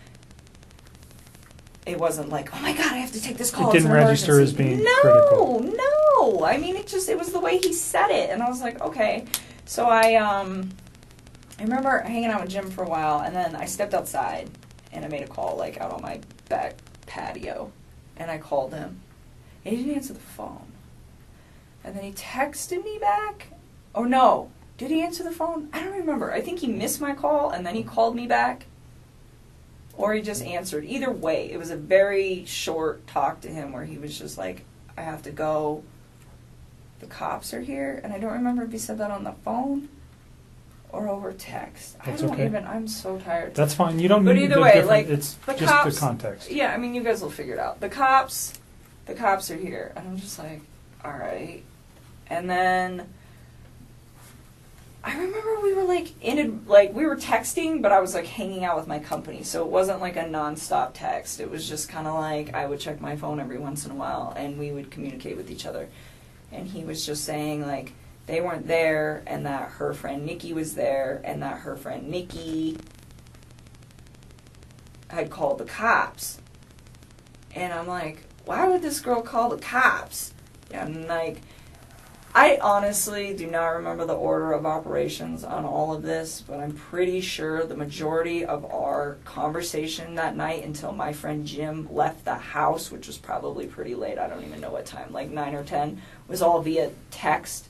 It wasn't like, oh my God, I have to take this call.
It didn't
it's an
register
emergency.
as being
no,
critical.
No, I mean, it was the way he said it. And I was like, okay. So I I remember hanging out with Jim for a while, and then I stepped outside, and I made a call, like, out on my back patio, and I called him, and he didn't answer the phone. And then he texted me back, or no, did he answer the phone? I don't remember. I think he missed my call, and then he called me back, or he just answered. Either way, it was a very short talk to him where he was just like, I have to go, the cops are here, and I don't remember if he said that on the phone or over text.
That's
I don't
okay.
even, I'm so tired.
That's fine. You don't
But
need
either
the
way,
different,
like,
it's
the
just
cops,
the context.
Yeah, I mean, you guys will figure it out. The cops are here. And I'm just like, all right. And then I remember we were like we were texting, but I was like hanging out with my company. So it wasn't like a nonstop text. It was just kind of like I would check my phone every once in a while and we would communicate with each other. And he was just saying like they weren't there and that her friend Nikki was there and that her friend Nikki had called the cops. And I'm like, why would this girl call the cops? And like, I honestly do not remember the order of operations on all of this, but I'm pretty sure the majority of our conversation that night until my friend Jim left the house, which was probably pretty late, I don't even know what time, like 9 or 10, was all via text.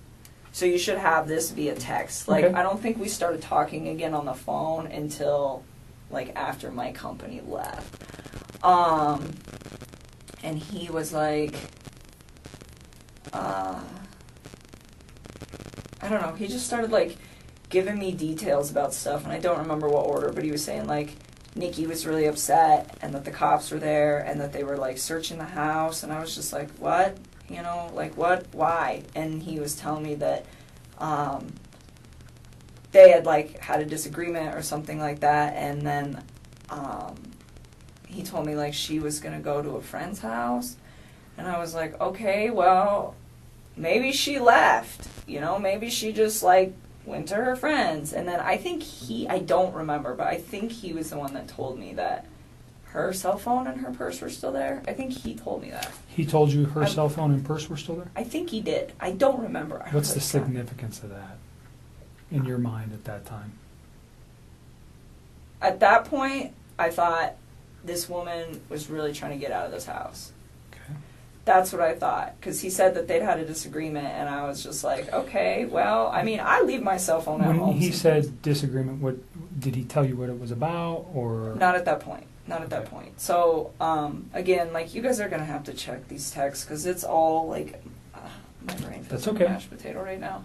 So you should have this via text. Like,
Okay.
I don't think we started talking again on the phone until like after my company left. And he was like, I don't know, he just started like giving me details about stuff, and I don't remember what order, but he was saying like Nikki was really upset and that the cops were there and that they were like searching the house, and I was just like, what? You know, like what? Why? And he was telling me that they had like had a disagreement or something like that, and then he told me like she was gonna go to a friend's house, and I was like, okay, well, maybe she left, you know, maybe she just like went to her friends. And then I think I don't remember, but I think he was the one that told me that her cell phone and her purse were still there. I think he told me that.
He told you her cell phone and purse were still there?
I think he did. I don't remember.
What's the
100%.
significance of that in your mind at that time?
At that point, I thought this woman was really trying to get out of this house.
Okay.
That's what I thought, because he said that they'd had a disagreement, and I was just like, okay, well, I mean, I leave my cell phone at
When
home.
he said disagreement, what did he tell you what it was about, or?
Not at that point. Not at that
Okay.
point. So, again, like, you guys are going to have to check these texts, because it's all, like, my brain feels
That's
like
okay.
a mashed potato right now.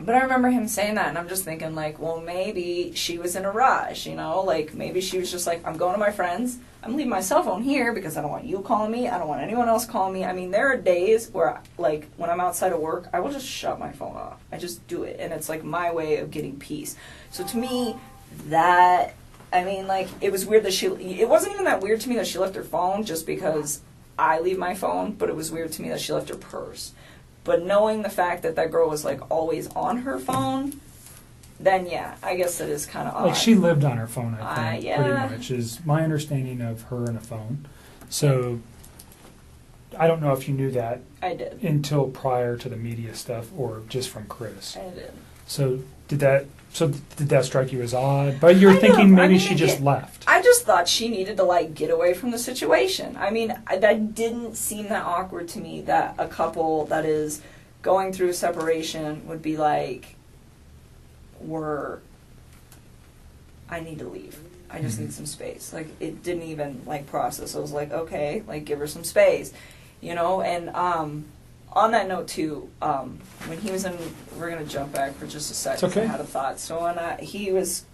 But I remember him saying that, and I'm just thinking, like, well, maybe she was in a rush, you know? Like, maybe she was just like, I'm going to my friends. I'm leaving my cell phone here because I don't want you calling me. I don't want anyone else calling me. I mean, there are days where, like, when I'm outside of work, I will just shut my phone off. I just do it, and it's, like, my way of getting peace. So to me, that, I mean, like, it was weird that it wasn't even that weird to me that she left her phone just because I leave my phone, but it was weird to me that she left her purse. But knowing the fact that that girl was, like, always on her phone, then, yeah, I guess that is kind of odd.
Like, she lived on her phone, I think,
yeah.
pretty much, is my understanding of her and a phone. So, I don't know if you knew that
I did.
until prior to the media stuff, or just from Chris.
I did.
So, did that strike you as odd? But you're
I
thinking
know.
maybe
I mean,
she just
again,
left.
I just thought she needed to, like, get away from the situation. I mean, that didn't seem that awkward to me, that a couple that is going through a separation would be like, I need to leave. I just need some space. Like, it didn't even, like, process. I was like, okay, like, give her some space, you know? And on that note, too, when he was in, we're going to jump back for just a second.
It's okay.
I had a thought. So when he was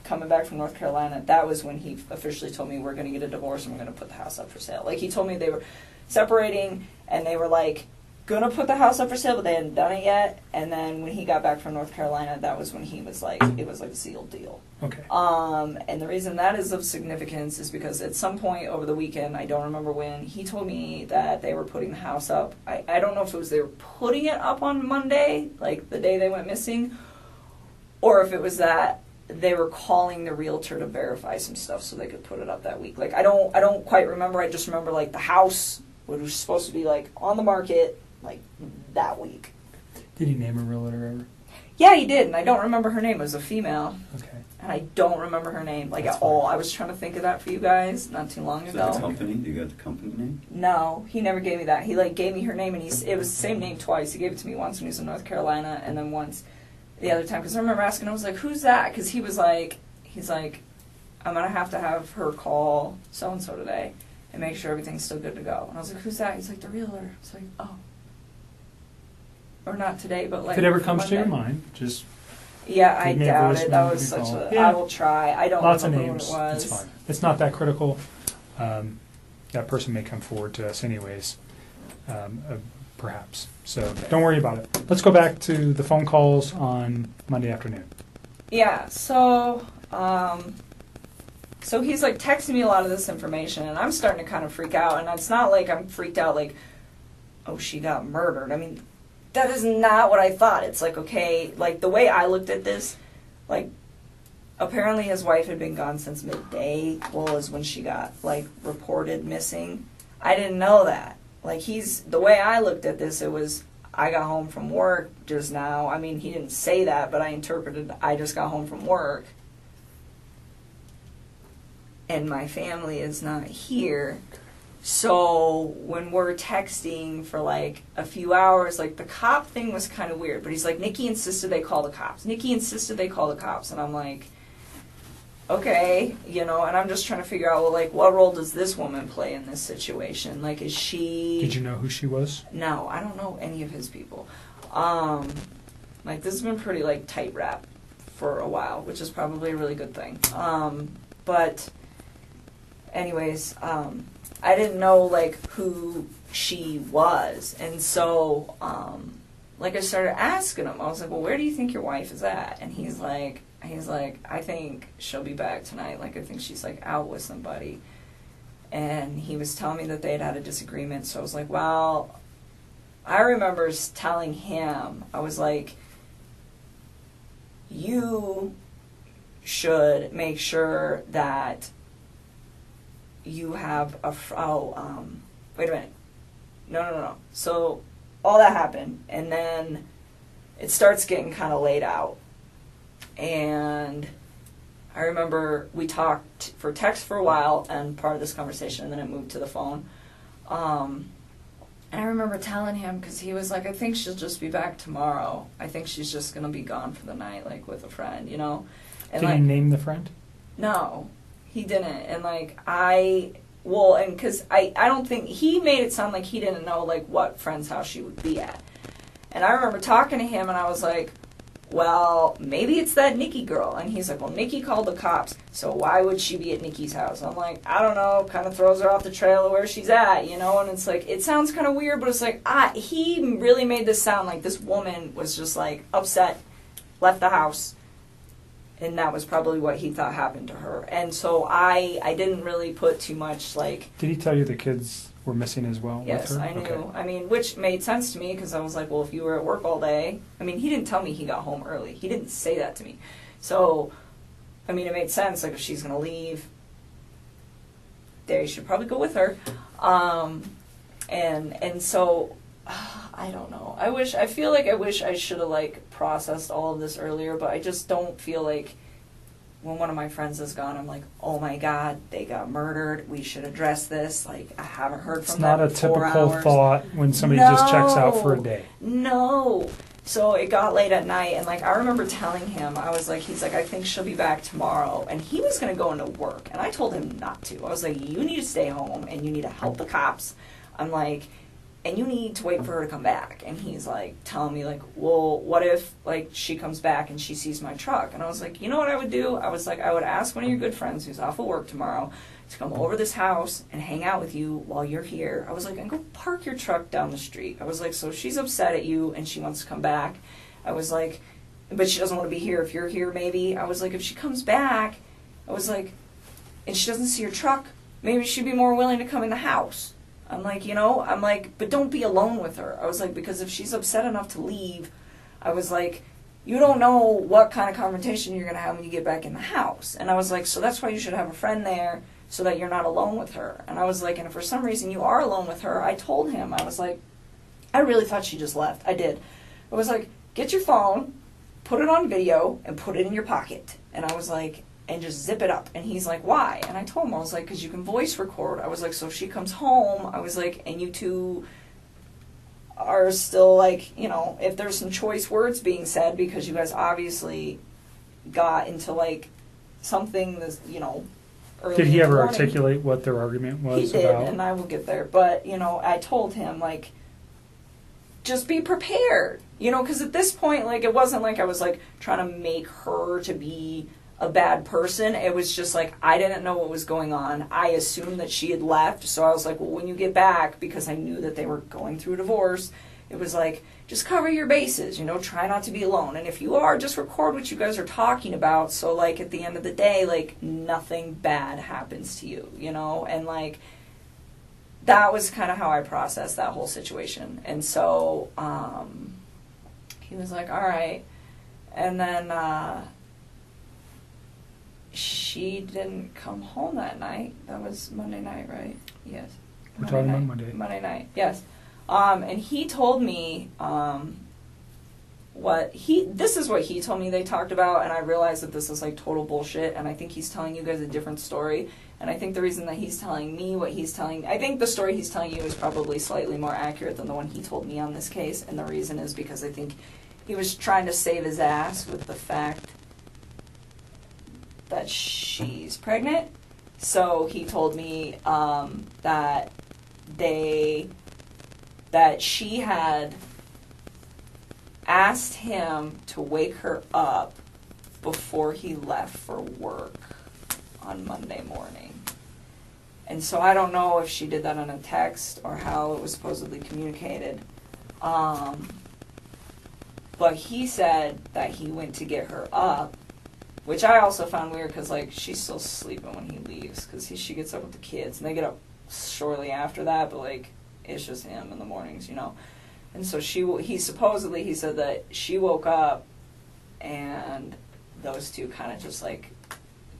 coming back from North Carolina, that was when he officially told me we're going to get a divorce and we're going to put the house up for sale. Like, he told me they were separating and they were, like, going to put the house up for sale, but they hadn't done it yet. And then when he got back from North Carolina, that was when he was like, it was like a sealed deal.
Okay.
And the reason that is of significance is because at some point over the weekend, I don't remember when, he told me that they were putting the house up. I don't know if it was they were putting it up on Monday, like the day they went missing, or if it was that they were calling the realtor to verify some stuff so they could put it up that week. Like, I don't quite remember. I just remember, like, the house, which was supposed to be, like, on the market, like, that week.
Did he name a realtor ever?
Yeah, he did, and I don't remember her name. It was a female,
Okay.
and I don't remember her name, like,
That's
at all.
fine.
I was trying to think of that for you guys not too long
Is that
ago.
the company? Do you got the company name?
No, he never gave me that. He, like, gave me her name, and it was the same name twice. He gave it to me once when he was in North Carolina, and then once the other time. Because I remember asking, I was like, who's that? Because he's like, I'm going to have her call so-and-so today and make sure everything's still good to go. And I was like, who's that? He's like, the realtor. It's like, oh. Or not today, but like
If it ever comes to your
Monday.
mind, just
Yeah, I
give me a
doubt
voicemail,
it. That
you
was
can
such
call.
a.
Yeah.
I will try. I don't
lots of
remember
names.
what it was.
It's fine. It's not that critical. That person may come forward to us anyways, perhaps. So don't worry about it. Let's go back to the phone calls on Monday afternoon.
Yeah, so he's like texting me a lot of this information, and I'm starting to kind of freak out. And it's not like I'm freaked out like, oh, she got murdered. I mean, that is not what I thought. It's like, okay, like the way I looked at this, like apparently his wife had been gone since midday, is when she got like reported missing. I didn't know that. Like the way I looked at this, it was, I got home from work just now. I mean, he didn't say that, but I interpreted, I just got home from work. And my family is not here. So when we're texting for like a few hours, like the cop thing was kind of weird. But he's like, Nikki insisted they call the cops. Nikki insisted they call the cops. And I'm like, okay, and I'm just trying to figure out, well, like, what role does this woman play in this situation? Like, is she...
Did you know who she was?
No, I don't know any of his people. Like, this has been pretty, like, tight wrap for a while, which is probably a really good thing. But anyways, I didn't know, like, who she was. And so, like, I started asking him. I was like, well, where do you think your wife is at? And he's like, I think she'll be back tonight. Like, I think she's, like, out with somebody. And he was telling me that they had a disagreement. So I was like, well, I remember telling him, I was like, you should make sure that you have wait a minute. No. So all that happened, and then it starts getting kind of laid out. And I remember we talked for text for a while, and part of this conversation, and then it moved to the phone. And I remember telling him, because he was like, I think she'll just be back tomorrow. I think she's just going to be gone for the night, like, with a friend, And
Did he name the friend?
No, he didn't. And, like, because I don't think, he made it sound like he didn't know, like, what friend's house she would be at. And I remember talking to him, and I was like, well, maybe it's that Nikki girl. And he's like, well, Nikki called the cops, so why would she be at Nikki's house? I'm like, I don't know, kind of throws her off the trail of where she's at, And it's like, it sounds kind of weird, but it's like, he really made this sound like this woman was just, like, upset, left the house, and that was probably what he thought happened to her. And so I didn't really put too much, like...
Did he tell you the kids were missing as well
Yes,
with her?
I knew.
Okay.
I mean, which made sense to me, because I was like, well, if you were at work all day... I mean, he didn't tell me he got home early. He didn't say that to me. So, I mean, it made sense. Like, if she's going to leave, they should probably go with her. And so... I don't know. I feel like I wish I should have, like, processed all of this earlier, but I just don't feel like when one of my friends is gone, I'm like, oh my God, they got murdered. We should address this. Like, I haven't heard from them in 4 hours.
It's not a typical thought when somebody just checks out for a day.
No. So it got late at night, and, like, I remember telling him, I was like, he's like, I think she'll be back tomorrow. And he was going to go into work, and I told him not to. I was like, you need to stay home, and you need to help the cops. I'm like... and you need to wait for her to come back. And he's, like, telling me, like, well, what if, like, she comes back and she sees my truck? And I was like, you know what I would do? I was like, I would ask one of your good friends who's off of work tomorrow to come over this house and hang out with you while you're here. I was like, and go park your truck down the street. I was like, so she's upset at you and she wants to come back. I was like, but she doesn't want to be here if you're here, maybe. I was like, if she comes back, I was like, and she doesn't see your truck, maybe she'd be more willing to come in the house. I'm like, but don't be alone with her. I was like, because if she's upset enough to leave, I was like, you don't know what kind of confrontation you're going to have when you get back in the house. And I was like, so that's why you should have a friend there so that you're not alone with her. And I was like, and if for some reason you are alone with her, I told him, I was like, I really thought she just left. I did. I was like, get your phone, put it on video and put it in your pocket. And I was like, and just zip it up. And he's like, why? And I told him, I was like, because you can voice record. I was like, so if she comes home, I was like, and you two are still like, you know, if there's some choice words being said, because you guys obviously got into like something that's, you know, early
Did he
in the
ever
morning.
articulate what their argument was
He did,
about?
and I will get there. But, you know, I told him, like, just be prepared. You know, because at this point, like, it wasn't like I was, like, trying to make her to be a bad person. It was just, like, I didn't know what was going on. I assumed that she had left. So I was like, well, when you get back, because I knew that they were going through a divorce, it was like, just cover your bases, you know, try not to be alone. And if you are, just record what you guys are talking about. So, like, at the end of the day, like, nothing bad happens to you, you know? And, like, that was kind of how I processed that whole situation. And so, he was like, all right. And then, she didn't come home that night. That was Monday night, right? Yes.
We're talking about Monday.
Monday night, yes. And he told me this is what he told me they talked about, and I realized that this is like total bullshit, and I think he's telling you guys a different story. And I think the reason that he's telling me what he's telling, I think the story he's telling you is probably slightly more accurate than the one he told me on this case, and the reason is because I think he was trying to save his ass with the fact that she's pregnant. So he told me that she had asked him to wake her up before he left for work on Monday morning. And so I don't know if she did that on a text or how it was supposedly communicated. But he said that he went to get her up, which I also found weird because, like, she's still sleeping when he leaves because she gets up with the kids, and they get up shortly after that, but, like, it's just him in the mornings, you know. And so he said that she woke up and those two kind of just, like,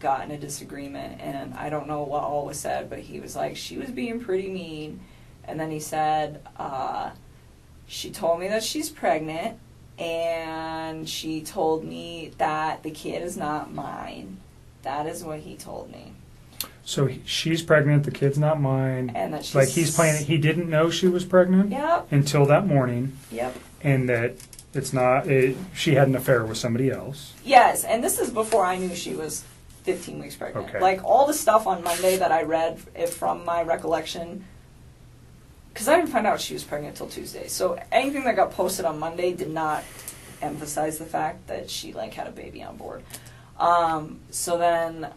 got in a disagreement, and I don't know what all was said, but he was like, she was being pretty mean. And then he said, she told me that she's pregnant, and she told me that the kid is not mine. That is what he told me.
So she's pregnant, the kid's not mine.
And that she's...
Like, he's playing it. He didn't know she was pregnant
Yep.
until that morning.
Yep.
And that she had an affair with somebody else.
Yes, and this is before I knew she was 15 weeks pregnant.
Okay.
Like, all the stuff on Monday that I read from my recollection, because I didn't find out she was pregnant until Tuesday. So anything that got posted on Monday did not emphasize the fact that she, like, had a baby on board. So then...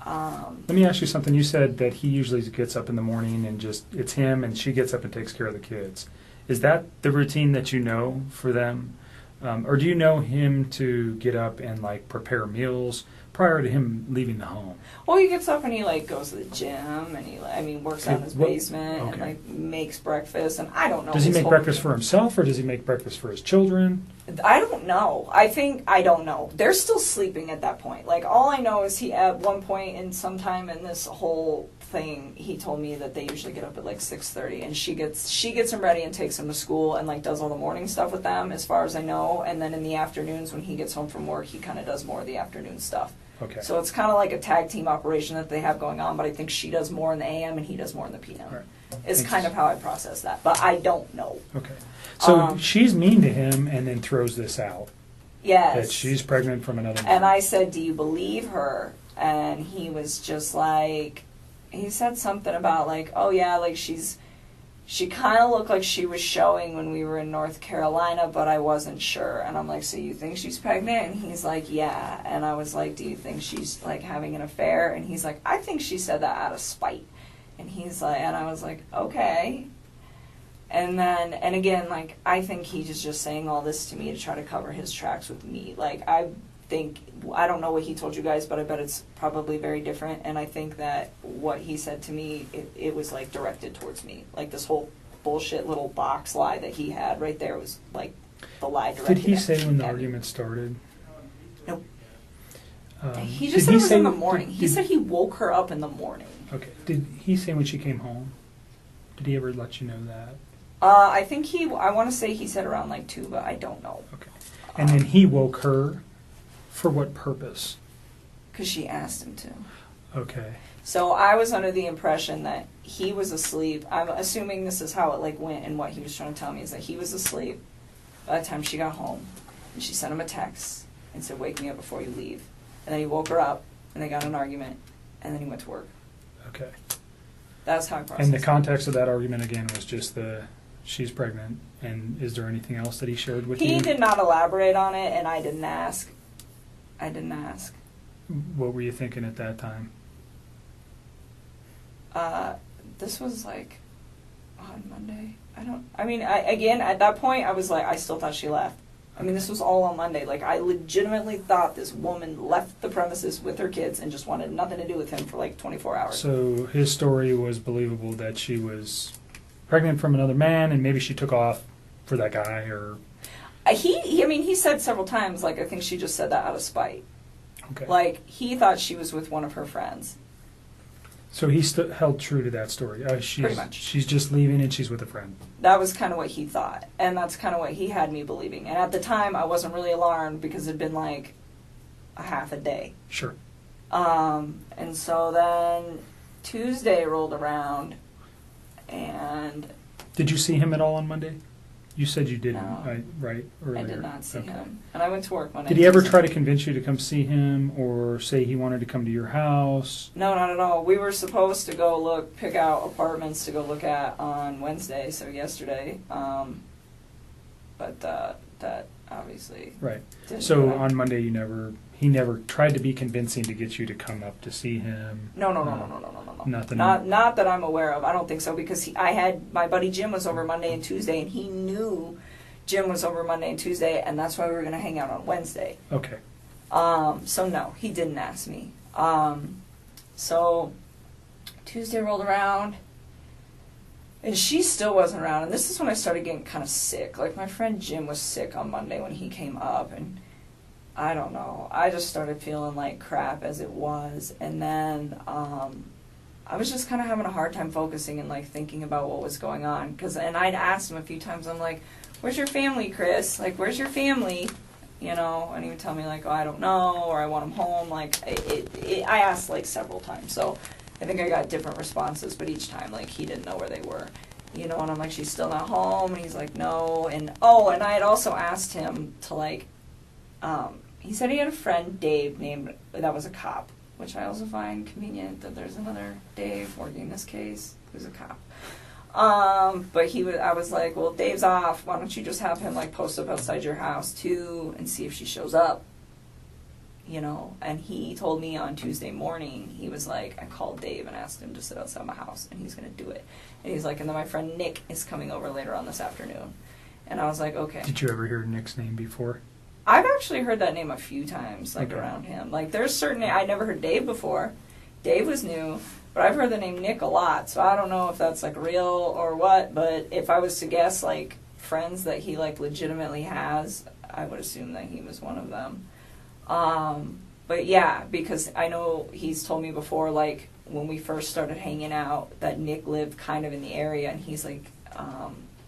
Let me ask you something. You said that he usually gets up in the morning and it's him, and she gets up and takes care of the kids. Is that the routine that you know for them? Or do you know him to get up and, like, prepare meals prior to him leaving the home?
Well, he gets up and he, like, goes to the gym, and he works out in his basement, and, like, makes breakfast, and I don't know.
Does he make breakfast for himself, or does he make breakfast for his children?
I don't know. I don't know. They're still sleeping at that point. Like, all I know is he, at one point in sometime in this whole thing, he told me that they usually get up at, like, 6:30, and she gets him ready and takes him to school and, like, does all the morning stuff with them, as far as I know, and then in the afternoons when he gets home from work, he kind of does more of the afternoon stuff.
Okay.
So it's kind of like a tag team operation that they have going on, but I think she does more in the AM and he does more in the PM.
Right.
Is kind of how I process that, but I don't know.
Okay. So she's mean to him and then throws this out.
Yes.
That she's pregnant from another man.
And I said, do you believe her? And he was just like, he said something about, like, oh yeah, like she kind of looked like she was showing when we were in North Carolina, but I wasn't sure. And I'm like, so you think she's pregnant? And he's like, yeah. And I was like, do you think she's, like, having an affair? And he's like, I think she said that out of spite. And he's like, and I was like, okay. And then, and again, like, I think he's just saying all this to me to try to cover his tracks with me. Like, I don't know what he told you guys, but I bet it's probably very different. And I think that what he said to me, it was, like, directed towards me. Like, this whole bullshit little box lie that he had right there was, like, the lie directed
Did he say when the
at me.
argument started?
Nope. He just said it was in the morning. He said he woke her up in the morning.
Okay. Did he say when she came home? Did he ever let you know that?
I think I want to say he said around, like, 2, but I don't know.
Okay. And then he woke her for what purpose?
Because she asked him to.
Okay.
So I was under the impression that he was asleep. I'm assuming this is how it like went, and what he was trying to tell me is that he was asleep by the time she got home, and she sent him a text and said, "Wake me up before you leave." And then he woke her up, and they got in an argument, and then he went to work.
Okay.
That's how I processed
And the
it.
context of that argument again was just she's pregnant. And is there anything else that he shared with you?
He did not elaborate on it, and I didn't ask.
What were you thinking at that time?
This was like on Monday. Again, at that point, I was like, I still thought she left. I mean, this was all on Monday. Like, I legitimately thought this woman left the premises with her kids and just wanted nothing to do with him for like 24 hours.
So his story was believable that she was pregnant from another man and maybe she took off for that guy, or...
He said several times, like, I think she just said that out of spite.
Okay.
Like, he thought she was with one of her friends.
So he held true to that story.
Pretty much.
She's just leaving and she's with a friend.
That was kind of what he thought, and that's kind of what he had me believing. And at the time, I wasn't really alarmed because it had been like a half a day.
Sure.
And so then Tuesday rolled around, and...
Did you see him at all on Monday? You said you didn't,
No.
right? Earlier.
I did not see
Okay.
him. And I went to work Monday.
Did he ever
Tuesday.
try to convince you to come see him or say he wanted to come to your house?
No, not at all. We were supposed to go pick out apartments to go look at on Wednesday, so yesterday. But that obviously
Right.
didn't
So
happen.
on Monday he never tried to be convincing to get you to come up to see him?
No.
Nothing?
Not that I'm aware of. I don't think so, because I had my buddy Jim was over Monday and Tuesday, and he knew Jim was over Monday and Tuesday, and that's why we were going to hang out on Wednesday.
Okay.
So no, he didn't ask me. So Tuesday rolled around, and she still wasn't around, and this is when I started getting kind of sick. Like, my friend Jim was sick on Monday when he came up, and I don't know. I just started feeling like crap as it was, and then I was just kind of having a hard time focusing and like thinking about what was going on. And I'd asked him a few times, I'm like, "Where's your family, Chris? Like, where's your family?" You know, and he would tell me like, "Oh, I don't know," or "I want them home." Like, I asked like several times, so I think I got different responses, but each time like he didn't know where they were. You know, and I'm like, "She's still not home," and he's like, "No." And and I had also asked him to like, he said he had a friend, Dave, that was a cop, which I also find convenient that there's another Dave working this case who's a cop. But I was like, "Well, Dave's off. Why don't you just have him like post up outside your house too and see if she shows up?" You know, and he told me on Tuesday morning, he was like, I called Dave and asked him to sit outside my house, and he's going to do it. And he's like, and then my friend Nick is coming over later on this afternoon. And I was like, okay.
Did you ever hear Nick's name before?
I've actually heard that name a few times, like,
Okay.
around him. Like, there's certain... I never heard Dave before. Dave was new, but I've heard the name Nick a lot, so I don't know if that's, like, real or what, but if I was to guess, like, friends that he, like, legitimately has, I would assume that he was one of them. But, yeah, because I know he's told me before, like, when we first started hanging out, that Nick lived kind of in the area, and he's like,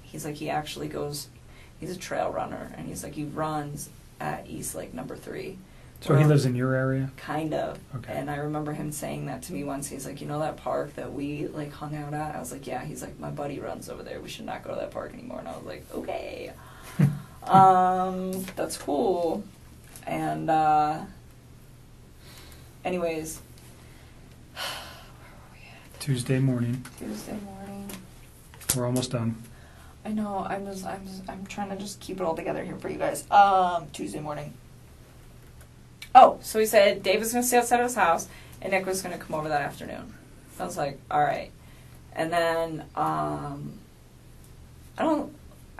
he actually goes... He's a trail runner, and he's like, he runs at East Lake number 3.
So he lives in your area?
Kind of.
Okay.
And I remember him saying that to me once. He's like, you know that park that we like hung out at? I was like, yeah. He's like, my buddy runs over there. We should not go to that park anymore. And I was like, okay. That's cool. And anyways, where were we at?
Tuesday morning.
Tuesday morning.
We're almost done.
I know. I'm trying to just keep it all together here for you guys. Tuesday morning. Oh, so he said Dave was going to stay outside of his house, and Nick was going to come over that afternoon. I was like, all right. And then, I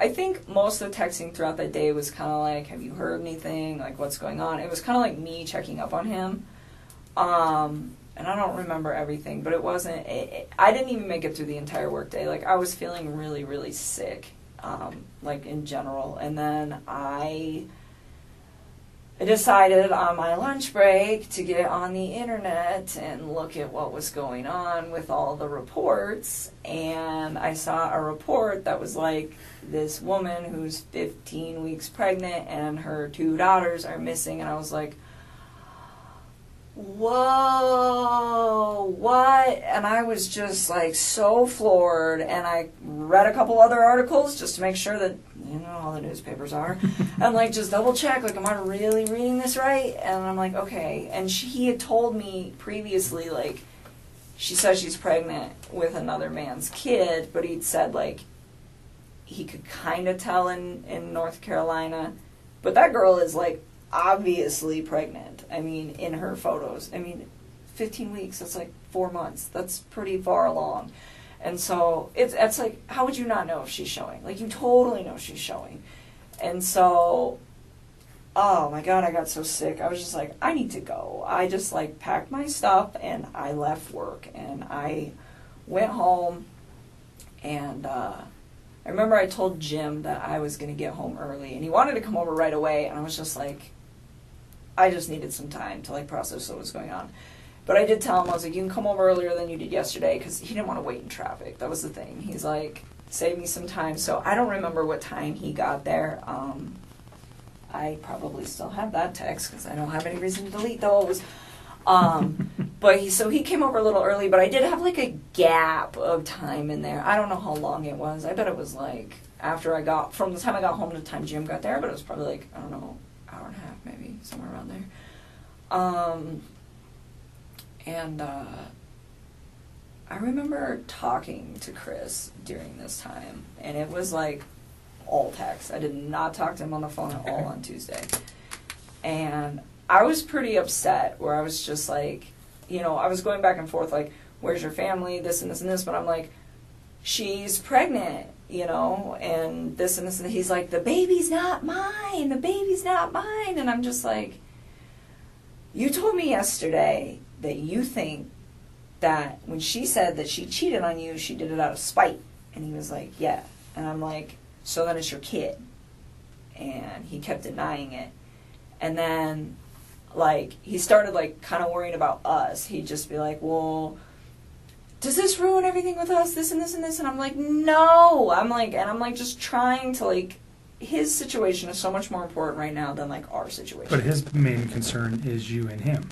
think most of the texting throughout that day was kind of like, have you heard anything? Like, what's going on? It was kind of like me checking up on him. And I don't remember everything, but it wasn't, I didn't even make it through the entire workday. Like, I was feeling really, really sick, like, in general. And then I decided on my lunch break to get on the internet and look at what was going on with all the reports, and I saw a report that was like this woman who's 15 weeks pregnant and her 2 daughters are missing, and I was like, whoa, what? And I was just like so floored, and I read a couple other articles just to make sure that, you know, all the newspapers are, and like just double check, like, am I really reading this right? And I'm like, okay. And he had told me previously, like, she says she's pregnant with another man's kid, but he'd said, like, he could kind of tell in North Carolina, but that girl is like obviously pregnant. I mean, in her photos. I mean, 15 weeks, that's like 4 months. That's pretty far along. And so it's like, how would you not know if she's showing? Like, you totally know she's showing. And so, oh my God, I got so sick. I was just like, I need to go. I just like packed my stuff and I left work and I went home, and I remember I told Jim that I was going to get home early, and he wanted to come over right away, and I was just like, I just needed some time to like process what was going on. But I did tell him, I was like, you can come over earlier than you did yesterday, because he didn't want to wait in traffic. That was the thing. He's like, save me some time. So I don't remember what time he got there. I probably still have that text, because I don't have any reason to delete those. But he came over a little early, but I did have like a gap of time in there. I don't know how long it was. I bet it was like from the time I got home to the time Jim got there, but it was probably like, I don't know, hour and a half maybe, somewhere around there. I remember talking to Chris during this time, and it was like all text. I did not talk to him on the phone at all on Tuesday. And I was pretty upset, where I was just like, you know, I was going back and forth like, where's your family, this and this and this, but I'm like, she's pregnant, you know, and this and this, and he's like, the baby's not mine, and I'm just like, you told me yesterday that you think that when she said that she cheated on you, she did it out of spite. And he was like, yeah. And I'm like, so then it's your kid. And he kept denying it. And then, like, he started, like, kind of worrying about us. He'd just be like, well, does this ruin everything with us, this and this and this? And I'm like, no. I'm like just trying to, like, his situation is so much more important right now than, like, our situation.
But his main concern is you and him.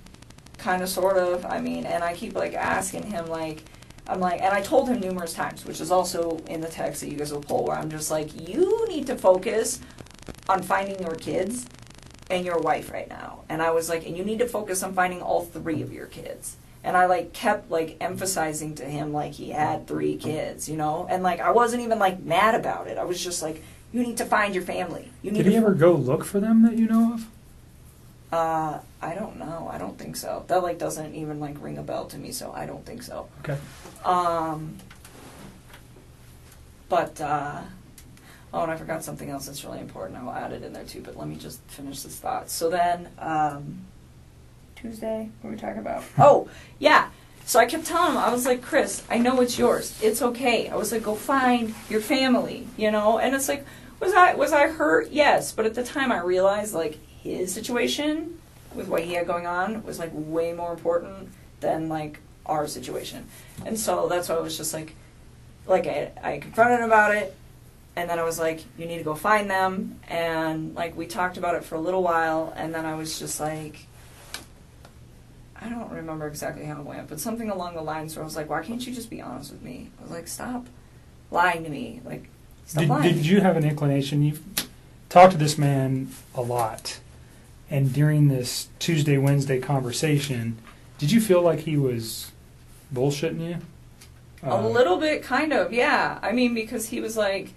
Kind of, sort of. I mean, and I keep, like, asking him, like, I'm like, and I told him numerous times, which is also in the text that you guys will pull, where I'm just like, you need to focus on finding your kids and your wife right now. And I was like, and you need to focus on finding all 3 of your kids. And I, like, kept, like, emphasizing to him, like, he had 3 kids, you know? And, like, I wasn't even, like, mad about it. I was just like, you need to find your family.
Did he ever go look for them that you know of?
I don't know. I don't think so. That, like, doesn't even, like, ring a bell to me, so I don't think so.
Okay.
Oh, and I forgot something else that's really important. I will add it in there, too, but let me just finish this thought. So then, Tuesday, what were we talking about? Oh, yeah. So I kept telling him, I was like, Chris, I know it's yours. It's okay. I was like, go find your family, you know? And it's like, was I hurt? Yes. But at the time I realized, like, his situation with what he had going on was, like, way more important than, like, our situation. And so that's why I was just like I confronted him about it, and then I was like, you need to go find them. And, like, we talked about it for a little while, and then I was just like, I don't remember exactly how it went, but something along the lines where I was like, why can't you just be honest with me? I was like, stop lying to me. Like, stop lying.
Did you have an inclination? You've talked to this man a lot, and during this Tuesday, Wednesday conversation, did you feel like he was bullshitting you?
A little bit, kind of, yeah. I mean, because he was like,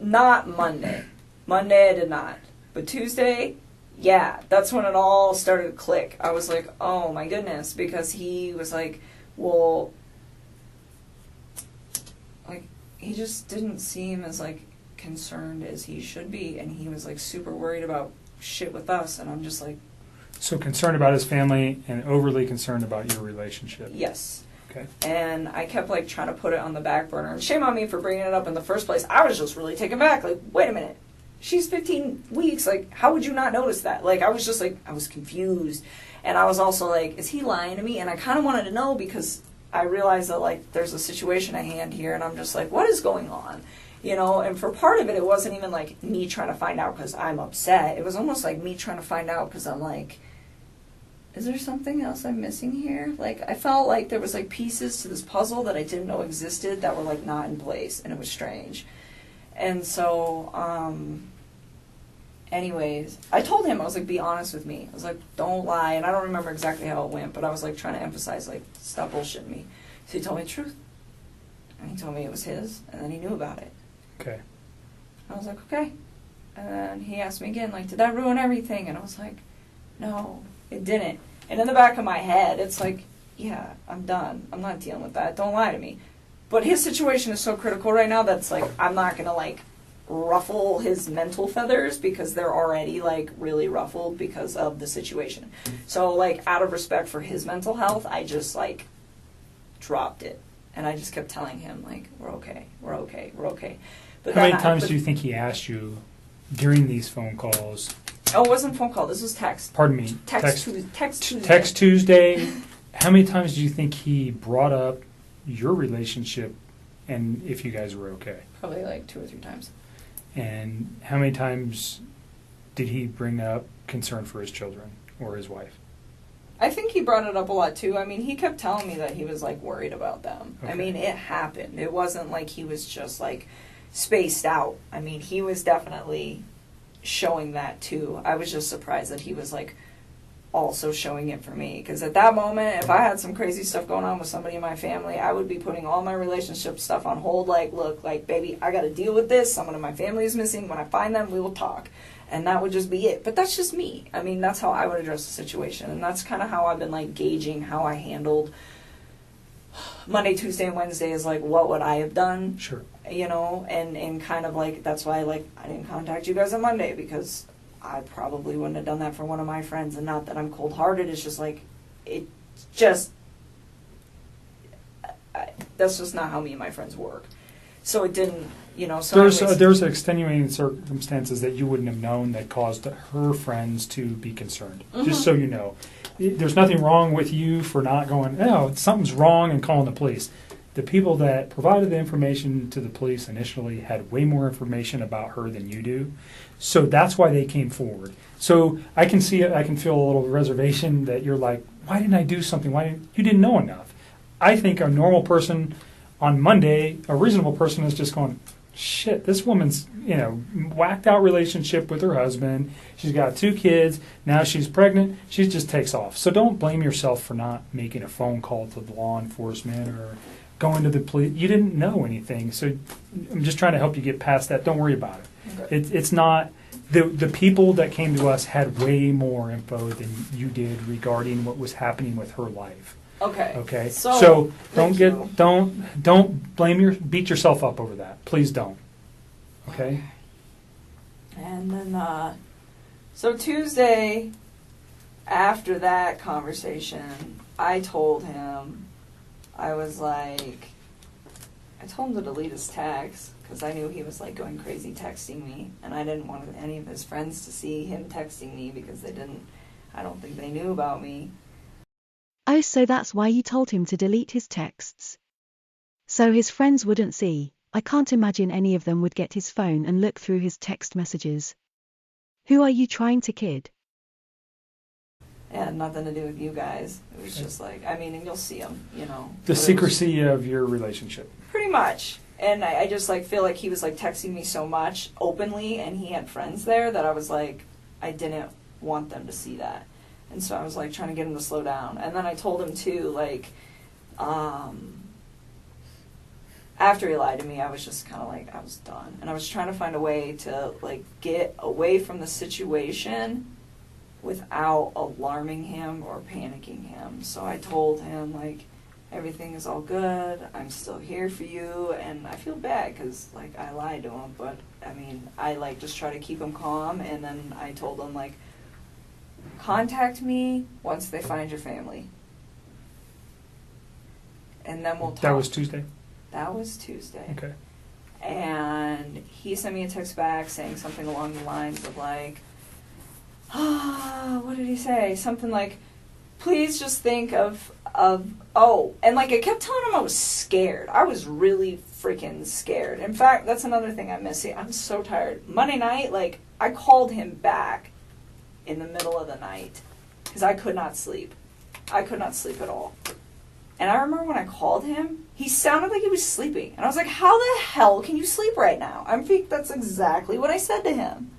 not Monday. Monday I did not. But Tuesday, yeah, that's when it all started to click. I was like, oh my goodness, because he was like, well, like, he just didn't seem as, like, concerned as he should be, and he was, like, super worried about shit with us, and I'm just like...
So concerned about his family and overly concerned about your relationship.
Yes.
Okay.
And I kept, like, trying to put it on the back burner, and shame on me for bringing it up in the first place. I was just really taken back, like, wait a minute. she's 15 weeks. Like, how would you not notice that? Like, I was just like, I was confused. And I was also like, is he lying to me? And I kind of wanted to know because I realized that, like, there's a situation at hand here, and I'm just like, what is going on? You know, and for part of it wasn't even like me trying to find out because I'm upset. It was almost like me trying to find out because I'm like, is there something else I'm missing here? Like, I felt like there was like pieces to this puzzle that I didn't know existed that were like not in place, and it was strange. And so, anyways, I told him, I was like, be honest with me. I was like, don't lie. And I don't remember exactly how it went, but I was like trying to emphasize, like, stop bullshitting me. So he told me the truth. And he told me it was his, and then he knew about it.
Okay.
I was like, okay. And then he asked me again, like, did that ruin everything? And I was like, no, it didn't. And in the back of my head, it's like, yeah, I'm done. I'm not dealing with that. Don't lie to me. But his situation is so critical right now that's like, I'm not going to like ruffle his mental feathers because they're already like really ruffled because of the situation. So like out of respect for his mental health, I just like dropped it. And I just kept telling him like, we're okay, we're okay, we're okay. But
how many times do you think he asked you during these phone calls?
Oh, it wasn't phone call. This was text.
Pardon me.
Text Tuesday.
Text Tuesday. How many times do you think he brought up your relationship and if you guys were okay?
Probably like 2 or 3 times.
And how many times did he bring up concern for his children or his wife?
I think he brought it up a lot too. I mean, he kept telling me that he was like worried about them. Okay. I mean, it happened. It wasn't like he was just like spaced out. I mean, he was definitely showing that too. I was just surprised that he was like also showing it for me, because at that moment, if I had some crazy stuff going on with somebody in my family, I would be putting all my relationship stuff on hold. Like, look, like, baby, I got to deal with this. Someone in my family is missing. When I find them, we will talk. And that would just be it. But that's just me. I mean, that's how I would address the situation. And that's kind of how I've been, like, gauging how I handled Monday, Tuesday, and Wednesday is, like, what would I have done?
Sure.
You know, and kind of, like, that's why, like, I didn't contact you guys on Monday, because I probably wouldn't have done that for one of my friends. And not that I'm cold-hearted. It's just, like, that's just not how me and my friends work. So it didn't, you know. So
there's extenuating circumstances that you wouldn't have known that caused her friends to be concerned. Mm-hmm. Just so you know, there's nothing wrong with you for not going, oh, something's wrong, and calling the police. The people that provided the information to the police initially had way more information about her than you do. So that's why they came forward. So I can see it. I can feel a little reservation that you're like, why didn't I do something? You didn't know enough? I think a normal person on Monday, a reasonable person is just going, shit, this woman's, whacked out relationship with her husband. She's got 2 kids. Now she's pregnant. She just takes off. So don't blame yourself for not making a phone call to the law enforcement or going to the police. You didn't know anything. So I'm just trying to help you get past that. Don't worry about it. Okay. It's not, the people that came to us had way more info than you did regarding what was happening with her life.
Okay.
Okay. So don't beat yourself up over that. Please don't. Okay.
And then so Tuesday, after that conversation, I told him, I told him to delete his text because I knew he was like going crazy texting me, and I didn't want any of his friends to see him texting me because I don't think they knew about me.
Oh, so that's why you told him to delete his texts. So his friends wouldn't see. I can't imagine any of them would get his phone and look through his text messages. Who are you trying to kid?
It had nothing to do with you guys. It was just like, and you'll see him,
The secrecy of your relationship.
Pretty much. And I just feel like he was texting me so much openly, and he had friends there that I was like, I didn't want them to see that. And so I was trying to get him to slow down. And then I told him too, after he lied to me, I was just kind of I was done. And I was trying to find a way to get away from the situation without alarming him or panicking him. So I told him everything is all good. I'm still here for you. And I feel bad because I lied to him, but I just try to keep him calm. And then I told him contact me once they find your family. And then we'll talk.
That was Tuesday?
That was Tuesday.
Okay.
And he sent me a text back saying something along the lines of like, what did he say? Something like, please just think of, and like I kept telling him I was scared. I was really freaking scared. In fact, that's another thing I miss. See, I'm so tired. Monday night, like, I called him back in the middle of the night because I could not sleep. I could not sleep at all. And I remember when I called him, he sounded like he was sleeping. And I was like, how the hell can you sleep right now? I think that's exactly what I said to him.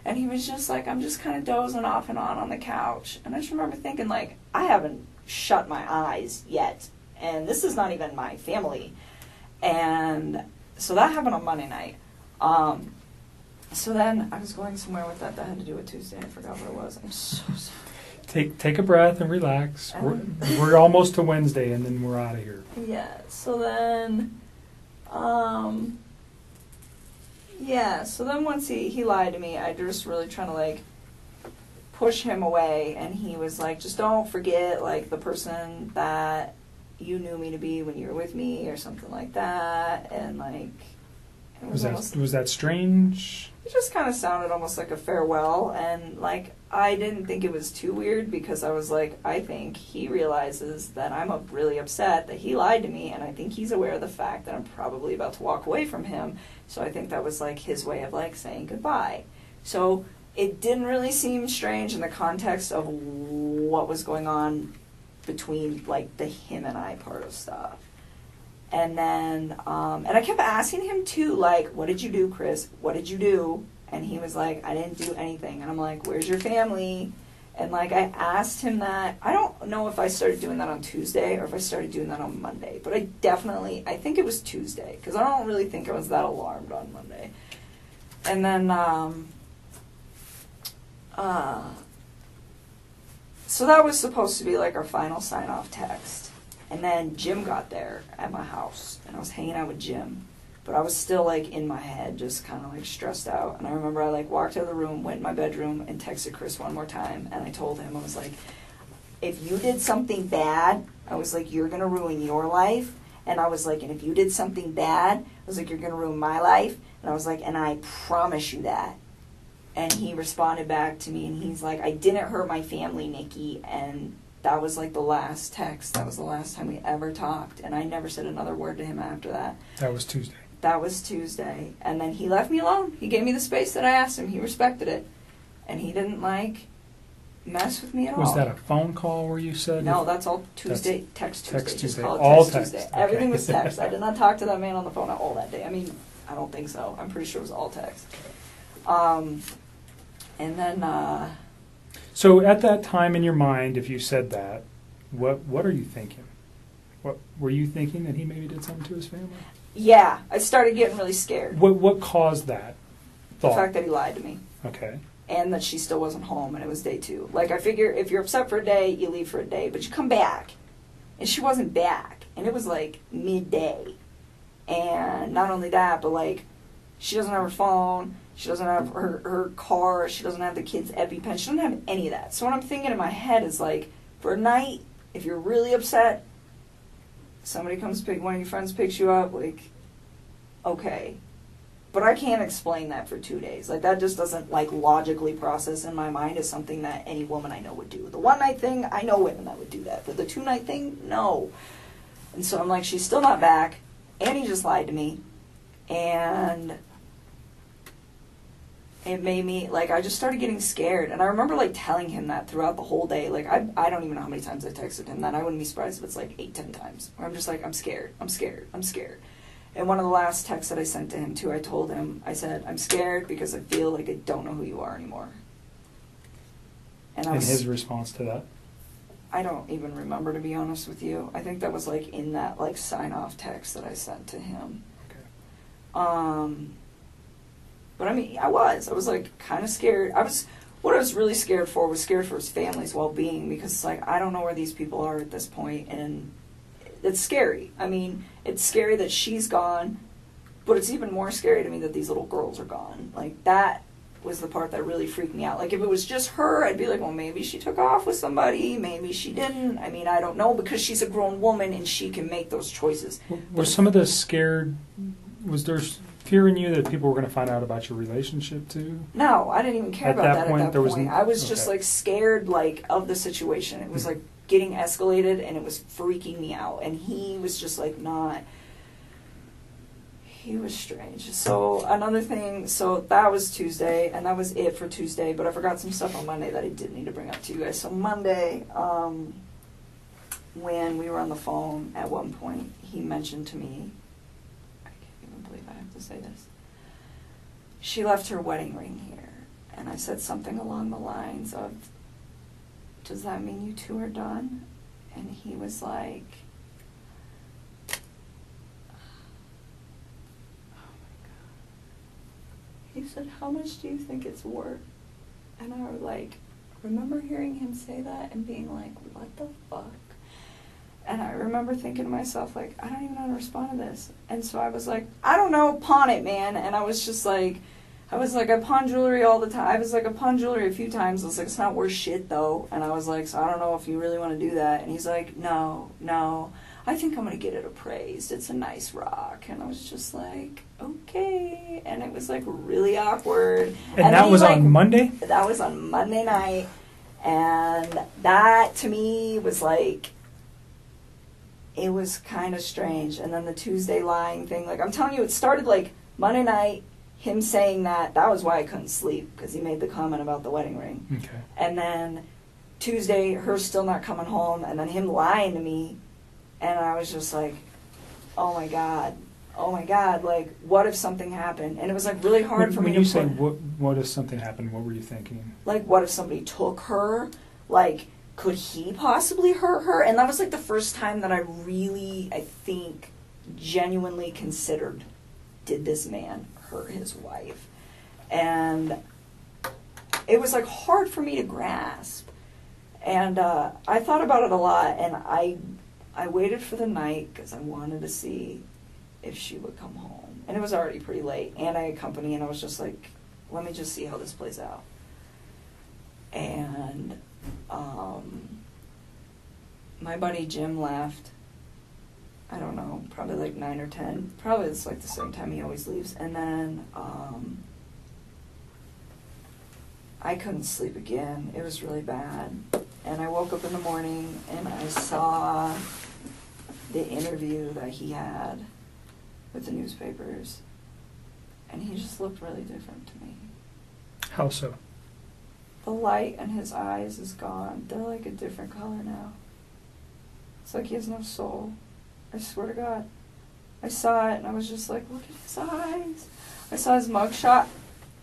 And he was just like, I'm just kind of dozing off and on the couch. And I just remember thinking, like, I haven't shut my eyes yet. And this is not even my family. And so that happened on Monday night. So then I was going somewhere with that had to do with Tuesday. I forgot what it was. I'm so sorry.
Take a breath and relax. We're almost to Wednesday, and then we're out of here.
Yeah. So then, So then once he lied to me, I just really trying to like push him away, and he was like, just don't forget like the person that you knew me to be when you were with me, or something like that, and like.
Was that strange?
It just kind of sounded almost like a farewell, and like I didn't think it was too weird because I was like, I think he realizes that I'm really upset that he lied to me, and I think he's aware of the fact that I'm probably about to walk away from him. So I think that was like his way of like saying goodbye. So it didn't really seem strange in the context of what was going on between like the him and I part of stuff. And then, and I kept asking him too, like, what did you do, Chris? What did you do? And he was like, I didn't do anything. And I'm like, where's your family? And like, I asked him that. I don't know if I started doing that on Tuesday or if I started doing that on Monday. But I think it was Tuesday, because I don't really think I was that alarmed on Monday. And then, so that was supposed to be like our final sign-off text. And then Jim got there at my house, and I was hanging out with Jim. But I was still, like, in my head, just kind of, like, stressed out. And I remember I, like, walked out of the room, went in my bedroom, and texted Chris one more time. And I told him, I was like, if you did something bad, I was like, you're going to ruin your life. And I was like, and if you did something bad, I was like, you're going to ruin my life. And I was like, and I promise you that. And he responded back to me, and he's like, I didn't hurt my family, Nikki, and that was like the last text. That was the last time we ever talked. And I never said another word to him after that.
That was Tuesday.
That was Tuesday. And then he left me alone. He gave me the space that I asked him. He respected it. And he didn't, like, mess with me at all.
Was that a phone call where you said?
No, that's all Tuesday. Text Tuesday.
Text Tuesday.
Call it
All
text Tuesday.
Okay.
Everything was text. I did not talk to that man on the phone at all that day. I mean, I don't think so. I'm pretty sure it was all text. And then...
So at that time in your mind, if you said that, what are you thinking? What were you thinking, that he maybe did something to his family?
Yeah, I started getting really scared.
What caused that thought?
The fact that he lied to me.
Okay.
And that she still wasn't home, and it was day 2. Like, I figure if you're upset for a day, you leave for a day, but you come back. And she wasn't back. And it was, like, midday. And not only that, but, like, she doesn't have her phone. She doesn't have her car. She doesn't have the kids' EpiPen. She doesn't have any of that. So what I'm thinking in my head is, like, for a night, if you're really upset, somebody comes one of your friends picks you up, like, okay. But I can't explain that for 2 days. Like, that just doesn't, like, logically process in my mind as something that any woman I know would do. The one-night thing, I know women that would do that. But the 2-night thing, no. And so I'm like, she's still not back, and he just lied to me. And it made me, like, I just started getting scared. And I remember, like, telling him that throughout the whole day. Like, I don't even know how many times I texted him that. I wouldn't be surprised if it's, like, 8-10 times. Where I'm just like, I'm scared, I'm scared, I'm scared. And one of the last texts that I sent to him, too, I told him, I said, I'm scared because I feel like I don't know who you are anymore. And
his response to that?
I don't even remember, to be honest with you. I think that was, like, in that, like, sign-off text that I sent to him.
Okay.
But I mean, I was like kind of scared. What I was really scared for was scared for his family's well-being, because it's like, I don't know where these people are at this point, and it's scary. I mean, it's scary that she's gone, but it's even more scary to me that these little girls are gone. Like, that was the part that really freaked me out. Like, if it was just her, I'd be like, well, maybe she took off with somebody, maybe she didn't. I mean, I don't know, because she's a grown woman and she can make those choices.
Was some of this scared, was there fear in you that people were going to find out about your relationship too?
No, I didn't even care
At
about
that
that
point,
at that
there was
point.
n-
I was just,
okay.
like, scared, like, of the situation. It was, like, getting escalated, and it was freaking me out. And he was just, like, not... He was strange. So, another thing, so that was Tuesday, and that was it for Tuesday, but I forgot some stuff on Monday that I did need to bring up to you guys. So, Monday, when we were on the phone, at one point, he mentioned to me, I can't even believe I have to say this, she left her wedding ring here, and I said something along the lines of, does that mean you two are done? And he was like, he said, how much do you think it's worth? And I was like, remember hearing him say that and being like, what the fuck? And I remember thinking to myself, like, I don't even know how to respond to this. And so I was like, I don't know, pawn it, man. And I was just like, I pawn jewelry all the time. I was like, I pawn jewelry a few times. I was like, it's not worth shit, though. And I was like, so I don't know if you really want to do that. And he's like, no, I think I'm going to get it appraised. It's a nice rock. And I was just like, okay. And it was, like, really awkward.
And that
he,
was
like,
on Monday?
That was on Monday night. And that, to me, was, like, it was kind of strange. And then the Tuesday lying thing. Like, I'm telling you, it started, like, Monday night, him saying that was why I couldn't sleep, because he made the comment about the wedding ring.
Okay.
And then Tuesday, her still not coming home, and then him lying to me. And I was just like, oh my God, like, what if something happened? And it was, like, really hard for me to
When you say, what if something happened, what were you thinking?
like, what if somebody took her? Like, could he possibly hurt her? And that was, like, the first time that I really, I think, genuinely considered, did this man hurt his wife? And it was, like, hard for me to grasp. And I thought about it a lot, and I waited for the night because I wanted to see if she would come home. And it was already pretty late, and I had company, and I was just like, let me just see how this plays out. And my buddy Jim left, I don't know, probably like 9 or 10. Probably it's like the same time he always leaves. And then I couldn't sleep again. It was really bad. And I woke up in the morning and I saw the interview that he had with the newspapers. And he just looked really different to me.
How so?
The light in his eyes is gone. They're like a different color now. It's like he has no soul. I swear to God. I saw it and I was just like, look at his eyes. I saw his mugshot.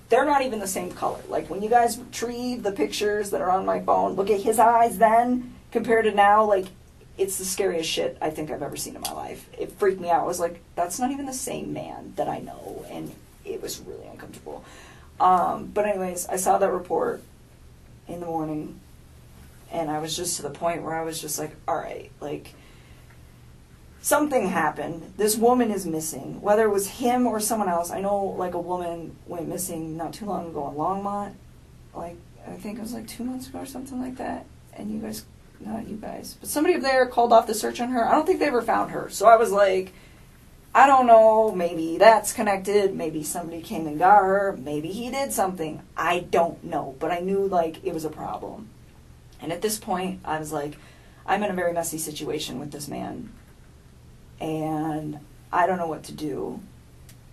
They're not even the same color. Like, when you guys retrieve the pictures that are on my phone, look at his eyes then compared to now. Like, it's the scariest shit I think I've ever seen in my life. It freaked me out. I was like, that's not even the same man that I know. And it was really uncomfortable. But anyways, I saw that report in the morning, and I was just to the point where I was just like, all right, like, something happened. This woman is missing. Whether it was him or someone else. I know, like, a woman went missing not too long ago in Longmont. Like, I think it was like 2 months ago or something like that. And you guys, not you guys, but somebody up there called off the search on her. I don't think they ever found her. So I was like, I don't know, maybe that's connected, maybe somebody came and got her, maybe he did something. I don't know, but I knew, like, it was a problem. And at this point, I was like, I'm in a very messy situation with this man, and I don't know what to do.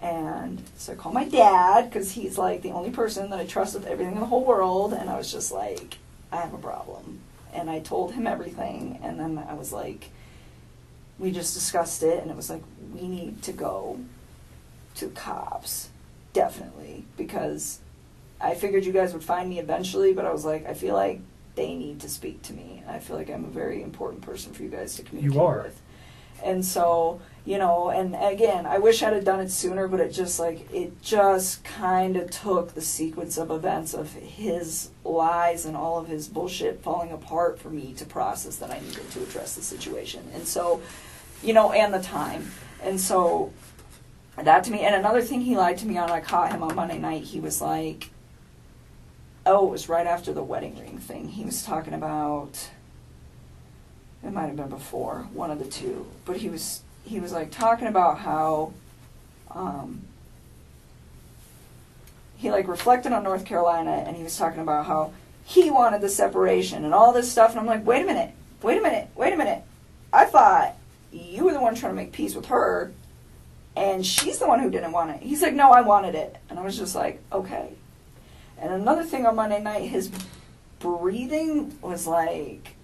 And so I called my dad, because he's, like, the only person that I trust with everything in the whole world, and I was just like, I have a problem. And I told him everything, and then I was like, we just discussed it, and it was like, we need to go to cops, definitely, because I figured you guys would find me eventually, but I was like, I feel like they need to speak to me. I feel like I'm a very important person for you guys to communicate
You are.
with. And so, you know, and again, I wish I'd have done it sooner, but it just kind of took the sequence of events of his lies and all of his bullshit falling apart for me to process that I needed to address the situation. And so, you know, and the time. And so that to me, and another thing he lied to me on, I caught him on Monday night, he was like, it was right after the wedding ring thing. He was talking about, it might have been before, one of the two, but he was like talking about how he like reflected on North Carolina, and he was talking about how he wanted the separation and all this stuff, and I'm like, wait a minute. I thought you were the one trying to make peace with her, and she's the one who didn't want it. He's like, no, I wanted it. And I was just like, okay. And another thing on Monday night, his breathing was like,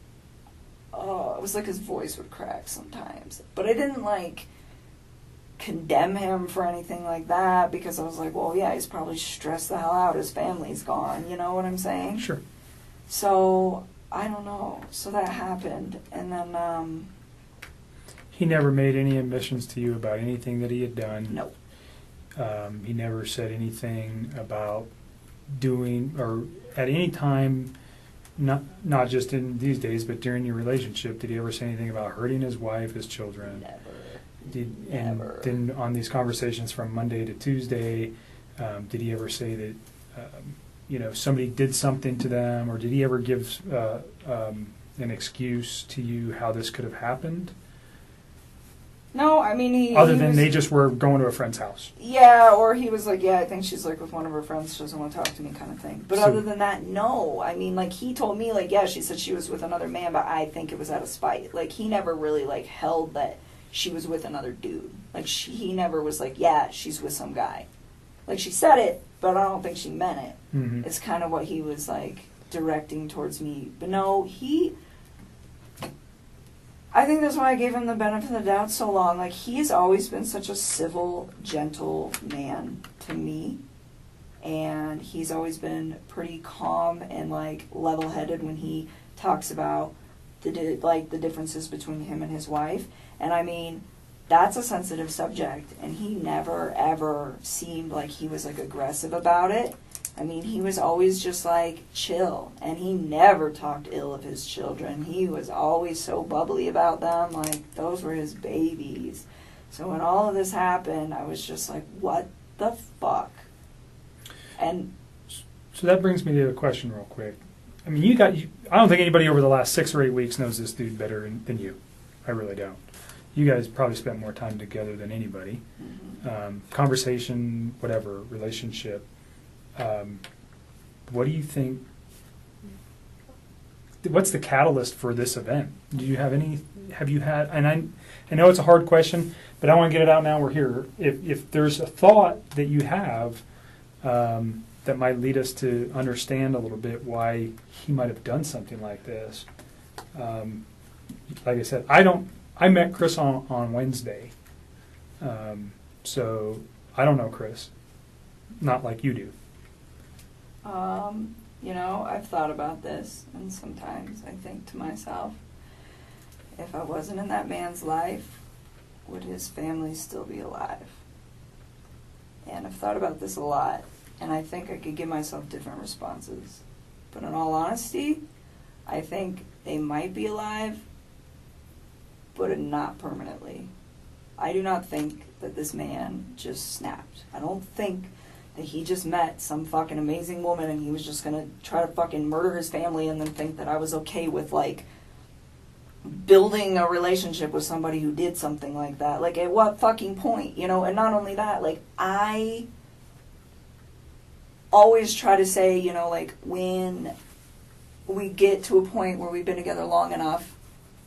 it was like his voice would crack sometimes. But I didn't like condemn him for anything like that, because I was like, well, yeah, he's probably stressed the hell out. His family's gone. You know what I'm saying?
Sure.
So, I don't know. So that happened. And then,
He never made any admissions to you about anything that he had done.
no.
He never said anything about doing, or at any time, not just in these days, but during your relationship, did he ever say anything about hurting his wife, his children?
Never.
And
Never.
then on these conversations from Monday to Tuesday, did he ever say that somebody did something to them, or did he ever give an excuse to you how this could have happened?
No, I mean, he...
Other
he
than
was,
they just were going to a friend's house.
Yeah, or he was like, yeah, I think she's like with one of her friends, she doesn't want to talk to me kind of thing. But
So-
other than that, no. I mean, like, he told me, like, yeah, she said she was with another man, but I think it was out of spite. Like, he never really, like, held that she was with another dude. Like, he never was like, yeah, she's with some guy. Like, she said it, but I don't think she meant it.
Mm-hmm.
It's kind of what he was, like, directing towards me. But no, I think that's why I gave him the benefit of the doubt so long. Like, he's always been such a civil, gentle man to me. And he's always been pretty calm and, like, level-headed when he talks about the differences between him and his wife. And, I mean, that's a sensitive subject. And he never, ever seemed like he was, like, aggressive about it. I mean, he was always just, like, chill. And he never talked ill of his children. He was always so bubbly about them. Like, those were his babies. So when all of this happened, I was just like, what the fuck? And
So that brings me to a question real quick. I mean, I don't think anybody over the last 6 or 8 weeks knows this dude better than you. I really don't. You guys probably spent more time together than anybody. Conversation, whatever, relationship. What do you think? What's the catalyst for this event? Do you have any? Have you had? And I know it's a hard question, but I want to get it out now. We're here. If there's a thought that you have that might lead us to understand a little bit why he might have done something like this. Like I said, I met Chris on Wednesday, so I don't know Chris, not like you do.
I've thought about this, and sometimes I think to myself, if I wasn't in that man's life, would his family still be alive? And I've thought about this a lot, and I think I could give myself different responses. But in all honesty, I think they might be alive, but not permanently. I do not think that this man just snapped. I don't think that he just met some fucking amazing woman and he was just gonna try to fucking murder his family and then think that I was okay with, like, building a relationship with somebody who did something like that. Like, at what fucking point, And not only that, like, I always try to say, like, when we get to a point where we've been together long enough,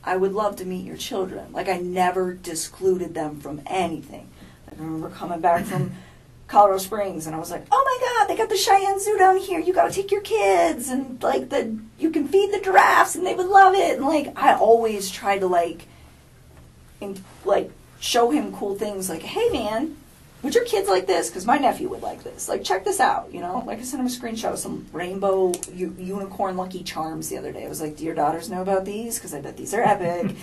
I would love to meet your children. Like, I never discluded them from anything. I remember coming back from Colorado Springs, and I was like, oh my God, they got the Cheyenne Zoo down here. You got to take your kids, and, like, you can feed the giraffes, and they would love it. And, like, I always try to, show him cool things. Like, hey, man, would your kids like this? Because my nephew would like this. Like, check this out, Like, I sent him a screenshot of some rainbow unicorn Lucky Charms the other day. I was like, do your daughters know about these? Because I bet these are epic.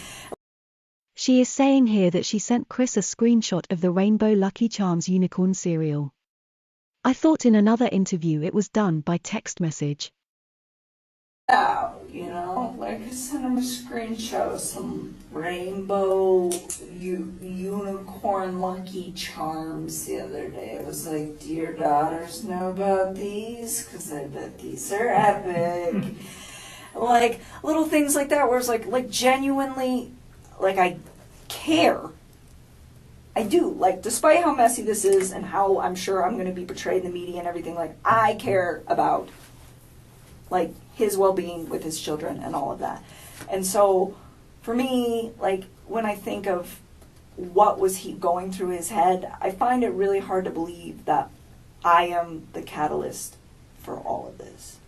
She is saying here that she sent Chris a screenshot of the Rainbow Lucky Charms unicorn cereal. I thought in another interview it was done by text message.
out, you know? Like I sent him a screenshot of some rainbow unicorn Lucky Charms the other day. It was like, do your daughters know about these? Because I bet these are epic. Like, little things like that where it's like genuinely, like, I care. I do. Like, despite how messy this is and how I'm sure I'm going to be portrayed in the media and everything, like, I care about, like, his well-being with his children and all of that. And so, for me, like, when I think of what was he going through his head, I find it really hard to believe that I am the catalyst for all of this.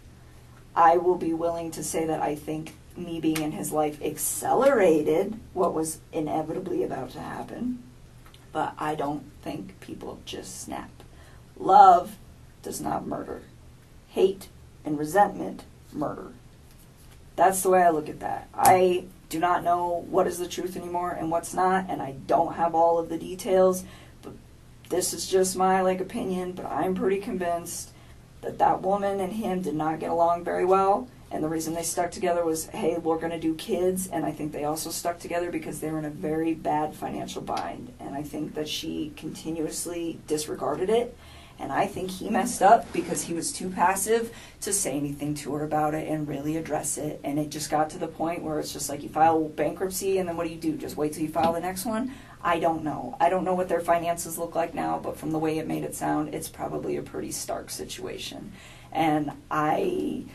I will be willing to say that I think me being in his life accelerated what was inevitably about to happen. But I don't think people just snap. Love does not murder. Hate and resentment murder. That's the way I look at that. I do not know what is the truth anymore and what's not, and I don't have all of the details, but this is just my opinion, but I'm pretty convinced that that woman and him did not get along very well. And the reason they stuck together was, hey, we're going to do kids. And I think they also stuck together because they were in a very bad financial bind. And I think that she continuously disregarded it. And I think he messed up because he was too passive to say anything to her about it and really address it. And it just got to the point where it's just like you file bankruptcy and then what do? Just wait till you file the next one? I don't know. I don't know what their finances look like now, but from the way it made it sound, it's probably a pretty stark situation. And I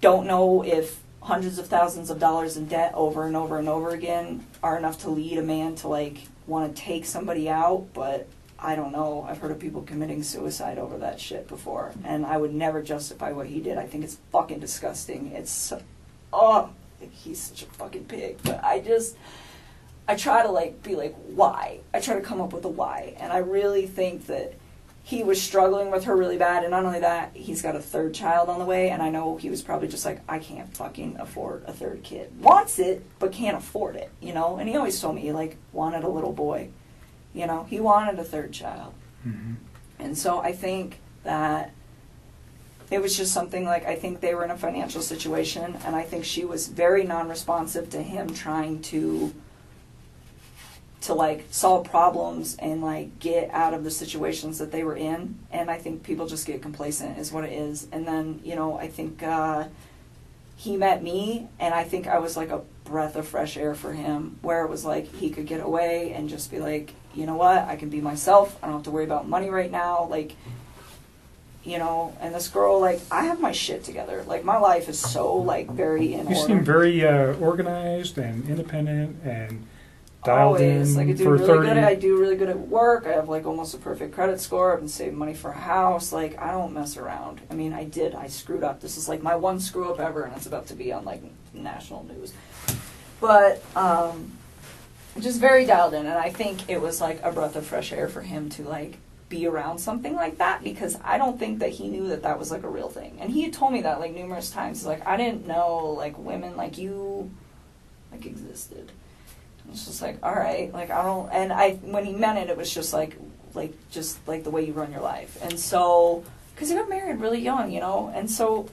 don't know if hundreds of thousands of dollars in debt over and over and over again are enough to lead a man to want to take somebody out, but I don't know. I've heard of people committing suicide over that shit before, and I would never justify what he did. I think it's fucking disgusting. It's he's such a fucking pig. But I try to be why? I try to come up with a why, and I really think that he was struggling with her really bad, and not only that, he's got a third child on the way, and I know he was probably just I can't fucking afford a third kid. Wants it, but can't afford it, And he always told me he, wanted a little boy. He wanted a third child.
Mm-hmm.
And so I think that it was just something I think they were in a financial situation, and I think she was very non-responsive to him trying to solve problems and get out of the situations that they were in. And I think people just get complacent is what it is. And then, I think he met me, and I think I was a breath of fresh air for him, where it was he could get away and just be you know what, I can be myself. I don't have to worry about money right now. And this girl, I have my shit together. My life is so, very in order.
You seem very organized and independent and dialed
always.
in
I do
for
really
30.
good. I do really good at work. I have almost a perfect credit score. I've been saving money for a house. I don't mess around. I mean, I screwed up. This is my one screw up ever, and it's about to be on national news. But just very dialed in, and I think it was a breath of fresh air for him to be around something like that, because I don't think that he knew that was a real thing. And he had told me that numerous times. He's I didn't know women like you existed. It's just all right, I don't, and when he meant it, it was just just the way you run your life. And so, because he got married really young, and so,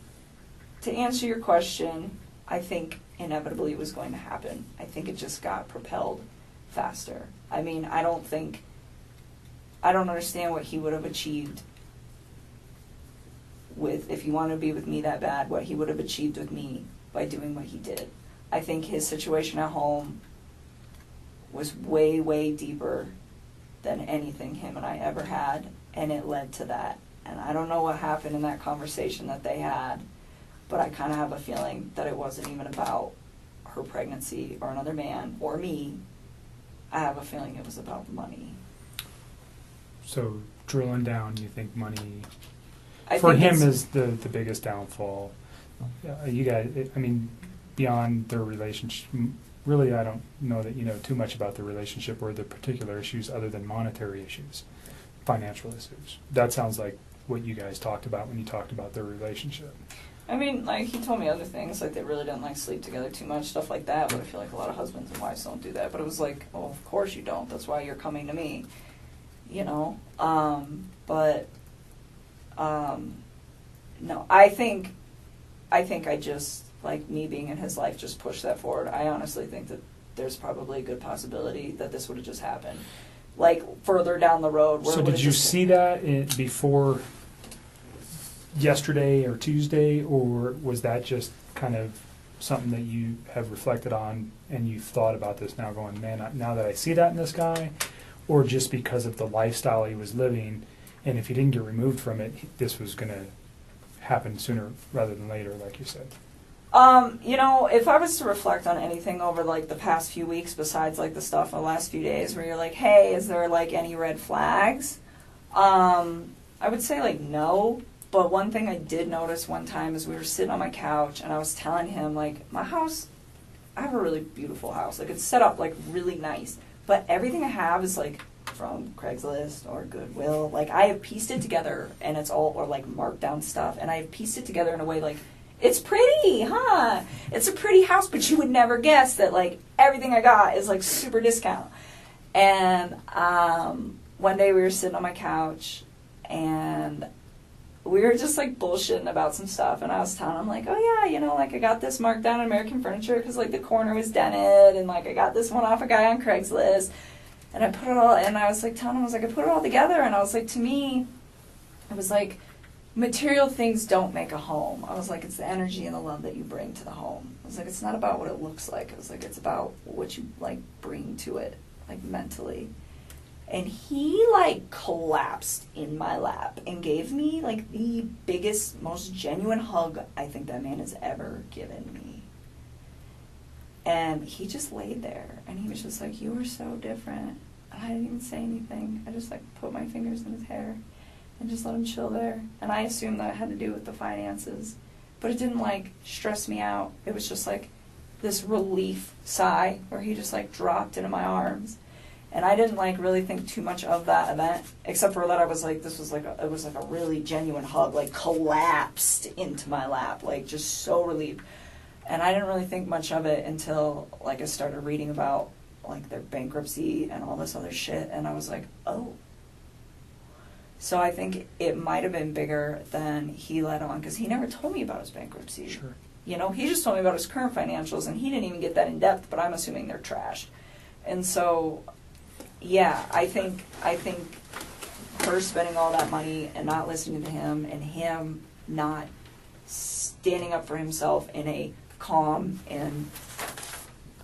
to answer your question, I think inevitably it was going to happen. I think it just got propelled faster. I mean, I don't understand what he would have achieved if he wanted to be with me that bad, what he would have achieved with me by doing what he did. I think his situation at home was way, way deeper than anything him and I ever had, and it led to that. And I don't know what happened in that conversation that they had, but I kind of have a feeling that it wasn't even about her pregnancy or another man or me. I have a feeling it was about money.
So, drilling down, you think money
I
for
think
him is the biggest downfall. You guys, I mean, beyond their relationship, really, I don't know that you know too much about the relationship or the particular issues other than monetary issues, financial issues. That sounds like what you guys talked about when you talked about their relationship.
I mean, he told me other things, they really didn't sleep together too much, stuff like that, but I feel a lot of husbands and wives don't do that. But it was well, of course you don't. That's why you're coming to me, no, I think I just, like, me being in his life just pushed that forward. I honestly think that there's probably a good possibility that this would have just happened. Like, further down the road. Where
So did you see that before yesterday or Tuesday, or was that just kind of something that you have reflected on and you've thought about this now going, man, now that I see that in this guy, or just because of the lifestyle he was living, and if he didn't get removed from it, this was going to happen sooner rather than later, like you said?
You know, if I was to reflect on anything over, like, the past few weeks, besides, like, the stuff in the last few days where you're like, hey, is there, like, any red flags? I would say, like, no. But one thing I did notice one time is we were sitting on my couch, and I was telling him, like, my house, I have a really beautiful house. Like, it's set up, like, really nice. But everything I have is, like, from Craigslist or Goodwill. Like, I have pieced it together, and it's all, or, like, marked down stuff, and I have pieced it together in a way, like, it's pretty, huh? It's a pretty house, but you would never guess that, like, everything I got is, like, super discount. And one day we were sitting on my couch, and we were just, like, bullshitting about some stuff. And I was telling him, like, oh, yeah, you know, like, I got this marked down in American Furniture because, like, the corner was dented. And, like, I got this one off a guy on Craigslist. And I put it all, and I was, like, telling him, I was, like, I put it all together. And I was, like, to me, it was, like, material things don't make a home. I was like, it's the energy and the love that you bring to the home. I was like, it's not about what it looks like. I was like, it's about what you, like, bring to it, like, mentally. And he, like, collapsed in my lap and gave me, like, the biggest, most genuine hug I think that man has ever given me. And he just laid there, and he was just like, you are so different. And I didn't even say anything. I just, like, put my fingers in his hair and just let him chill there. And I assumed that it had to do with the finances. But it didn't, like, stress me out. It was just, like, this relief sigh where he just, like, dropped into my arms. And I didn't, like, really think too much of that event, except for that I was, like, this was, like, it was, like, a really genuine hug, like, collapsed into my lap, like, just so relieved. And I didn't really think much of it until, like, I started reading about, like, their bankruptcy and all this other shit. And I was like, oh. So I think it might have been bigger than he let on, because he never told me about his bankruptcy.
Sure.
You know, he just told me about his current financials, and he didn't even get that in depth, but I'm assuming they're trash. And so, yeah, I think her spending all that money and not listening to him, and him not standing up for himself in a calm and,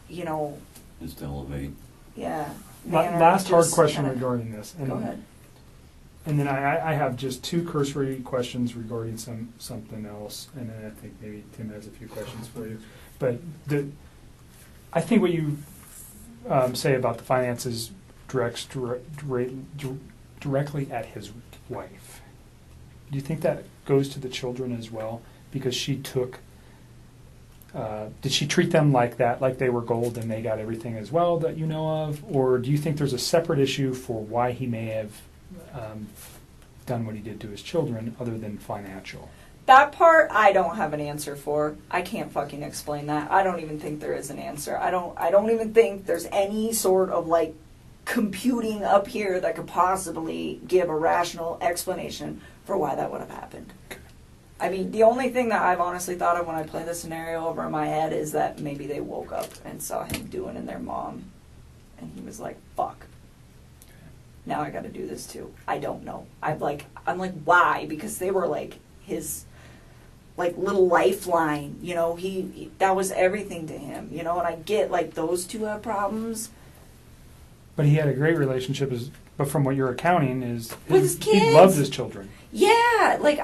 you know,
Just elevate.
yeah.
Last hard question regarding this.
Go ahead.
And then I have just two cursory questions regarding something else, and then I think maybe Tim has a few questions for you. But I think what you say about the finances directly at his wife. Do you think that goes to the children as well? Because she took, did she treat them like that, like they were gold and they got everything as well that you know of? Or do you think there's a separate issue for why he may have done what he did to his children other than financial?
That part I don't have an answer for. I can't fucking explain that. I don't even think there is an answer. I don't even think there's any sort of, like, computing up here that could possibly give a rational explanation for why that would have happened. I mean, the only thing that I've honestly thought of when I play this scenario over in my head is that maybe they woke up and saw him doing in their mom, and he was like, fuck. Now I gotta do this too. I don't know. I'm like, why? Because they were, like, his, like, little lifeline, you know, he that was everything to him, you know, and I get, like, those two have problems.
But he had a great relationship, but from what you're accounting is
With his kids.
He loved his children.
Yeah, like,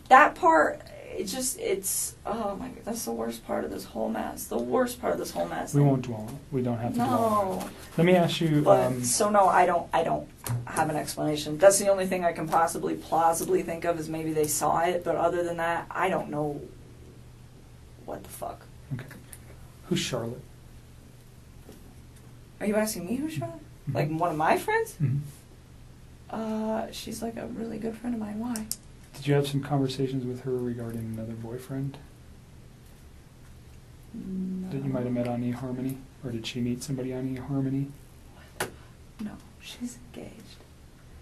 that part, it's, oh my God, that's the worst part of this whole mess. The worst part of this whole mess.
We won't dwell on it. We don't have to dwell on it.
No.
Let me ask you.
But, so no, I don't have an explanation. That's the only thing I can possibly plausibly think of is maybe they saw it, but other than that, I don't know what the fuck.
Okay. Who's Charlotte?
Are you asking me who's Charlotte?
Mm-hmm.
Like one of my friends?
Mm-hmm.
She's like a really good friend of mine. Why?
Did you have some conversations with her regarding another boyfriend
No.
that you might have met on eHarmony? Or did she meet somebody on eHarmony?
No, she's engaged.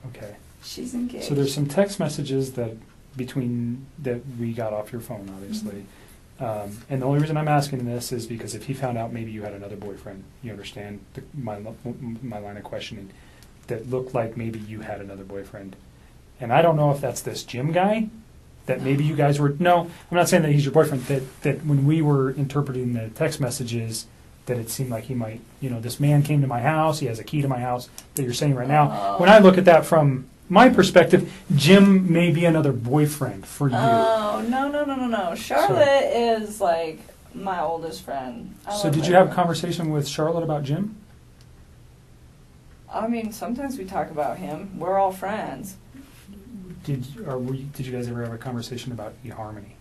Okay.
She's engaged.
So there's some text messages that we got off your phone, obviously, And the only reason I'm asking this is because if he found out maybe you had another boyfriend, you understand my line of questioning, that looked like maybe you had another boyfriend. And I don't know if that's this Jim guy, that maybe you guys were, no, I'm not saying that he's your boyfriend, that when we were interpreting the text messages, that it seemed like he might, this man came to my house, he has a key to my house, that you're saying right now. When I look at that from my perspective, Jim may be another boyfriend for you.
Oh, no. Charlotte is like my oldest friend.
So did you have a conversation with Charlotte about Jim?
I mean, sometimes we talk about him. We're all friends.
Did you guys ever have a conversation about eHarmony?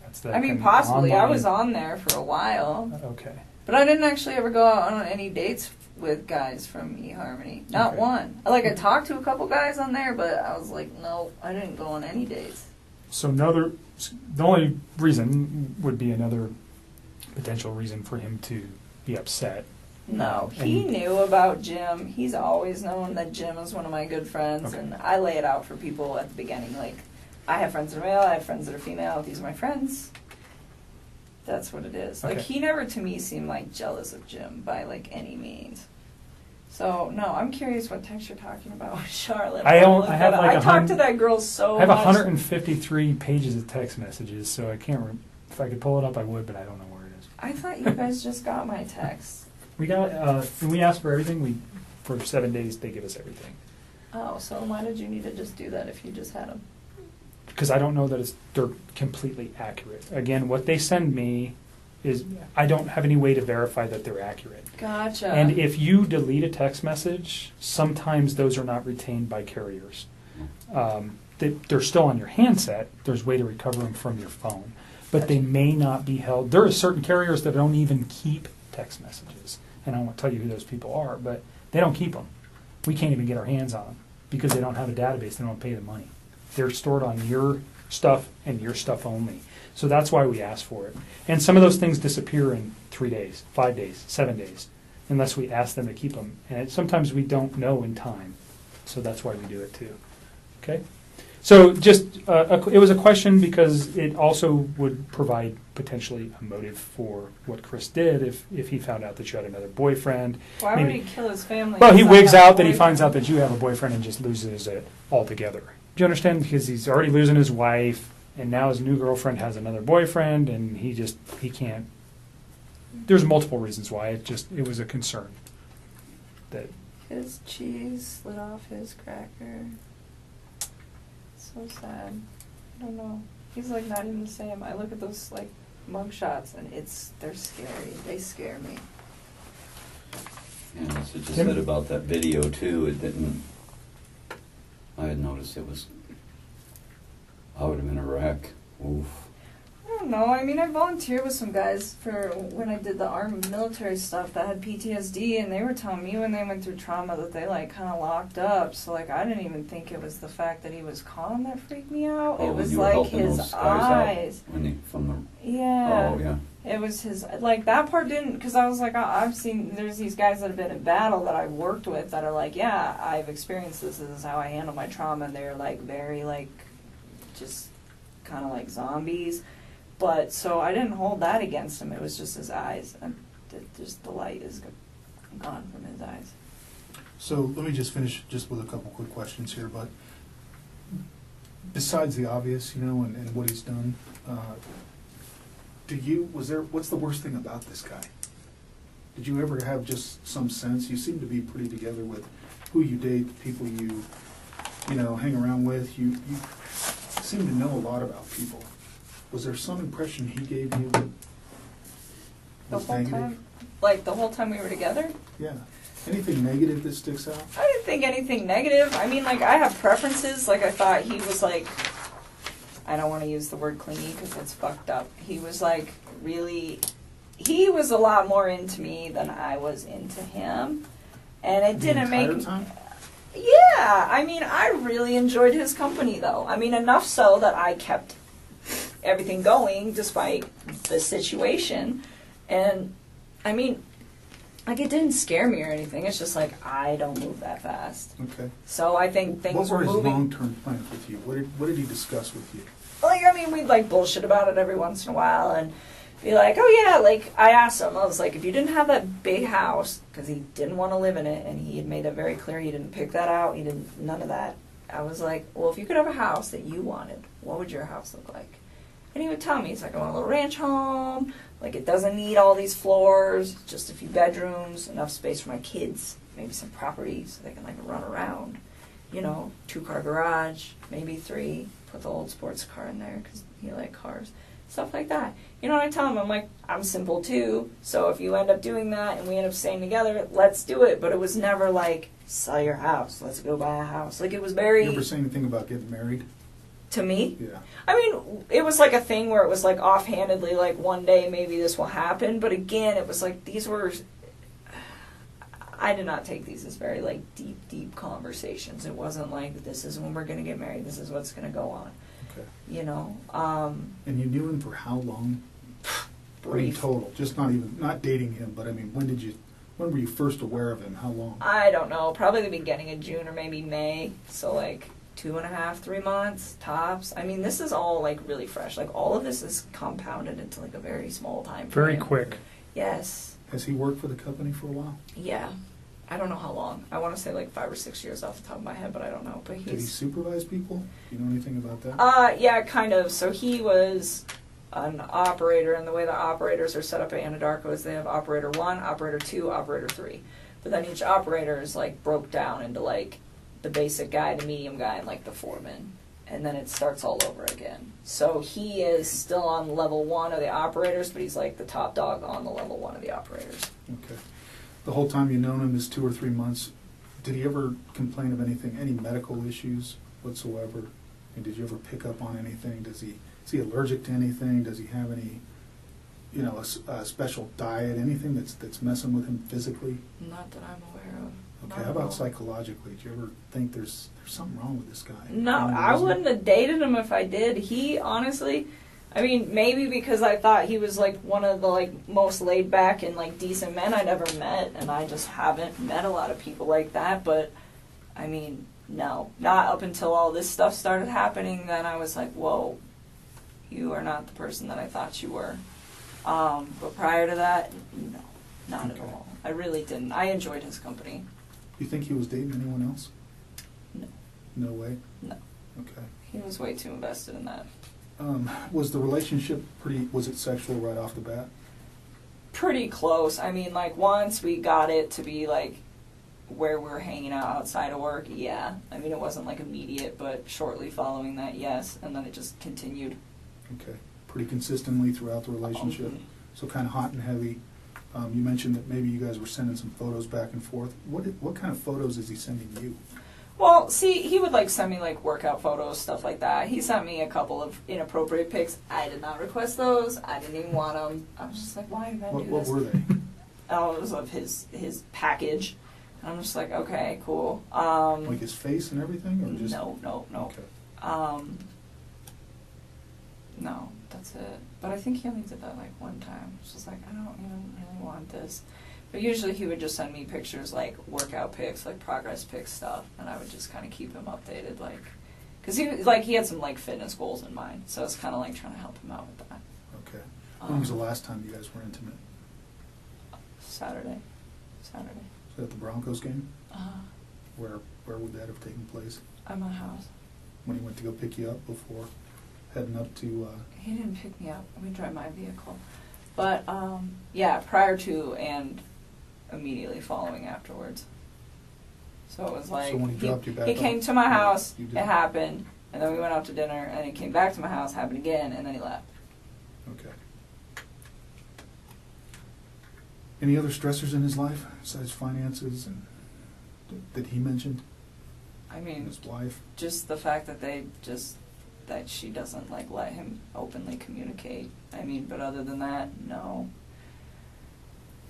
That's the
I mean,
kind of
possibly. I
online-
was on there for a while.
Okay.
But I didn't actually ever go out on any dates with guys from eHarmony. Not
Okay.
one. Like, I talked to a couple guys on there, but I was like, no, I didn't go on any dates.
So the only reason would be another potential reason for him to be upset.
No, he knew about Jim. He's always known that Jim is one of my good friends,
Okay.
and I lay it out for people at the beginning. Like, I have friends that are male, I have friends that are female. These are my friends. That's what it is. Like,
Okay.
he never, to me, seemed like jealous of Jim by, like, any means. So, no, I'm curious what text you're talking about with Charlotte.
I have like
I talked to that girl so
I have
much.
153 pages of text messages, so I can't. If I could pull it up, I would, but I don't know where it is.
I thought you guys just got my text.
We got when we ask for everything, for 7 days they give us everything.
Oh, so why did you need to just do that if you just had them?
Because I don't know that they're completely accurate. Again, what they send me is I don't have any way to verify that they're accurate.
Gotcha.
And if you delete a text message, sometimes those are not retained by carriers. They're still on your handset. There's a way to recover them from your phone. But they may not be held. There are certain carriers that don't even keep text messages. And I won't tell you who those people are, but they don't keep them. We can't even get our hands on them because they don't have a database. They don't pay the money. They're stored on your stuff and your stuff only. So that's why we ask for it. And some of those things disappear in 3 days, 5 days, 7 days, unless we ask them to keep them. And sometimes we don't know in time. So that's why we do it too. Okay? So just, it was a question because it also would provide potentially a motive for what Chris did if he found out that you had another boyfriend.
Why
Maybe-
would he kill his family?
Well, he
because I
wigs
have a
out that he
boyfriend?
finds out that you have a boyfriend and just loses it altogether. Do you understand? Because he's already losing his wife, and now his new girlfriend has another boyfriend, and he can't. There's multiple reasons why. It was a concern. That
His cheese slid off his cracker. So sad. I don't know. He's like not even the same. I look at those like mug shots and they're scary. They scare me.
Yeah, that's what you
Tim?
said about that video too. It didn't. I had noticed it was. I would have been a wreck. Oof.
I don't know. I mean, I volunteered with some guys for when I did the armed military stuff that had PTSD, and they were telling me when they went through trauma that they like kind of locked up. So like, I didn't even think it was the fact that he was calm that freaked me out.
Oh,
it
when
was
you were
like
helping
his
those guys out
eyes.
when they from the.
Yeah.
Oh yeah.
It was his, like, that part didn't, because I was like, I've seen, there's these guys that have been in battle that I've worked with that are like, yeah, I've experienced this is how I handle my trauma, and they're, like, very, like, just kind of like zombies. But, so I didn't hold that against him, it was just his eyes, and just the light is gone from his eyes.
So let me just finish just with a couple quick questions here, but besides the obvious, and what he's done, what's the worst thing about this guy? Did you ever have just some sense? You seem to be pretty together with who you date, the people you hang around with. You seem to know a lot about people. Was there some impression he gave you that
The
was
whole
negative?
time, like, the whole time we were together?
Yeah. Anything negative that sticks out?
I didn't think anything negative. I mean, like, I have preferences. Like, I thought he was, like, I don't want to use the word clingy because that's fucked up. He was, like, he was a lot more into me than I was into him. And it didn't make...
The entire time?
Yeah. I mean, I really enjoyed his company, though. I mean, enough so that I kept everything going despite the situation. And, I mean... Like, it didn't scare me or anything. It's just like, I don't move that fast.
Okay.
So I think
What
things
were
were
his
moving.
long-term plans with you? What did he discuss with you?
like, I mean, we'd like bullshit about it every once in a while and be like, oh yeah, like, I asked him, I was like, if you didn't have that big house, because he didn't want to live in it, and he had made it very clear he didn't pick that out, he didn't, none of that. I was like, well, if you could have a house that you wanted, what would your house look like? And he would tell me, he's like, I want a little ranch home, like, it doesn't need all these floors, just a few bedrooms, enough space for my kids, maybe some property so they can, like, run around, you know, 2-car garage, maybe 3, put the old sports car in there, because he liked cars, stuff like that. You know what I tell him? I'm like, I'm simple too, so if you end up doing that and we end up staying together, let's do it. But it was never like, sell your house, let's go buy a house. Like, it was very...
You ever say anything about getting married?
To me?
Yeah.
I mean, it was like a thing where it was like offhandedly, like, one day maybe this will happen, but again, it was like, these were... I did not take these as very, like, deep conversations. It wasn't like, this is when we're going to get married, this is what's going to go on.
Okay.
You know?
And you knew him for how long?
Brief.
In total, just not dating him, but I mean, when were you first aware of him? How long?
I don't know, probably the beginning of June or maybe May, so like 2.5, 3 months, tops. I mean, this is all like really fresh, like all of this is compounded into like a very small time frame.
Very quick.
Yes.
Has he worked for the company for a while?
Yeah. I don't know how long. I want to say like 5 or 6 years off the top of my head, but I don't know. But
Did he supervise people? Do you know anything about that?
Yeah, kind of. So he was an operator, and the way the operators are set up at Anadarko is they have operator 1, operator 2, operator 3. But then each operator is like broke down into like the basic guy, the medium guy, and like the foreman. And then it starts all over again. So he is still on level 1 of the operators, but he's like the top dog on the level 1 of the operators.
Okay. The whole time you've known him, this 2 or 3 months, did he ever complain of anything, any medical issues whatsoever? And did you ever pick up on anything? Is he allergic to anything? Does he have any, you know, a special diet, anything that's messing with him physically?
Not that I'm aware of.
Okay, how about psychologically? Do you ever think there's something wrong with this guy?
No, I wouldn't have dated him if I did. He honestly, I mean, maybe because I thought he was like one of the like most laid back and like decent men I'd ever met, and I just haven't met a lot of people like that. But I mean, no, not up until all this stuff started happening. Then I was like, whoa, you are not the person that I thought you were. But prior to that, no, not at all. I really didn't. I enjoyed his company.
You think he was dating anyone else?
No.
No way?
No.
Okay.
He was way too invested in that.
Was the relationship was it sexual right off the bat?
Pretty close. I mean, like, once we got it to be, like, where we're hanging out outside of work, yeah. I mean, it wasn't, like, immediate, but shortly following that, yes. And then it just continued.
Okay. Pretty consistently throughout the relationship. So kind of hot and heavy. You mentioned that maybe you guys were sending some photos back and forth. What kind of photos is he sending you?
Well, see, he would, like, send me, like, workout photos, stuff like that. He sent me a couple of inappropriate pics. I did not request those. I didn't even want them. I was just like, why are you going to do this?
What were they?
Oh, it was of his package. And I'm just like, okay, cool.
Like his face and everything? Or just...
No.
Okay.
No, that's it. But I think he only did that, like, one time. It's just like, I don't even really want this. But usually he would just send me pictures, like, workout pics, like, progress pics stuff, and I would just kind of keep him updated, like, because he had some, like, fitness goals in mind, so it's kind of like trying to help him out with that.
Okay. When was the last time you guys were intimate?
Saturday.
Was that the Broncos game?
Uh-huh.
Where would that have taken place?
At my house.
When he went to go pick you up before heading up to...
He didn't pick me up. We drive my vehicle. But, yeah, prior to and immediately following afterwards. So it was like,
so when he dropped you back
he came to my house,
you
it
did.
happened, and then we went out to dinner, and he came back to my house, happened again, and then he left.
Okay. Any other stressors in his life besides finances and that he mentioned?
I mean,
His wife?
just the fact that that she doesn't, like, let him openly communicate. I mean, but other than that, no.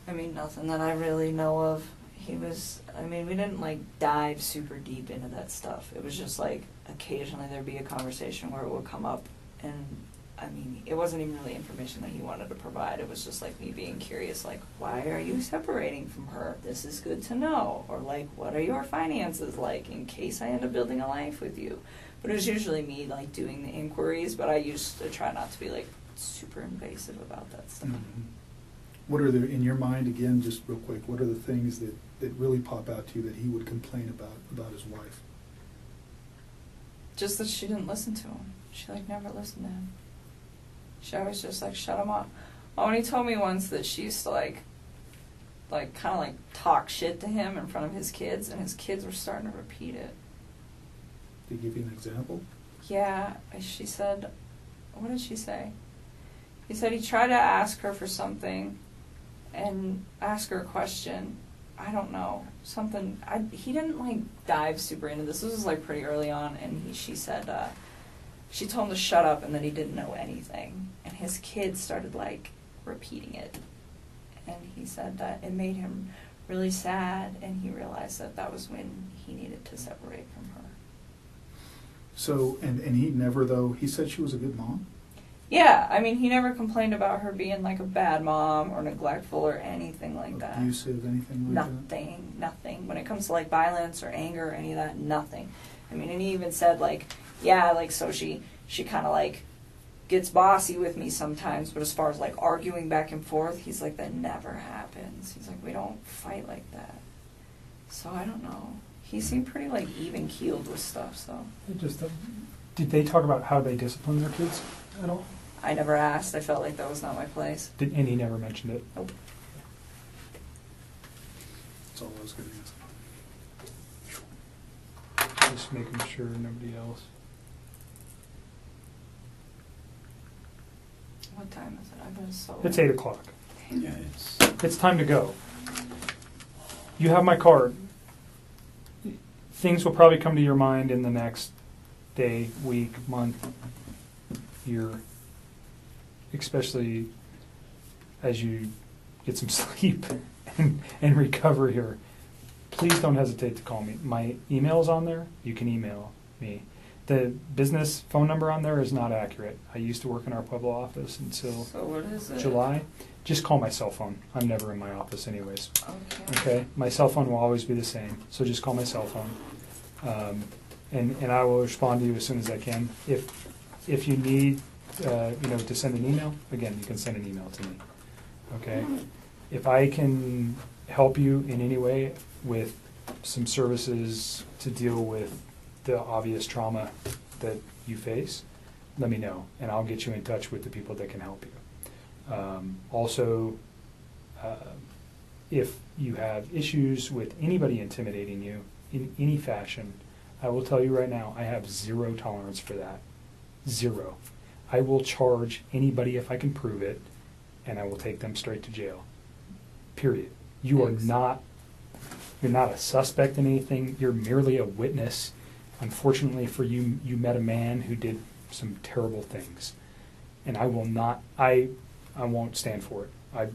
I mean, nothing that I really know of. We didn't, like, dive super deep into that stuff. It was just, like, occasionally there'd be a conversation where it would come up, and I mean, it wasn't even really information that he wanted to provide. It was just like me being curious, like, why are you separating from her? This is good to know. Or like, what are your finances like in case I end up building a life with you? But it was usually me like doing the inquiries, but I used to try not to be like super invasive about that stuff.
Mhm. What are the, in your mind, again, just real quick, what are the things that really pop out to you that he would complain about his wife?
Just that she didn't listen to him. She like never listened to him. She always just like shut him off. Oh, and he told me once that she used to like kind of like talk shit to him in front of his kids, and his kids were starting to repeat it.
To give you an example?
Yeah, she said, what did she say? He said he tried to ask her for something and ask her a question. I don't know, something, he didn't like dive super into this. This was like pretty early on, and she said, she told him to shut up and that he didn't know anything. And his kids started like repeating it. And he said that it made him really sad, and he realized that that was when he needed to separate from her.
So, and he never, though, he said she was a good mom?
Yeah, I mean, he never complained about her being like a bad mom or neglectful or anything like that.
Abusive, anything like that?
Nothing. When it comes to like violence or anger or any of that, nothing. I mean, and he even said like, yeah, like so she kind of like gets bossy with me sometimes, but as far as like arguing back and forth, he's like, that never happens. He's like, we don't fight like that. So I don't know. He seemed pretty like even keeled with stuff. So
Did they talk about how they discipline their kids at all?
I never asked. I felt like that was not my place.
And he never mentioned it?
Nope.
That's all I was going to ask.
Just making sure nobody else.
What time is it? I've been so.
It's 8 o'clock.
Yeah,
It's time to go. You have my card. Things will probably come to your mind in the next day, week, month, year, especially as you get some sleep and recover here. Please don't hesitate to call me. My email is on there. You can email me. The business phone number on there is not accurate. I used to work in our Pueblo office until
So what is it?
July. Just call my cell phone. I'm never in my office anyways.
Okay.
Okay? My cell phone will always be the same, so just call my cell phone. And I will respond to you as soon as I can. If you need to send an email, again, you can send an email to me. Okay? If I can help you in any way with some services to deal with the obvious trauma that you face, let me know, and I'll get you in touch with the people that can help you. Also, if you have issues with anybody intimidating you in any fashion, I will tell you right now, I have zero tolerance for that. Zero. I will charge anybody if I can prove it, and I will take them straight to jail. Period. You are not, you're not a suspect in anything. You're merely a witness. Unfortunately for you, you met a man who did some terrible things, and I will not. I won't stand for it.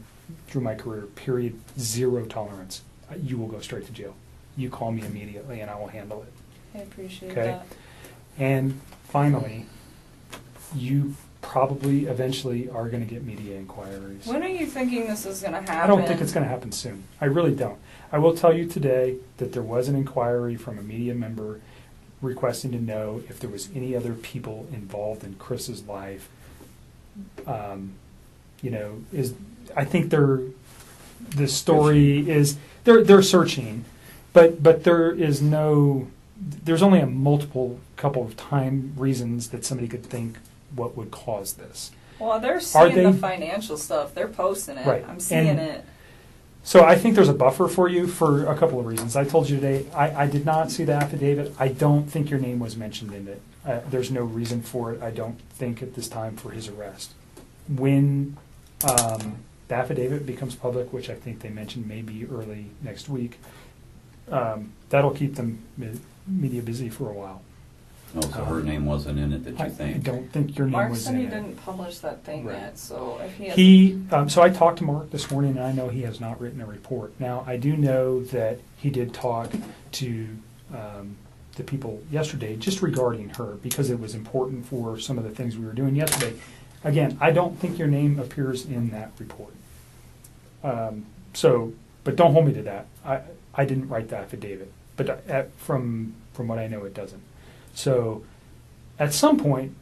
Through my career, period, zero tolerance. You will go straight to jail. You call me immediately, and I will handle it.
I appreciate
Okay?
that.
And finally, you probably eventually are going to get media inquiries.
When are you thinking this is going to happen?
I don't think it's going to happen soon. I really don't. I will tell you today that there was an inquiry from a media member requesting to know if there was any other people involved in Chris's life. I think the story is they're searching, but there's only a multiple couple of time reasons that somebody could think what would cause this.
Well, they're seeing the financial stuff. They're posting it.
Right.
I'm seeing it.
So I think there's a buffer for you for a couple of reasons. I told you today, I did not see the affidavit. I don't think your name was mentioned in it. There's no reason for it, I don't think, at this time for his arrest. When the affidavit becomes public, which I think they mentioned maybe early next week, that'll keep them media busy for a while.
Oh, so her name wasn't in it, that you think?
I don't think your name
Mark
was
said
in
he
it.
didn't publish that thing
Right.
yet, so if he has
So I talked to Mark this morning, and I know he has not written a report. Now, I do know that he did talk to the people yesterday just regarding her, because it was important for some of the things we were doing yesterday. again, I don't think your name appears in that report. But don't hold me to that. I didn't write the affidavit, but from what I know, it doesn't. So at some point,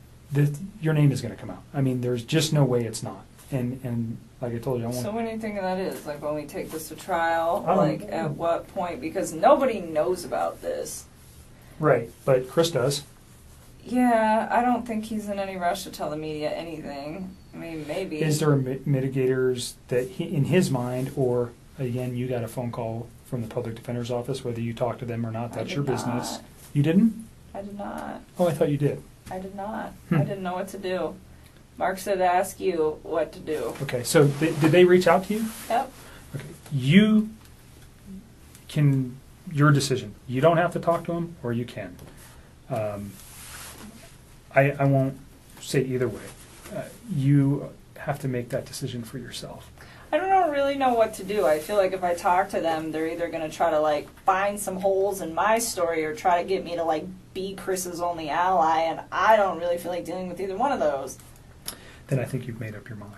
your name is going to come out. I mean, there's just no way it's not. And like I told you, I want.
So when do you think that is? Like when we take this to trial?
I don't
Like
know.
at what point? Because nobody knows about this.
Right, but Chris does.
Yeah, I don't think he's in any rush to tell the media anything. I mean, maybe.
Is there mitigators that in his mind, or again, you got a phone call from the public defender's office, whether you talk to them or not, that's
I
your
did
business.
not.
You didn't?
I did not.
Oh, I thought you did.
I did not.
Hmm.
I didn't know what to do. Mark said to ask you what to do.
Okay, so did they reach out to you?
Yep.
Okay, you can, your decision. You don't have to talk to them, or you can. I won't say either way. You have to make that decision for yourself.
I don't really know what to do. I feel like if I talk to them, they're either going to try to like find some holes in my story or try to get me to like be Chris's only ally, and I don't really feel like dealing with either one of those.
Then I think you've made up your mind.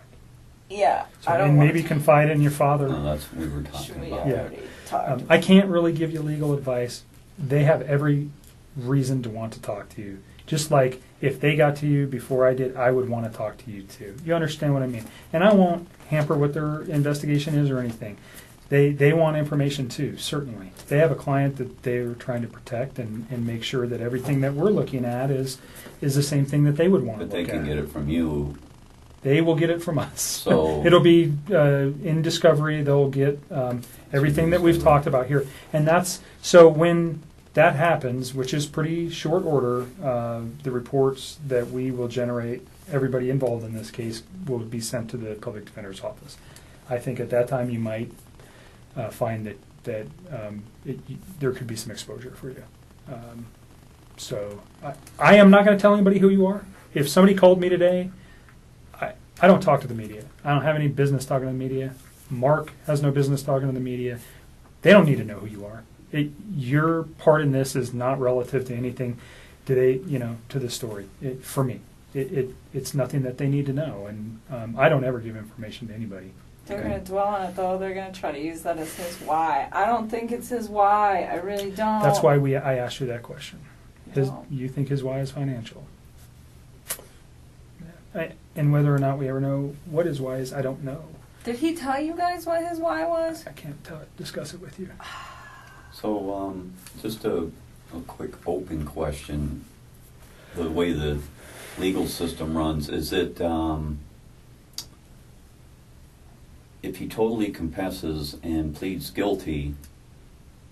Yeah,
So,
I don't
and
want
maybe
to.
confide in your father.
No, that's what we were
Should
talking
we
about.
Yeah.
already talked?
I can't really give you legal advice. They have every reason to want to talk to you. Just like if they got to you before I did, I would want to talk to you too. You understand what I mean? And I won't hamper what their investigation is or anything. They want information too, certainly. They have a client that they're trying to protect and make sure that everything that we're looking at is the same thing that they would want to
But
look
they
at.
can get it from you.
They will get it from us.
So-
It'll be in discovery. They'll get everything that we've talked about here, and that's so when that happens, which is pretty short order. The reports that we will generate, everybody involved in this case, will be sent to the public defender's office. I think at that time you might find that there could be some exposure for you. So I am not going to tell anybody who you are. If somebody called me today, I don't talk to the media. I don't have any business talking to the media. Mark has no business talking to the media. They don't need to know who you are. Your part in this is not relative to anything to the story. For me, it's nothing that they need to know, and I don't ever give information to anybody.
They're
Okay.
going to dwell on it, though. They're going to try to use that as his why. I don't think it's his why. I really don't.
That's why I asked you that question.
No.
You think his why is financial? And whether or not we ever know what his why is, I don't know.
Did he tell you guys what his why was?
I can't discuss it with you.
So just a quick open question. The way the legal system runs, is it if he totally confesses and pleads guilty,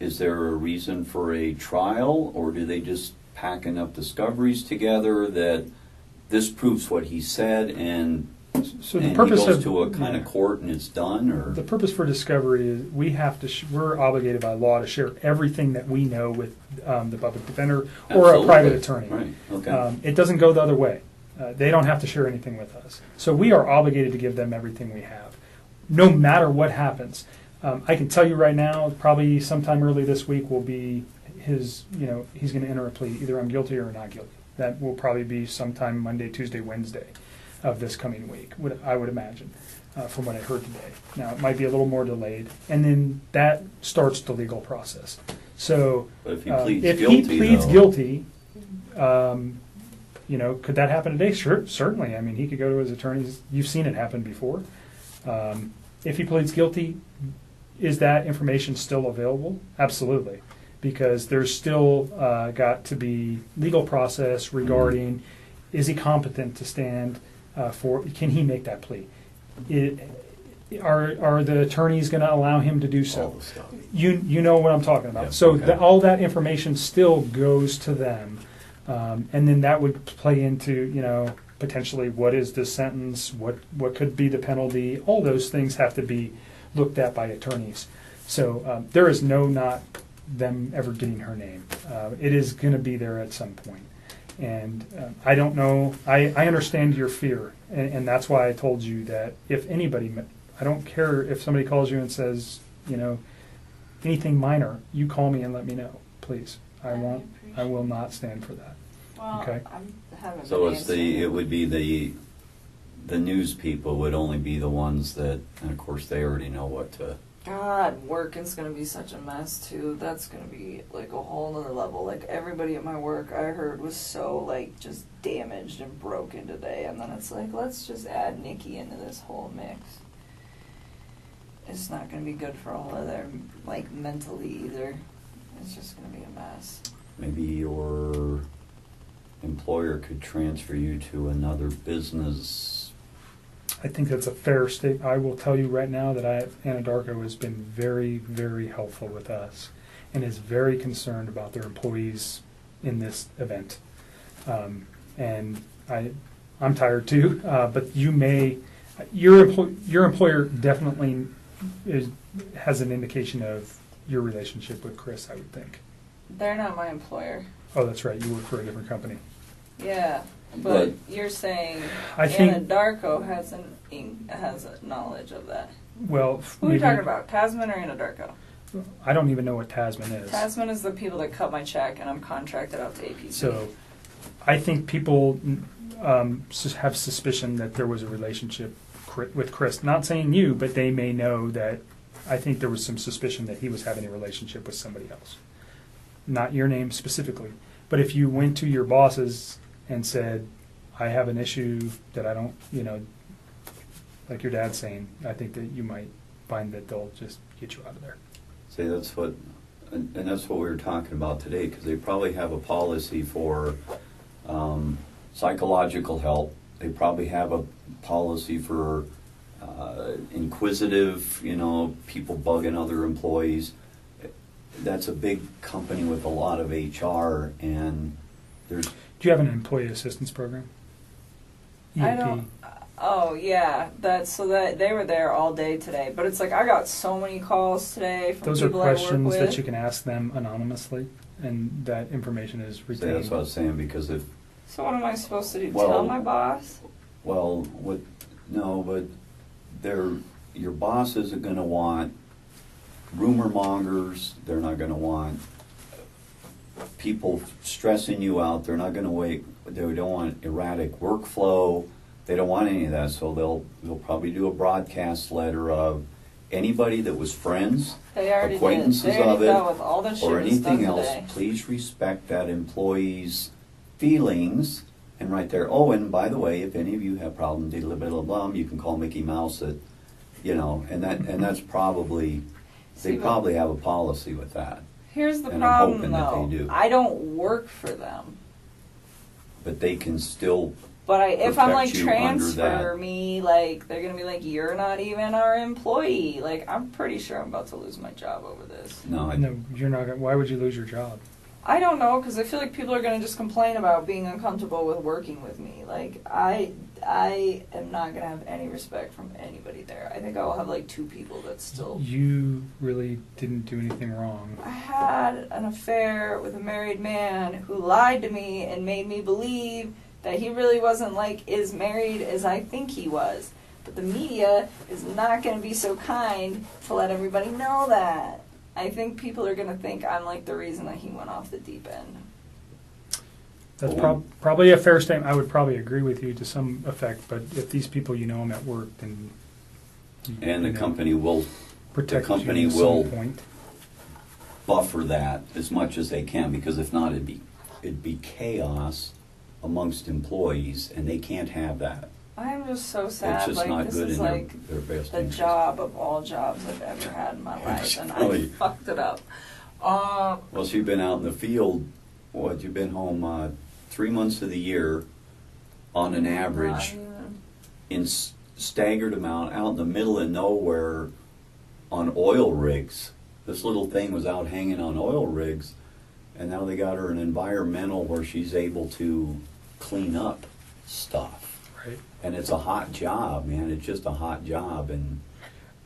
is there a reason for a trial, or do they just pack enough discoveries together that this proves what he said and
So the
and
purpose
he goes
of
to a kind of court and it's done, or
the purpose for discovery is we have to we're obligated by law to share everything that we know with the public defender or a
Absolutely.
private attorney.
Right. Okay.
It doesn't go the other way. They don't have to share anything with us. So we are obligated to give them everything we have, no matter what happens. I can tell you right now, probably sometime early this week will be his. He's going to enter a plea. Either I'm guilty or not guilty. That will probably be sometime Monday, Tuesday, Wednesday of this coming week, I would imagine, from what I heard today. Now, it might be a little more delayed, and then that starts the legal process. So
But if he pleads
if
guilty,
he pleads
though-
guilty, could that happen today? Sure, certainly. I mean, he could go to his attorneys. You've seen it happen before. If he pleads guilty, is that information still available? Absolutely. Because there's still got to be legal process regarding is he competent to stand can he make that plea? Are the attorneys going to allow him to do
all
so?
the stuff.
You know what I'm talking about.
Yeah,
So
okay.
all that information still goes to them, and then that would play into potentially what is the sentence, what could be the penalty. All those things have to be looked at by attorneys. So there is not them ever getting her name. It is going to be there at some point. And I don't know. I understand your fear, and that's why I told you that if anybody, I don't care if somebody calls you and says, anything minor, you call me and let me know, please. I will not stand for that.
Well,
Okay.
I haven't
So
been answering.
it would be the news people would only be the ones that, and of course they already know what to.
God, work is gonna be such a mess too. That's gonna be like a whole nother level. Like everybody at my work I heard was so like just damaged and broken today, and then it's like, let's just add Nikki into this whole mix. It's not gonna be good for all of them, like mentally either. It's just gonna be a mess.
Maybe your employer could transfer you to another business.
I think that's a fair statement. I will tell you right now that Anadarko has been very, very helpful with us and is very concerned about their employees in this event. And I'm tired too, but your employer definitely has an indication of your relationship with Chris, I would think.
They're not my employer.
Oh, that's right. You work for a different company.
Yeah, but you're saying
I think
Anadarko has a knowledge of that.
Well,
who are you talking about? Tasman or Anadarko?
I don't even know what Tasman is.
Tasman is the people that cut my check, and I'm contracted out to APC.
So, I think people have suspicion that there was a relationship with Chris. Not saying you, but they may know that. I think there was some suspicion that he was having a relationship with somebody else. Not your name specifically, but if you went to your bosses and said, I have an issue that I don't, like your dad's saying, I think that you might find that they'll just get you out of there.
See, that's what we were talking about today, because they probably have a policy for psychological help. They probably have a policy for inquisitive, people bugging other employees. That's a big company with a lot of HR, and there's.
Do you have an employee assistance program? EAP.
I don't. Oh yeah, that they were there all day today. But it's like I got so many calls today from
Those are
people I work
questions
with.
that you can ask them anonymous,ly, and that information is
See,
retained.
that's what I was saying, because if.
So what am I supposed to do?
Well,
Tell my boss?
Well, but your boss isn't going to want rumor mongers. They're not going to want people stressing you out. They're not going to they don't want erratic workflow. They don't want any of that. So they'll probably do a broadcast letter of anybody that was friends, acquaintances
They already
of it,
with all the shit
or anything
done
else.
today.
Please respect that employee's feelings. And right there, oh, and by the way, if any of you have problems, you can call Mickey Mouse at, and that's probably, they probably have a policy with that.
Here's the
and
problem,
I'm hoping
though.
that they do.
I don't work for them.
But they can still.
But if I'm like
protect you under
transfer
that.
me, like they're gonna be like, you're not even our employee. Like I'm pretty sure I'm about to lose my job over this.
No,
No, you're not. Why would you lose your job?
I don't know, because I feel like people are going to just complain about being uncomfortable with working with me. Like, I am not going to have any respect from anybody there. I think I will have, like, 2 people that still...
You really didn't do anything wrong.
I had an affair with a married man who lied to me and made me believe that he really wasn't, like, as married as I think he was. But the media is not going to be so kind to let everybody know that. I think people are going to think I'm like the reason that he went off the deep end.
That's probably a fair statement. I would probably agree with you to some effect, but if these people you know them at work, then
and the company will
protect
the company
you at
will
some point.
buffer that as much as they can, because if not, it'd be chaos amongst employees, and they can't have that.
I'm just so sad.
It's just
like,
not
this
good
is
in
like
their best
the
interest.
job of all jobs I've ever had in my life, and I fucked it up.
Well, so you've been out in the field. You've been home 3 months of the year, on an average, in staggered amount, out in the middle of nowhere, on oil rigs. This little thing was out hanging on oil rigs, and now they got her an environmental where she's able to clean up stuff.
Right.
And it's a hot job, man. It's just a hot job, and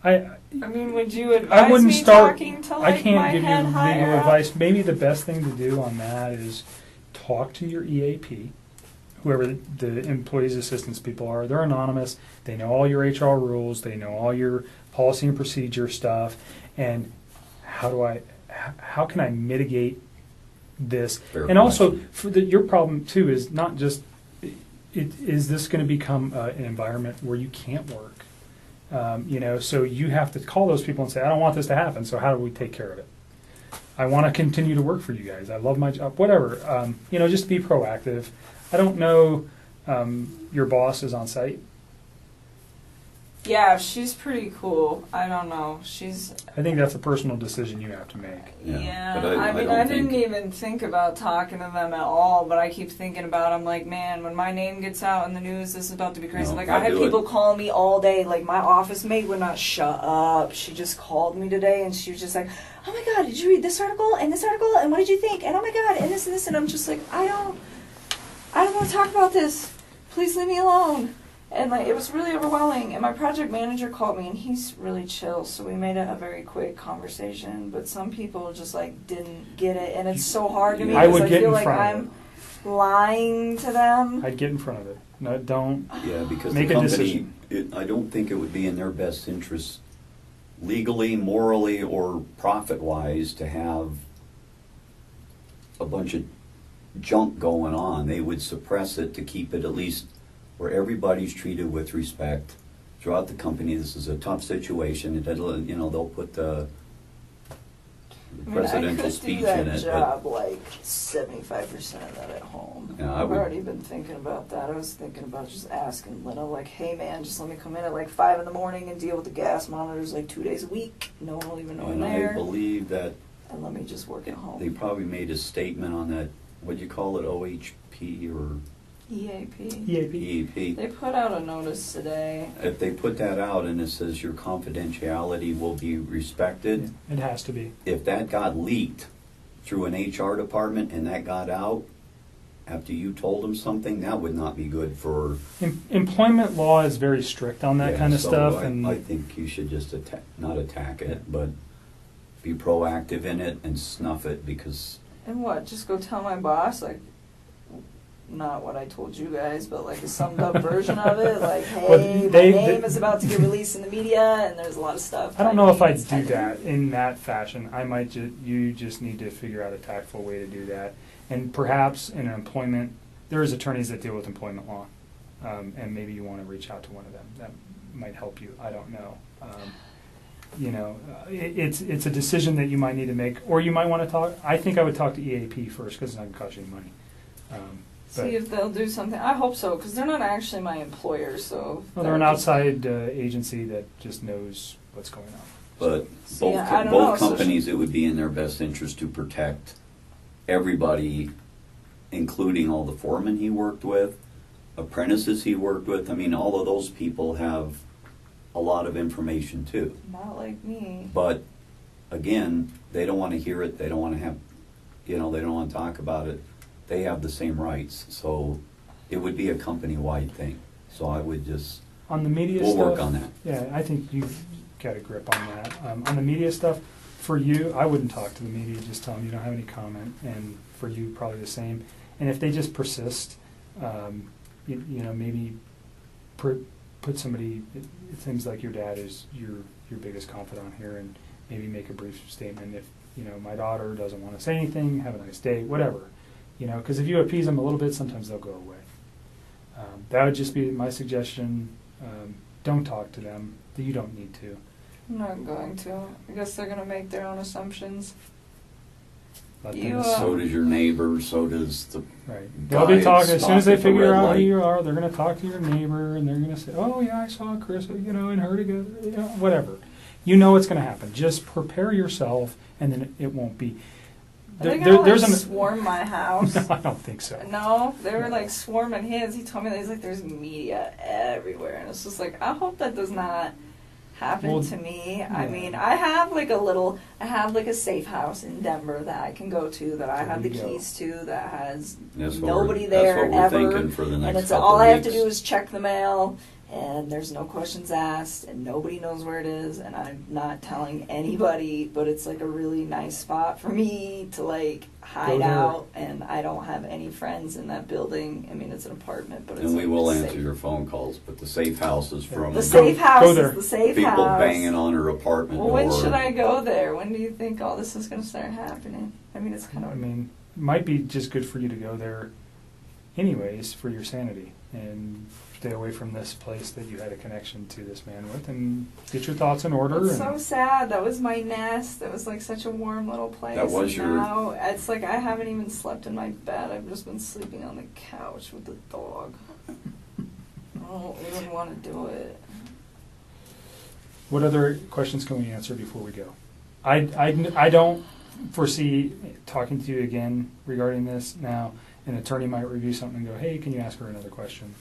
I mean, would you advise
I wouldn't
me
start.
talking to
I
like
can't
my
give you
head
legal
higher up?
advice. Maybe the best thing to do on that is talk to your EAP, whoever the employees assistance people are. They're anonymous. They know all your HR rules. They know all your policy and procedure stuff. And how can I mitigate this?
Fair
and also,
question.
your problem too is not just is this going to become an environment where you can't work? So you have to call those people and say, I don't want this to happen, so how do we take care of it? I want to continue to work for you guys. I love my job, whatever. Just be proactive. I don't know, your boss is on site.
Yeah, she's pretty cool. I don't know.
I think that's a personal decision you have to make.
Yeah,
but
I mean,
don't
I didn't
think-
even think about talking to them at all, but I keep thinking about, I'm like, man, when my name gets out in the news, this is about to be crazy.
No,
Like,
I
I had
do it.
people call me all day. Like, my office mate would not shut up. She just called me today, and she was just like, oh my God, did you read this article, and what did you think, and oh my God, and this, and I'm just like, I don't want to talk about this. Please leave me alone. And like, it was really overwhelming. And my project manager called me, and he's really chill, so we made it a very quick conversation. But some people just like didn't get it, and it's so hard to me
I
because
would
I
get
feel
in
like
front of
I'm lying to them.
I'd get in front of it. No, don't.
Yeah, because
Make
the
a
company,
decision.
I don't think it would be in their best interest legally, morally, or profit-wise to have a bunch of junk going on. They would suppress it to keep it at least where everybody's treated with respect throughout the company. This is a tough situation. They'll put the presidential speech
I
in
could do
it.
that job like 75% of that at home.
Yeah, I
I've
would-
already been thinking about that. I was thinking about just asking Lena, like, hey man, just let me come in at like 5 in the morning and deal with the gas monitors like 2 days a week. No one will even know I'm
And I
there.
believe that
And let me just work at home.
they probably made a statement on that, what'd you call it, OHP or
EAP.
EAP.
EEP?
They put out a notice today.
If they put that out and it says your confidentiality will be respected,
It has to be.
if that got leaked through an HR department and that got out after you told them something, that would not be good for...
Employment law is very strict on that
Yeah,
kind of
so
stuff.
I think you should just not attack it, but be proactive in it and snuff it, because
And what? Just go tell my boss, like, not what I told you guys, but like a summed up version of it. Like, hey,
Well,
my name is about to get released in the media, and there's a lot of stuff.
I don't know if I'd
it's
do
happening.
that in that fashion. I might you just need to figure out a tactful way to do that. And perhaps in an employment, there is attorneys that deal with employment law, and maybe you want to reach out to one of them. That might help you. I don't know. It's a decision that you might need to make, or you might want to talk. I think I would talk to EAP first because it's not going to cost you any money.
See if they'll do something. I hope so, because they're not actually my employer. So
Well, they're an outside agency that just knows what's going on.
but
See,
both,
I don't
both
know, so
companies, it would be in their best interest to protect everybody, including all the foremen he worked with, apprentices he worked with. I mean, all of those people have a lot of information too.
Not like me.
But again, they don't want to hear it. They don't want to have, they don't want to talk about it. They have the same rights. So it would be a company-wide thing. So I would just,
On the media
we'll
stuff,
work on that.
Yeah, I think you've got a grip on that. On the media stuff, for you, I wouldn't talk to the media. Just tell them you don't have any comment, and for you, probably the same. And if they just persist, maybe put somebody. It seems like your dad is your biggest confidant here, and maybe make a brief statement. If my daughter doesn't want to say anything, have a nice day, whatever. Because if you appease them a little bit, sometimes they'll go away. That would just be my suggestion. Don't talk to them. You don't need to.
I'm not going to. I guess they're going to make their own assumptions.
Let
You,
them
So does your neighbor, so does the...
Right. They'll be
guy
talking, as soon as they
stopped at the
figure
red
out who
light.
you are, they're going to talk to your neighbor, and they're going to say, oh, yeah, I saw Chris, and her together, whatever. You know what's going to happen. Just prepare yourself, and then it won't be.
Are they going to
there's
swarm my house?
No, I don't think so.
No, they were like swarming his. He told me that he's like, there's media everywhere. And it's just like, I hope that does not happen
Well,
to me.
yeah.
I mean, I have like a safe house in Denver that I can go to, that I
There
have the
you go.
keys to, that has
That's what
nobody
we're,
there
that's what we're
ever.
thinking for the next
And it's
couple
all
of
I have to
weeks.
do is check the mail, and there's no questions asked, and nobody knows where it is, and I'm not telling anybody, but it's like a really nice spot for me to like hide
there.
out, and I don't have any friends in that building. I mean, it's an apartment, but it's
And we
like
will
safe.
answer your phone calls, but the safe house is from
The safe house
Go there.
is the safe
people
house.
banging on her apartment
Well,
door.
when should I go there? When do you think all this is going to start happening? I mean, it's kind of...
Might be just good for you to go there anyways, for your sanity, and stay away from this place that you had a connection to this man with, and get your thoughts in order.
It's
and
so sad. That was my nest. It was like such a warm little place.
That was
and now it's like I haven't even slept in my bed. I've just been sleeping on the couch with the dog. I don't even want to do it.
What other questions can we answer before we go? I don't foresee talking to you again regarding this. Now, an attorney might review something and go, hey, can you ask her another question?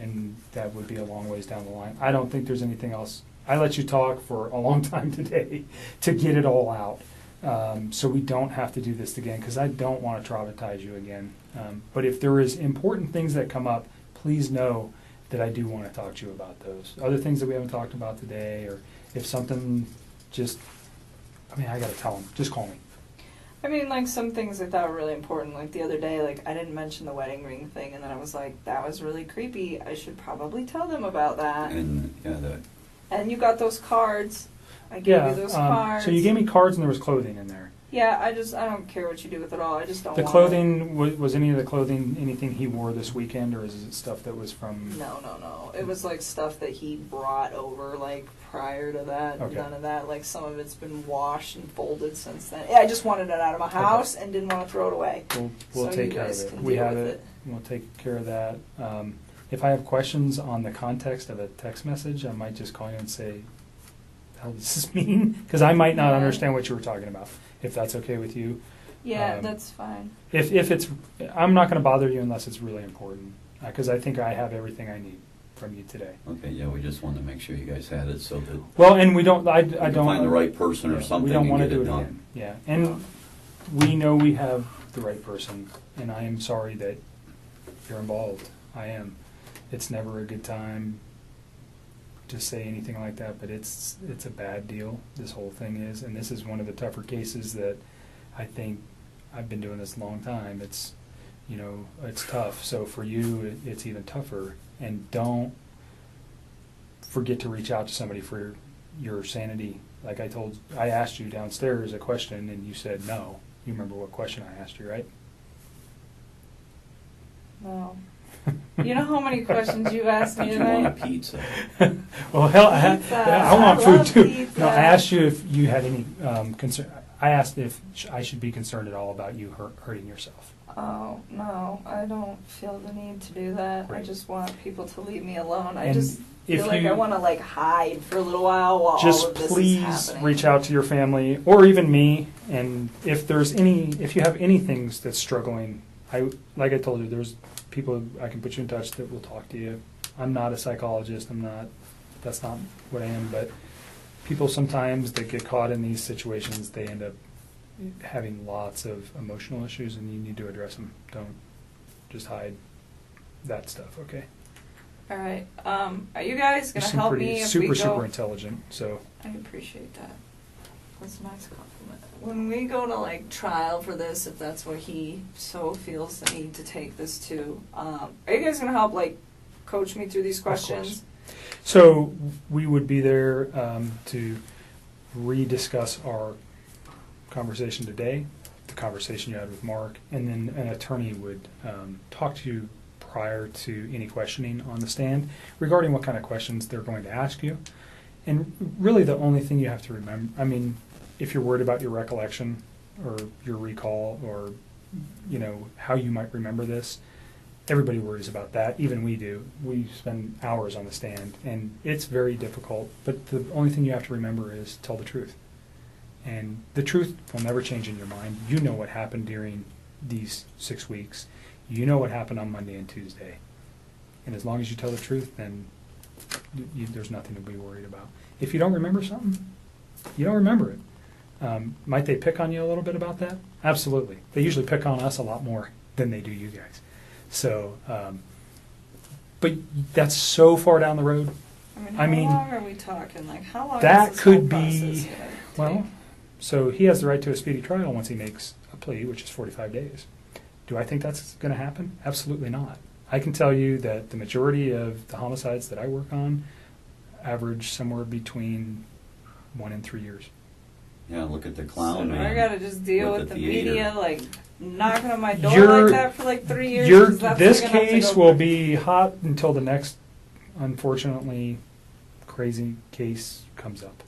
And that would be a long ways down the line. I don't think there's anything else. I let you talk for a long time today to get it all out. So we don't have to do this again, because I don't want to traumatize you again. But if there is important things that come up, please know that I do want to talk to you about those. Other things that we haven't talked about today, or if something just, I got to tell them, just call me.
I mean, like, some things I thought were really important. Like, the other day, like, I didn't mention the wedding ring thing, and then I was like, that was really creepy. I should probably tell them about that.
And
And you got those cards. I gave you those cards.
So you gave me cards and there was clothing in there.
Yeah, I don't care what you do with it all. I just don't
The
want
clothing, was any of the clothing anything he wore this weekend, or is it stuff that was from...
No. It was, like, stuff that he brought over, like, prior to that.
Okay.
None of that. Like, some of it's been washed and folded since then. Yeah, I just wanted it out of my house and didn't want to throw it away.
We'll
So
take
you
care of
guys
it.
can
We
deal
have
with
it. We'll take care of that. If I have questions on the context of a text message, I might just call you and say, how does this mean? Because I might not
Yeah.
understand what you were talking about, if that's okay with you.
Yeah, that's fine.
If it's, I'm not going to bother you unless it's really important, because I think I have everything I need from you today.
okay, yeah, we just wanted to make sure you guys had it so that
Well, and we don't, I
you
don't...
can find the right person or
Yeah,
something
we don't
and
want to
get
do
it
it
done.
again. Yeah, and we know we have the right person, and I am sorry that you're involved. I am. It's never a good time to say anything like that, but it's a bad deal. This whole thing is, and this is one of the tougher cases that I think I've been doing this a long time. It's it's tough. So for you, it's even tougher. And don't forget to reach out to somebody for your sanity. Like I asked you downstairs a question, and you said no. You remember what question I asked you, right?
No. You know how many questions you've asked me
Did you want a
today?
pizza?
Well, hell, I want
I
food
love
too.
pizza.
No, I asked you if you had any concern. I asked if I should be concerned at all about you hurting yourself.
Oh, no, I don't feel the need to do that. I
Right.
just want people to leave me alone. I
And
just
if
feel like
you-
I want to, like, hide for a little while all
Just
of this
please
is happening.
reach out to your family or even me, and if you have any things that's struggling, like I told you, there's people I can put you in touch that will talk to you. I'm not a psychologist. That's not what I am. But people sometimes that get caught in these situations, they end up having lots of emotional issues, and you need to address them. Don't just hide that stuff. Okay.
All right. Are you guys
You
going to
seem
help
pretty
me if we
super
go?
intelligent. So
I appreciate that. That's a nice compliment. When we go to, like, trial for this, if that's what he so feels the need to take this to, are you guys going to help, like, coach me through these questions?
So we would be there to rediscuss our conversation today, the conversation you had with Mark, and then an attorney would talk to you prior to any questioning on the stand regarding what kind of questions they're going to ask you. And really the only thing you have to remember, if you're worried about your recollection or your recall or, how you might remember this, everybody worries about that. Even we do. We spend hours on the stand, and it's very difficult. But the only thing you have to remember is tell the truth. And the truth will never change in your mind. You know what happened during these 6 weeks. You know what happened on Monday and Tuesday. And as long as you tell the truth, then there's nothing to be worried about. If you don't remember something, you don't remember it. Might they pick on you a little bit about that? Absolutely. They usually pick on us a lot more than they do you guys. So, but that's so far down the road.
How long are we talking? Like, how long
That
is this
could
whole
be,
process gonna
well,
take?
so he has the right to a speedy trial once he makes a plea, which is 45 days. Do I think that's going to happen? Absolutely not. I can tell you that the majority of the homicides that I work on average somewhere between 1 and 3 years.
Yeah, look at the
So
clown
do
man.
I gotta just deal
with
with
the
the
theater.
media, like,
knocking on my door
You're-
like that for like 3 years. 'Cause that's
This
gonna have to
case
go
will
for-
be hot until the next, unfortunately, crazy case comes up.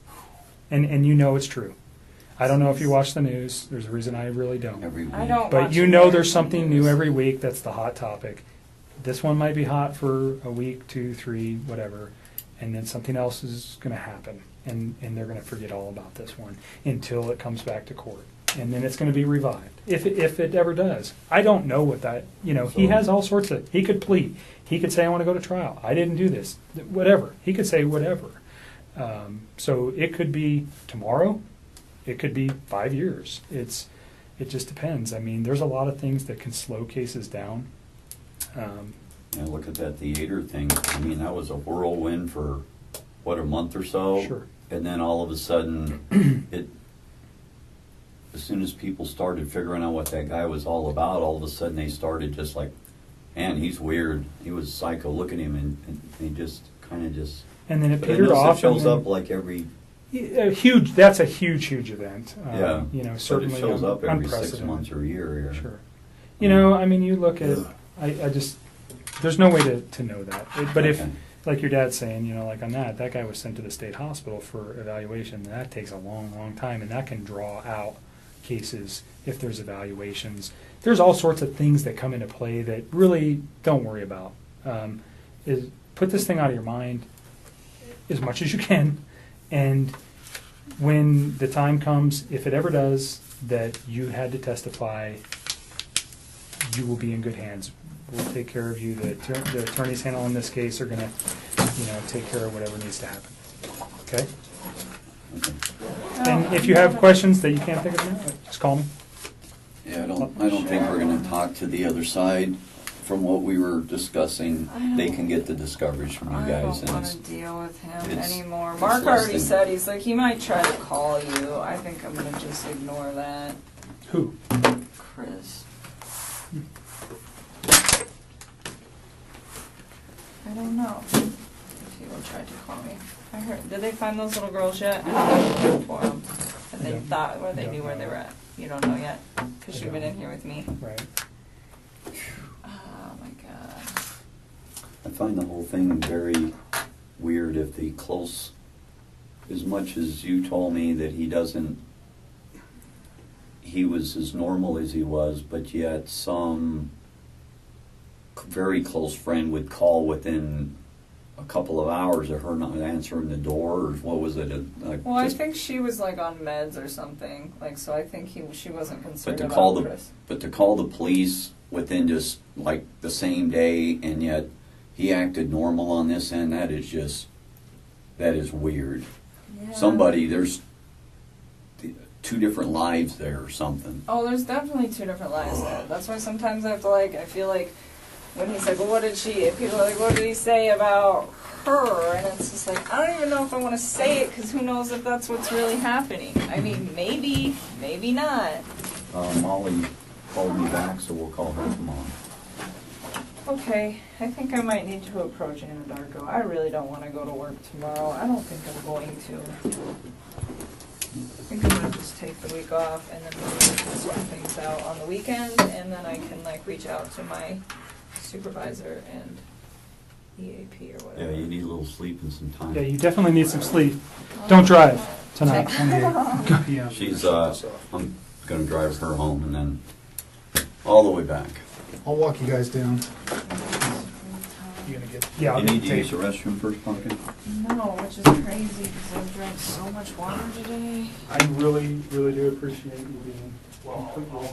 And you know it's true. I don't know if you watch the news. There's a reason I really don't.
Every week.
I don't.
But
watch
you know
American
there's something new
news.
every week that's the hot topic. This one might be hot for a week, 2, 3, whatever, and then something else is going to happen, and they're going to forget all about this one until it comes back to court, and then it's going to be revived if it ever does. I don't know what that, he has all sorts of, he could plead, he could say I want to go to trial, I didn't do this, whatever, he could say whatever. So it could be tomorrow, it could be 5 years. It just depends. I mean, there's a lot of things that can slow cases down.
Yeah, look at that theater thing. I mean, that was a whirlwind for, what, a month or so?
Sure.
And then all of a sudden, as soon as people started figuring out what that guy was all about, all of a sudden they started just like, man, he's weird. He was psycho. Look at him, and he just kind of just.
And then it
But I
petered
know
off.
it shows
and then-
up like every.
That's a huge event.
Yeah.
Certainly
But it shows up every 6
unprecedented.
months or a year here.
Sure. I mean, you look at, I just, there's no way to know that. But if,
Okay.
like your dad's saying, like on that guy was sent to the state hospital for evaluation. And that takes a long, long time, and that can draw out cases if there's evaluations. There's all sorts of things that come into play that really don't worry about. Is put this thing out of your mind as much as you can, and when the time comes, if it ever does, that you had to testify, you will be in good hands. We'll take care of you. The attorneys handling this case are going to, take care of whatever needs to happen. Okay? And if you have questions that you can't think of now, just call me.
Yeah, I don't think we're going to talk to the other side. From what we were discussing, they can get the discoveries from you
I
guys.
don't
and
want
it's-
to deal with him
it's-
anymore.
it's
Mark
less
already
than-
said he's like he might try to call you. I think I'm gonna just ignore that.
Who?
Chris. I don't know if he will try to call me. I heard. Did they find those little girls yet? And I was looking for them, and they
Yeah.
thought where they
Yeah.
knew where they were at. You don't know yet because
I
you've been
don't.
in here with me.
Right.
Oh my god.
I find the whole thing very weird if the close, as much as you told me that he was as normal as he was, but yet some very close friend would call within a couple of hours of her not answering the door, or what was it?
Well, I think she was like on meds or something. Like, so I think she wasn't concerned
But to
about
call
Chris.
but to call the police within just like the same day, and yet he acted normal on this end, that is weird.
Yeah.
There's two different lives there or something.
Oh, there's definitely two different lives there. That's why sometimes I have to I feel like when he's like, well, what did she, if people are like, what did he say about her? And it's just like, I don't even know if I want to say it because who knows if that's what's really happening. I mean, maybe, maybe not.
Molly called me back, so we'll call her tomorrow.
Okay, I think I might need to approach Anadarko. I really don't want to go to work tomorrow. I don't think I'm going to. I think I'm going to just take the week off and then maybe we can sort things out on the weekend, and then I can reach out to my supervisor and EAP or whatever.
Yeah, you need a little sleep and some time.
Yeah, you definitely need some sleep. Don't drive tonight.
Yeah.
She's, I'm gonna drive her home and then all the way back.
I'll walk you guys down.
You're gonna get. Yeah, I'll
You
get
need
the
to use
tape.
the restroom first, Pumpkin?
No, which is crazy because I've drank so much water today.
I really, really do appreciate you being completely